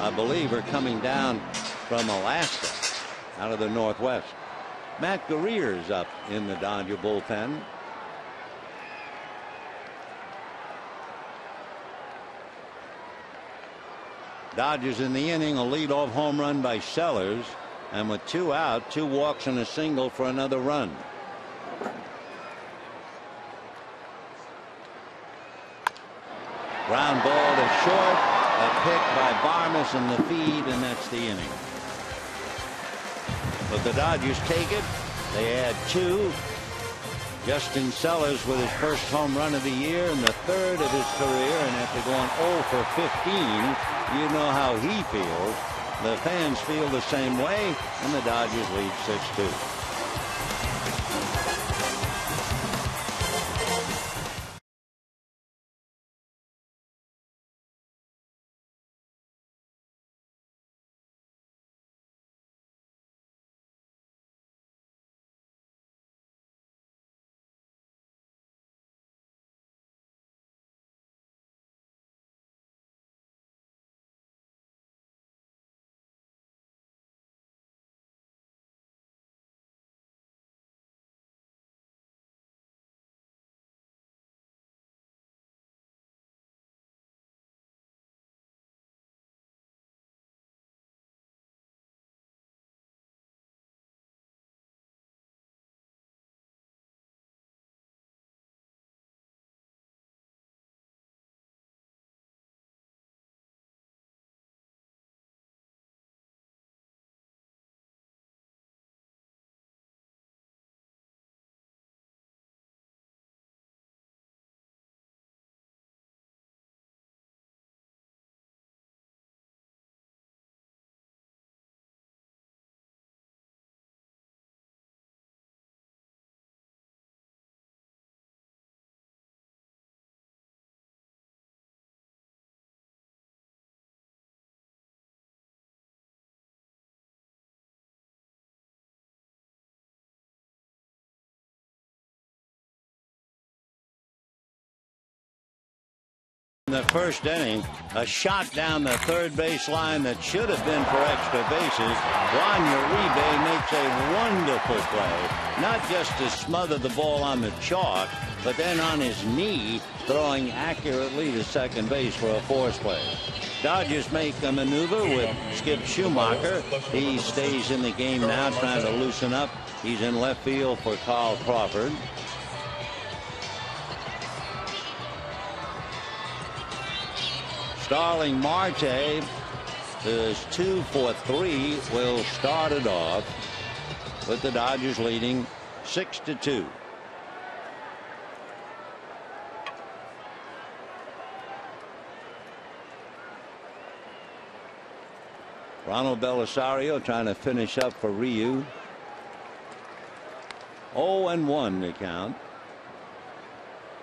I believe, are coming down from Alaska, out of the northwest. Matt Guerrero's up in the Dodger bullpen. Dodgers in the inning, a leadoff home run by Sellers, and with 2 out, 2 walks and a single for another run. Ground ball to short, a pick by Barnes in the feed, and that's the inning. But the Dodgers take it. They add 2. Justin Sellers with his first home run of the year and the 3rd of his career, and after going 0 for 15, you know how he feels. The fans feel the same way, and the Dodgers lead 6-2. In the first inning, a shot down the third base line that should have been for extra bases. Juan Uribe makes a wonderful play, not just to smother the ball on the chalk, but then on his knee, throwing accurately to second base for a force play. Dodgers make a maneuver with Skip Schumacher. He stays in the game now, trying to loosen up. He's in left field for Carl Crawford. Starling Marte is 2 for 3, will start it off. with the Dodgers leading 6-2. Ronald Belisario trying to finish up for Ryu. 0-1 the count.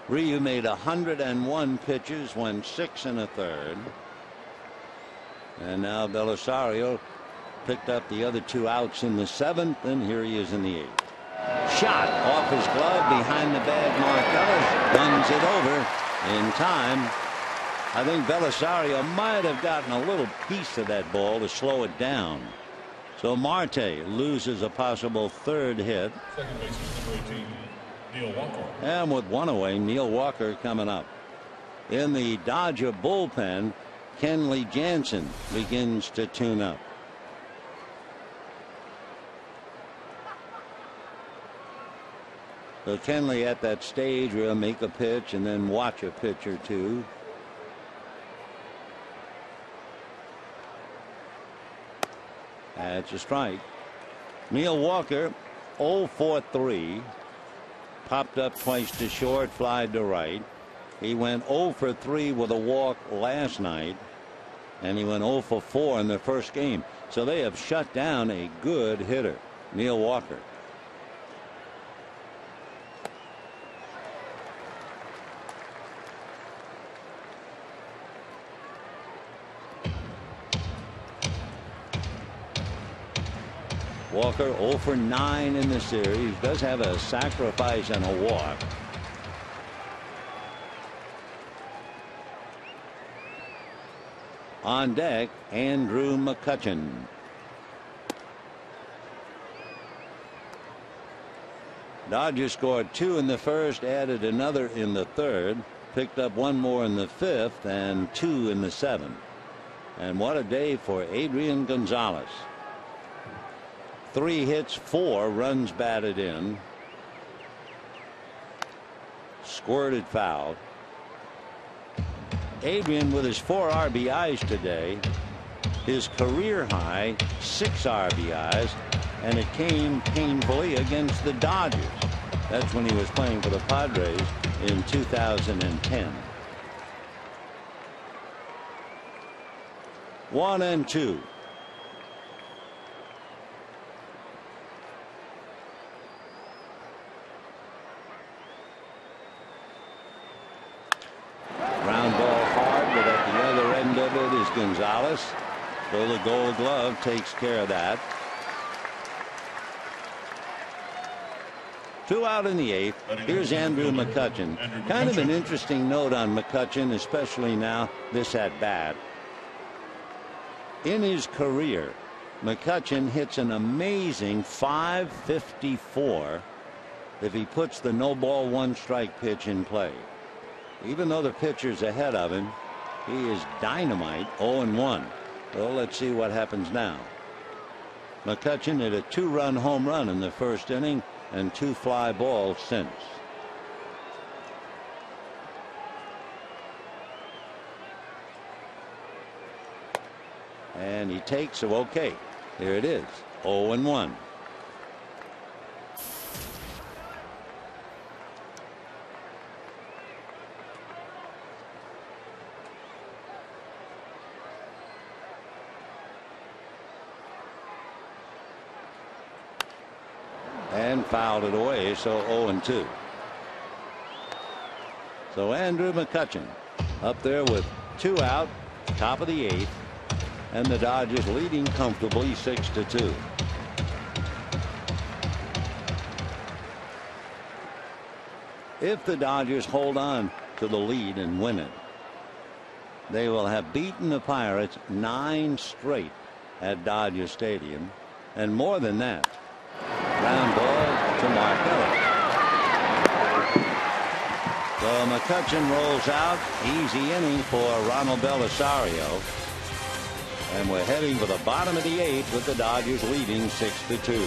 Ryu made 101 pitches, went 6 1/3. And now Belisario picked up the other 2 outs in the 7th, and here he is in the 8th. Shot off his glove behind the bag. Mark runs it over in time. I think Belisario might have gotten a little piece of that ball to slow it down. So Marte loses a possible 3rd hit. Second baseman number 18, Neil Walker. And with 1 away, Neil Walker coming up. In the Dodger bullpen, Kenley Jansen begins to tune up. So Kenley at that stage will make a pitch and then watch a pitch or two. That's a strike. Neil Walker 0 for 3. Popped up twice to short, fly to right. He went 0 for 3 with a walk last night, and he went 0 for 4 in the first game. So they have shut down a good hitter, Neil Walker. Walker 0 for 9 in the series. Does have a sacrifice and a walk. On deck, Andrew McCutchen. Dodgers scored 2 in the first, added another in the 3rd, picked up 1 more in the 5th, and 2 in the 7th. And what a day for Adrian Gonzalez. 3 hits, 4 runs batted in. Squirted foul. Adrian with his 4 RBIs today. His career high 6 RBIs, and it came painfully against the Dodgers. That's when he was playing for the Padres in 2010. 1-2. Gonzalez. So the Gold Glove takes care of that. 2 out in the 8th. Here's Andrew McCutchen. Kind of an interesting note on McCutchen, especially now this at bat. In his career, McCutchen hits an amazing .554 if he puts the no ball 1 strike pitch in play. Even though the pitcher's ahead of him, he is dynamite. 0-1. Well, let's see what happens now. McCutchen hit a 2-run home run in the first inning and 2 fly balls since. And he takes, so okay. Here it is. 0-1. And fouled it away, so 0-2. So Andrew McCutchen up there with 2 out, top of the 8th, and the Dodgers leading comfortably 6-2. If the Dodgers hold on to the lead and win it, they will have beaten the Pirates 9 straight at Dodger Stadium, and more than that. Ground ball to Markello. So McCutchen rolls out. Easy inning for Ronald Belisario. And we're heading for the bottom of the 8th with the Dodgers leading 6-2.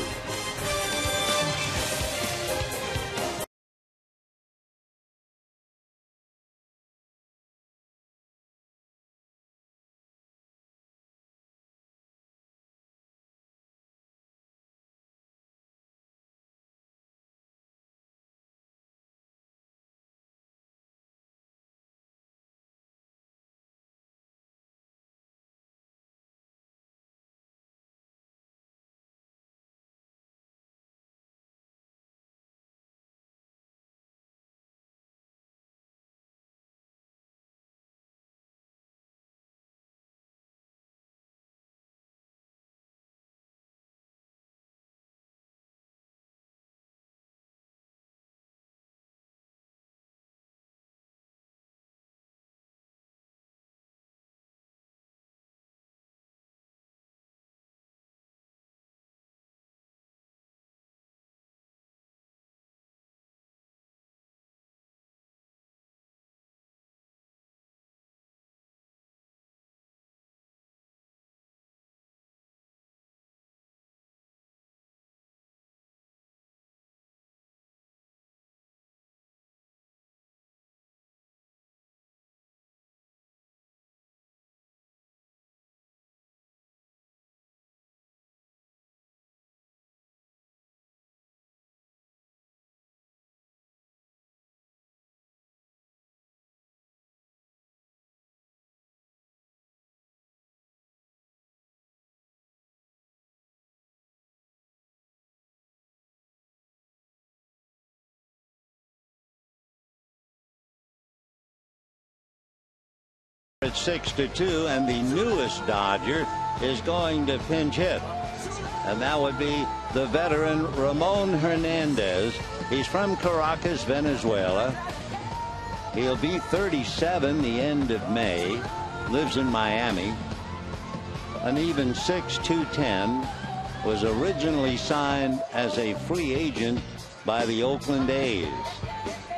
It's 6-2, and the newest Dodger is going to pinch hit. And that would be the veteran Ramon Hernandez. He's from Caracas, Venezuela. He'll be 37 the end of May. Lives in Miami. An even 6'2", was originally signed as a free agent by the Oakland A's.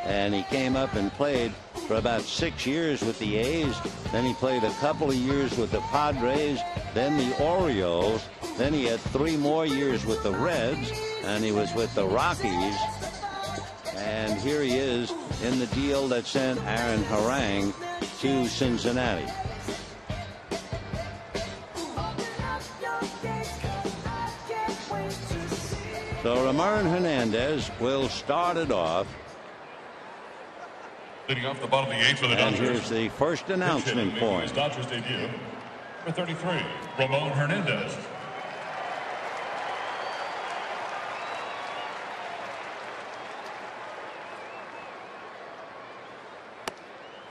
And he came up and played for about 6 years with the A's. Then he played a couple of years with the Padres, then the Orioles. Then he had 3 more years with the Reds, and he was with the Rockies. And here he is in the deal that sent Aaron Harang to Cincinnati. So Ramon Hernandez will start it off. Leading off the bottom of the 8th for the And Dodgers. here's the first announcement for him. Dodgers debut. Number 33, Ramon Hernandez.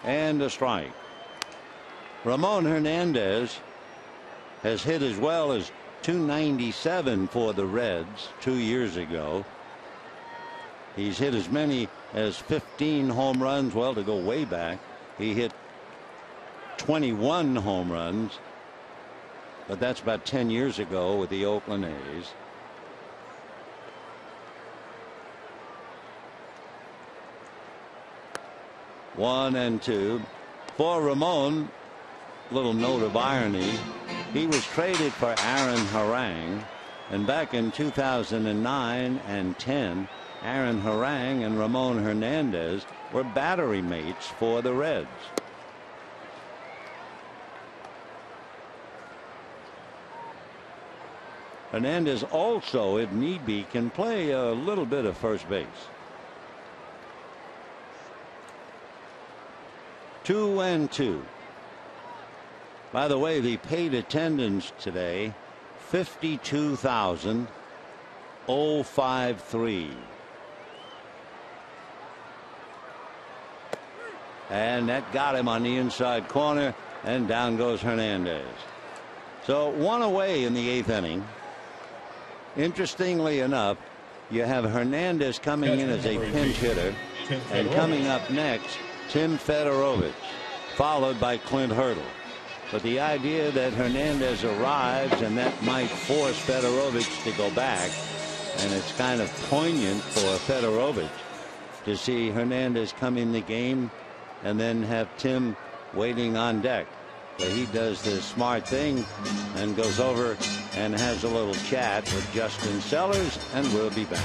And a strike. Ramon Hernandez has hit as well as .297 for the Reds 2 years ago. He's hit as many as 15 home runs. Well, to go way back, he hit 21 home runs, but that's about 10 years ago with the Oakland A's. One and two. For Ramon, little note of irony, he was traded for Aaron Harang, and back in 2009 and 10, Aaron Harang and Ramon Hernandez were battery mates for the Reds. Hernandez also, if need be, can play a little bit of first base. 2 and 2. By the way, the paid attendance today, 52,053. And that got him on the inside corner, and down goes Hernandez. So 1 away in the 8th inning. Interestingly enough, you have Hernandez coming in as a pinch hitter, and coming up next, Tim Fedorovich, followed by Clint Hurdle. But the idea that Hernandez arrives and that might force Fedorovich to go back, and it's kind of poignant for Fedorovich to see Hernandez come in the game and then have Tim waiting on deck. So he does the smart thing and goes over and has a little chat with Justin Sellers, and we'll be back.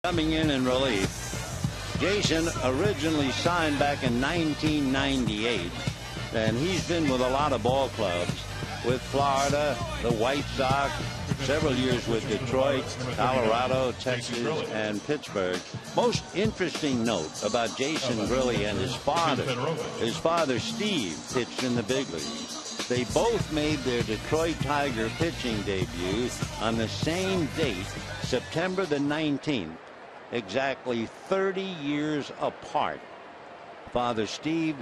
Coming in relief, Jason originally signed back in 1998 And he's been with a lot of ball clubs, with Florida, the White Sox, several years with Detroit, Colorado, Texas, and Pittsburgh. Most interesting note about Jason Grilli and his father Steve pitched in the big leagues. They both made their Detroit Tiger pitching debut on the same date, September the 19th, exactly 30 years apart. Father Steve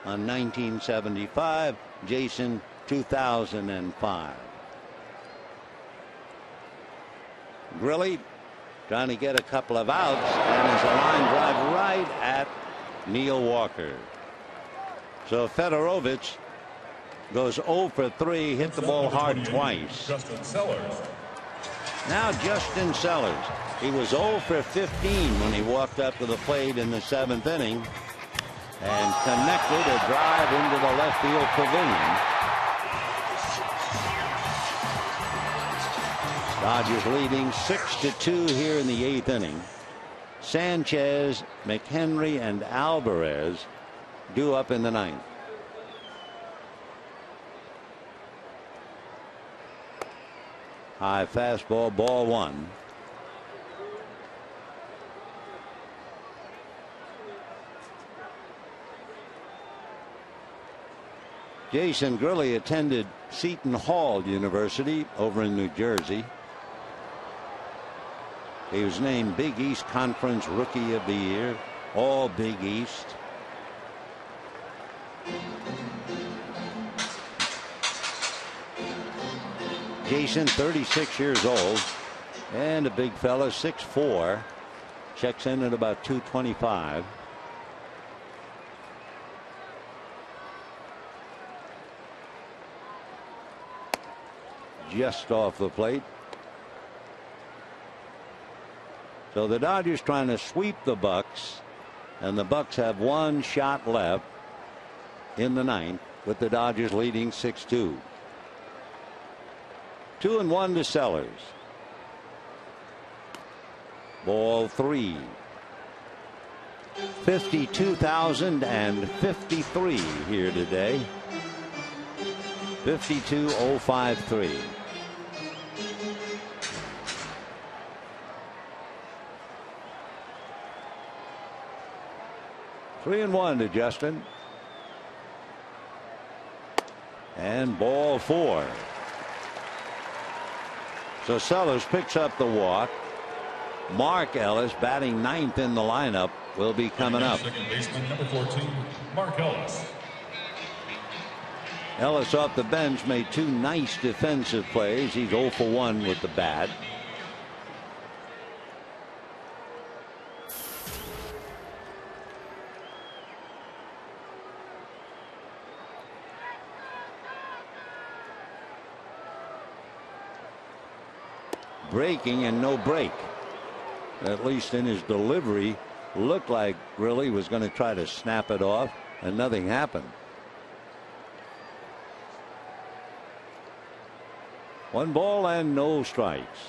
on 1975, Jason 2005. Grilli trying to get a couple of outs, and is a line drive right at Neil Walker. So Fedorovich goes 0 for 3, hit the ball hard twice. Now Justin Sellers. He was 0 for 15 when he walked up to the plate in the 7th inning and connected a drive into the left field pavilion. Dodgers leading 6-2 here in the 8th inning. Sanchez, McHenry, and Alvarez due up in the 9th. High fastball, ball 1. Jason Grilli attended Seton Hall University over in New Jersey. He was named Big East Conference Rookie of the Year, all Big East. Jason, 36 years old, and a big fella, 6'4", checks in at about 225. Just off the plate. So the Dodgers trying to sweep the Bucks, and the Bucks have one shot left in the 9th, with the Dodgers leading 6-2. 2-1 to Sellers. Ball 3. 52,053 here today. 52,053. Three and 1 to Justin. And ball 4. So Sellers picks up the walk. Mark Ellis, batting 9th in the lineup, will be coming up. Second baseman, number 14, Mark Ellis. Ellis off the bench made 2 nice defensive plays. He's 0 for 1 with the bat. Breaking and no break. At least in his delivery, looked like Grilli was going to try to snap it off, and nothing happened. 1 ball and no strikes.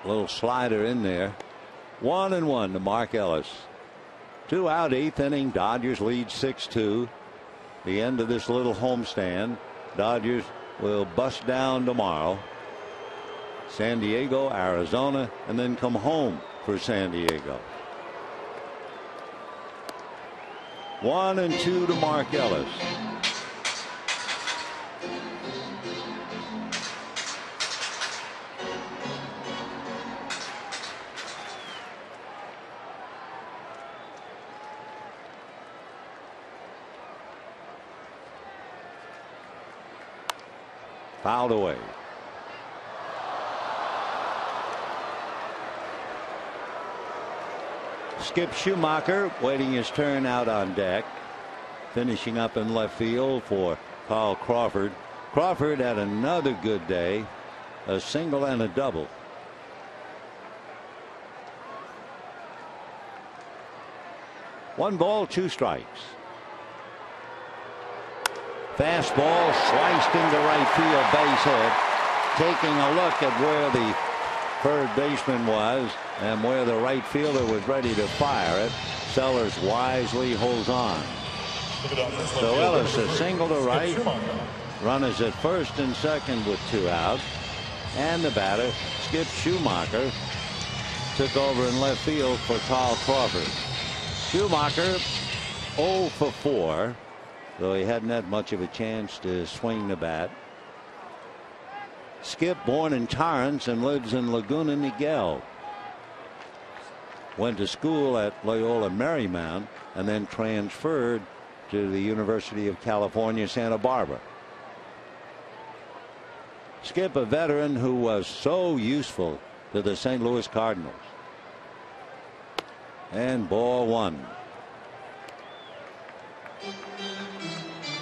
Little slider in there. 1-1 to Mark Ellis. 2 out, 8th inning. Dodgers lead 6-2. The end of this little homestand. Dodgers will bust down tomorrow. San Diego, Arizona, and then come home for San Diego. 1-2 to Mark Ellis. Fouled away. Skip Schumacher waiting his turn out on deck. Finishing up in left field for Carl Crawford. Crawford had another good day. A single and a double. One ball, 2 strikes. Fastball sliced into right field, base hit. Taking a look at where the third baseman was and where the right fielder was ready to fire it. Sellers wisely holds on. So Ellis a single to right. Runners at first and second with 2 out. And the batter, Skip Schumacher, took over in left field for Carl Crawford. Schumacher 0 for 4, though he hadn't had much of a chance to swing the bat. Skip, born in Torrance and lives in Laguna Niguel. Went to school at Loyola Marymount and then transferred to the University of California, Santa Barbara. Skip, a veteran who was so useful to the St. Louis Cardinals. And ball 1.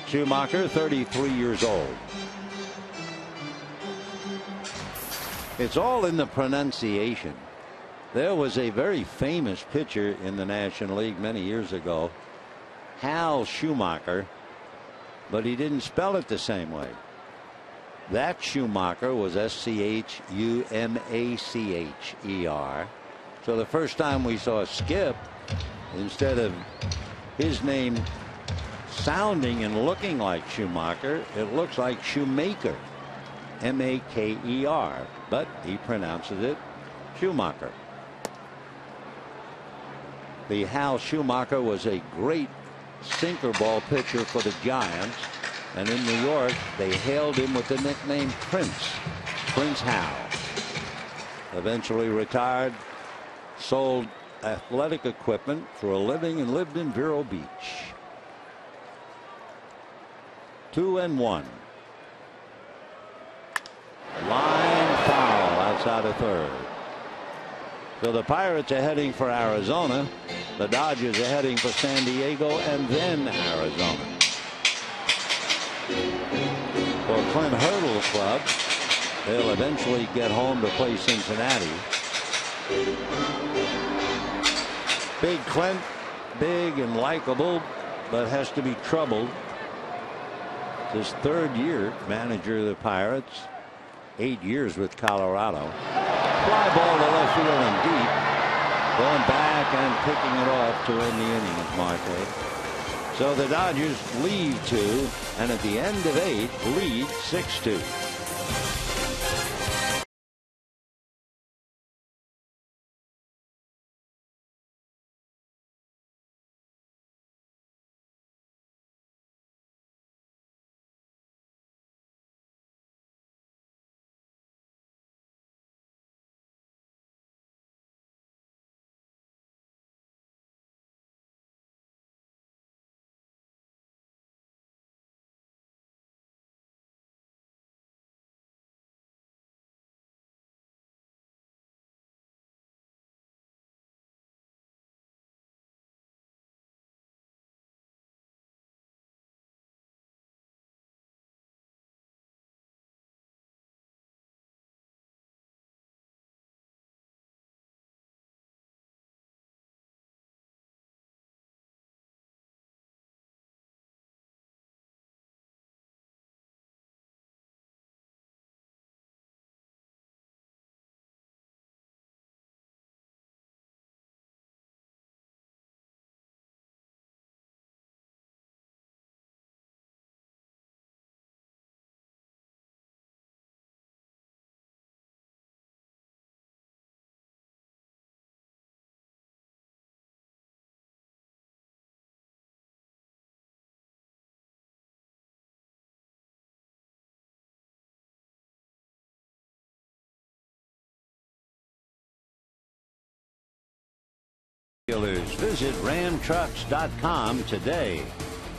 Schumacher, 33 years old. It's all in the pronunciation. There was a very famous pitcher in the National League many years ago, Hal Schumacher, but he didn't spell it the same way. That Schumacher was Schumacher. So the first time we saw Skip, instead of his name sounding and looking like Schumacher, it looks like Shoemaker, Maker, but he pronounces it Schumacher. The Hal Schumacher was a great sinker ball pitcher for the Giants, and in New York they hailed him with the nickname Prince Hal. Eventually retired, sold athletic equipment for a living, and lived in Vero Beach. 2-1. Line foul outside of third. So the Pirates are heading for Arizona. The Dodgers are heading for San Diego and then Arizona. For Clint Hurdle's club, they'll eventually get home to play Cincinnati. Big Clint, big and likable, but has to be troubled. It's his 3rd year manager of the Pirates, 8 years with Colorado. Fly ball to left field and deep. Going back and picking it off to win the inning, Marte. So the Dodgers lead 2, and at the end of 8, lead 6-2. Visit ramtrucks.com today.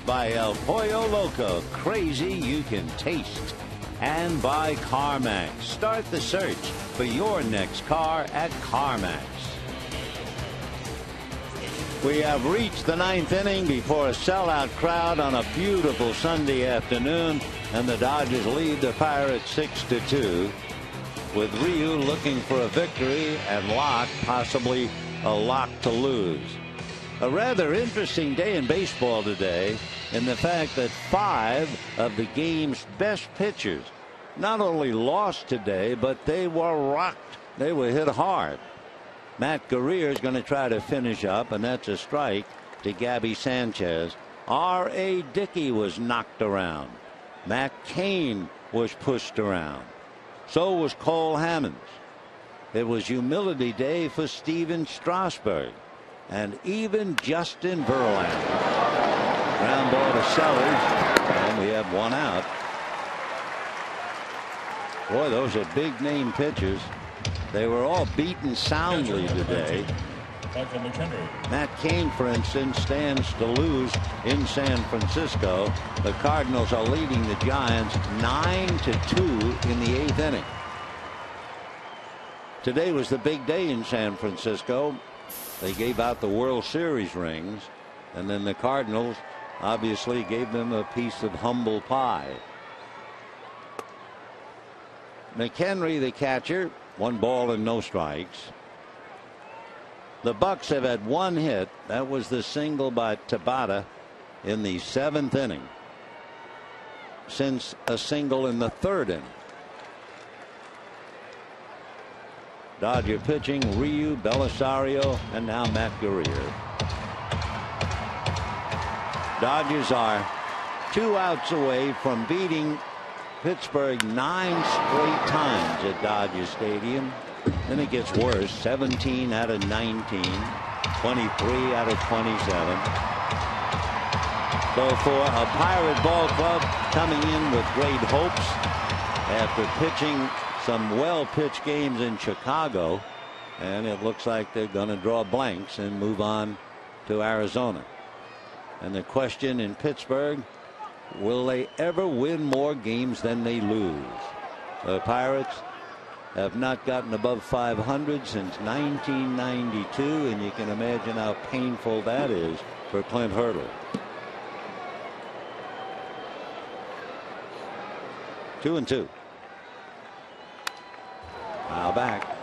By El Pollo Loco, crazy you can taste. And by CarMax. Start the search for your next car at CarMax. We have reached the 9th inning before a sellout crowd on a beautiful Sunday afternoon, and the Dodgers lead the Pirates 6-2, with Ryu looking for a victory and Locke possibly a lock to lose. A rather interesting day in baseball today, in the fact that 5 of the game's best pitchers not only lost today, but they were rocked They were hit hard. Matt Guerrier is going to try to finish up, and that's a strike to Gabby Sanchez. R.A. Dickey was knocked around. Matt Cain was pushed around. So was Cole Hammonds. It was humility day for Steven Strasburg and even Justin Verlander. Ground ball to Sellers, and we have one out. Boy, those are big name pitchers. They were all beaten soundly today. Matt Cain, for instance, stands to lose in San Francisco. The Cardinals are leading the Giants 9-2 in the 8th inning. Today was the big day in San Francisco. They gave out the World Series rings, and then the Cardinals obviously gave them a piece of humble pie. McHenry, the catcher, 1 ball and no strikes. The Bucks have had 1 hit. That was the single by Tabata in the 7th inning, since a single in the 3rd inning. Dodger pitching, Ryu, Belisario, and now Matt Guerrier. Dodgers are 2 outs away from beating Pittsburgh 9 straight times at Dodger Stadium. Then it gets worse. 17 out of 19, 23 out of 27. So for a Pirate ball club coming in with great hopes after pitching some well-pitched games in Chicago, and it looks like they're going to draw blanks and move on to Arizona. And the question in Pittsburgh, will they ever win more games than they lose? The Pirates have not gotten above 500 since 1992, and you can imagine how painful that is for Clint Hurdle. 2-2. Now back.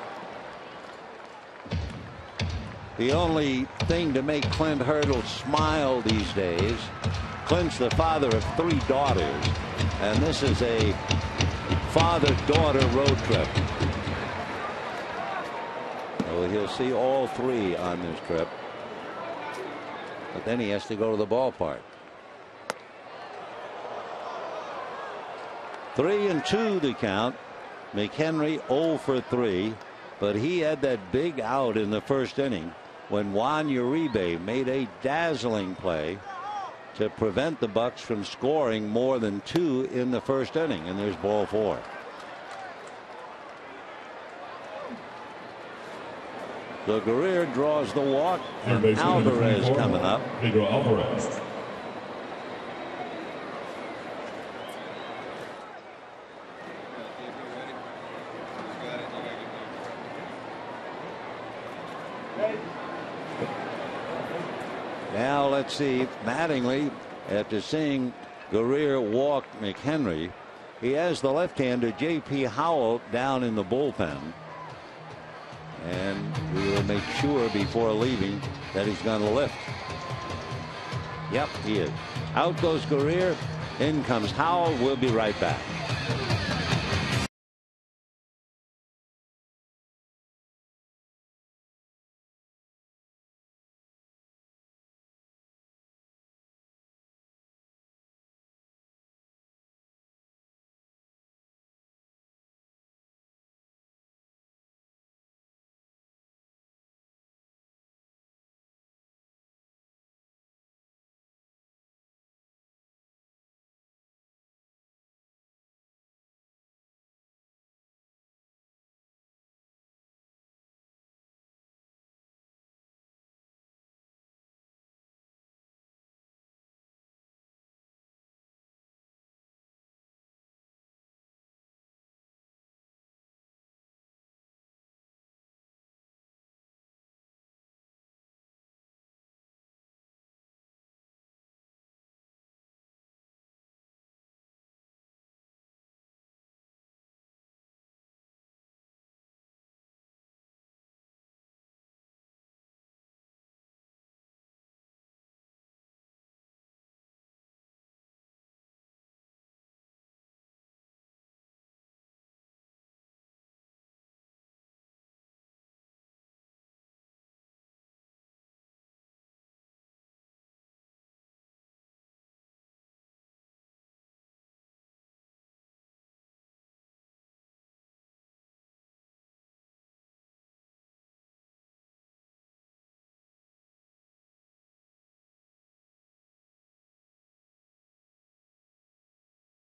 The only thing to make Clint Hurdle smile these days, Clint's the father of 3 daughters, and this is a father-daughter road trip. So he'll see all 3 on this trip, but then he has to go to the ballpark. 3-2 the count. McHenry 0 for 3, but he had that big out in the 1st inning when Juan Uribe made a dazzling play to prevent the Bucks from scoring more than 2 in the 1st inning, and there's ball 4. So Guerrier draws the walk, and Alvarez coming up. Pedro Alvarez. Now let's see, Mattingly, after seeing Guerrier walk McHenry, he has the left-hander J.P. Howell down in the bullpen, and we will make sure before leaving that he's going to lift. Yep, he is. Out goes Guerrier, in comes Howell. We'll be right back.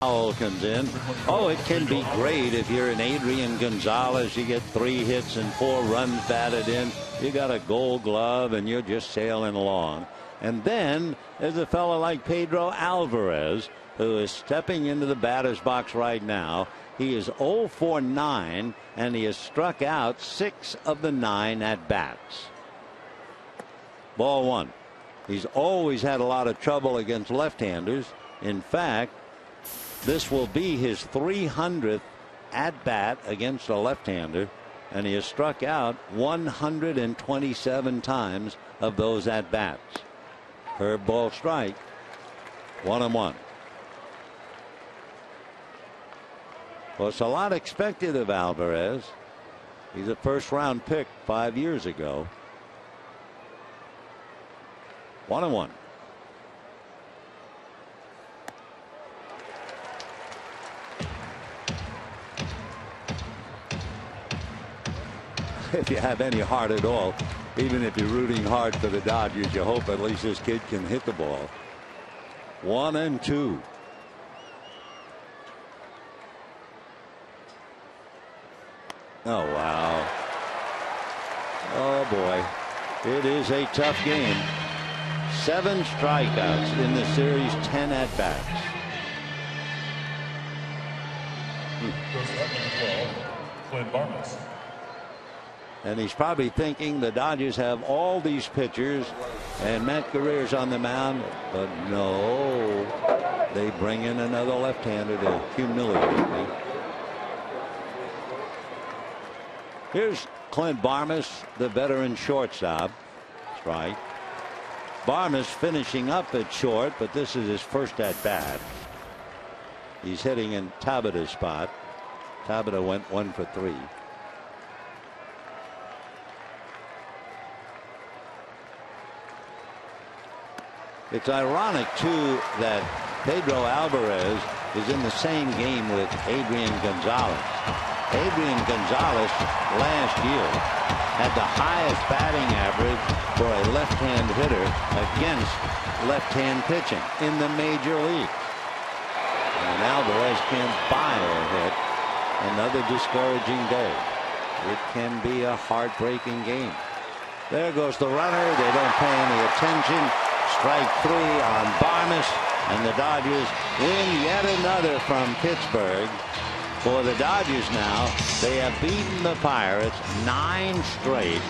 Powell comes in. Oh, it can be great if you're an Adrian Gonzalez. You get 3 hits and 4 runs batted in. You got a Gold Glove and you're just sailing along. And then there's a fellow like Pedro Alvarez, who is stepping into the batter's box right now. He is 0 for 9 and he has struck out 6 of the 9 at bats. Ball 1. He's always had a lot of trouble against left-handers. In fact, this will be his 300th at bat against a left-hander, and he has struck out 127 times of those at bats. Curve ball strike. 1-1. Well, it's a lot expected of Alvarez. He's a first-round pick 5 years ago. 1-1. If you have any heart at all, even if you're rooting hard for the Dodgers, you hope at least this kid can hit the ball. 1-2. Oh, wow. Oh, boy. It is a tough game. 7 strikeouts in the series, 10 at-bats. Clint Barnes. And he's probably thinking the Dodgers have all these pitchers and Matt Guerrero's on the mound, but no, they bring in another left-hander to humiliate me. Here's Clint Barnes, the veteran shortstop. That's right. Barnes finishing up at short, but this is his first at bat. He's hitting in Tabata's spot. Tabata went 1 for 3. It's ironic, too, that Pedro Alvarez is in the same game with Adrian Gonzalez. Adrian Gonzalez last year had the highest batting average for a left-hand hitter against left-hand pitching in the major league. And Alvarez can't buy a hit. Another discouraging day. It can be a heartbreaking game. There goes the runner. They don't pay any attention. Strike 3 on Barnes, and the Dodgers win yet another from Pittsburgh. For the Dodgers now, they have beaten the Pirates 9 straight,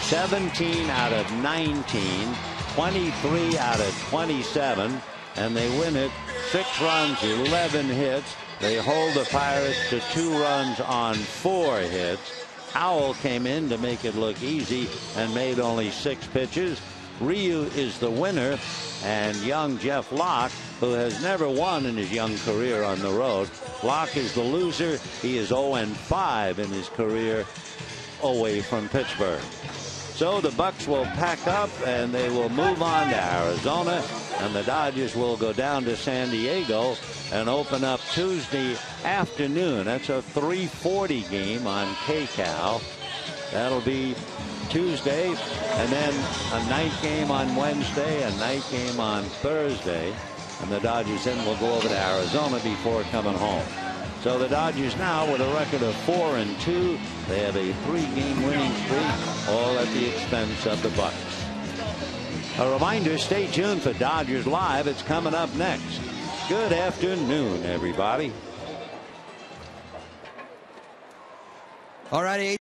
17 out of 19, 23 out of 27, and they win it 6 runs, 11 hits. They hold the Pirates to 2 runs on 4 hits. Howell came in to make it look easy and made only 6 pitches. Ryu is the winner, and young Jeff Locke, who has never won in his young career on the road. Locke is the loser. He is 0-5 in his career away from Pittsburgh. So the Bucks will pack up and they will move on to Arizona, and the Dodgers will go down to San Diego and open up Tuesday afternoon. That's a 3:40 game on KCAL. That'll be Tuesday, and then a night game on Wednesday, a night game on Thursday, and the Dodgers then will go over to Arizona before coming home. So the Dodgers now with a record of 4-2. They have a 3-game winning streak, all at the expense of the Bucks. A reminder, stay tuned for Dodgers Live. It's coming up next. Good afternoon, everybody. All right, AT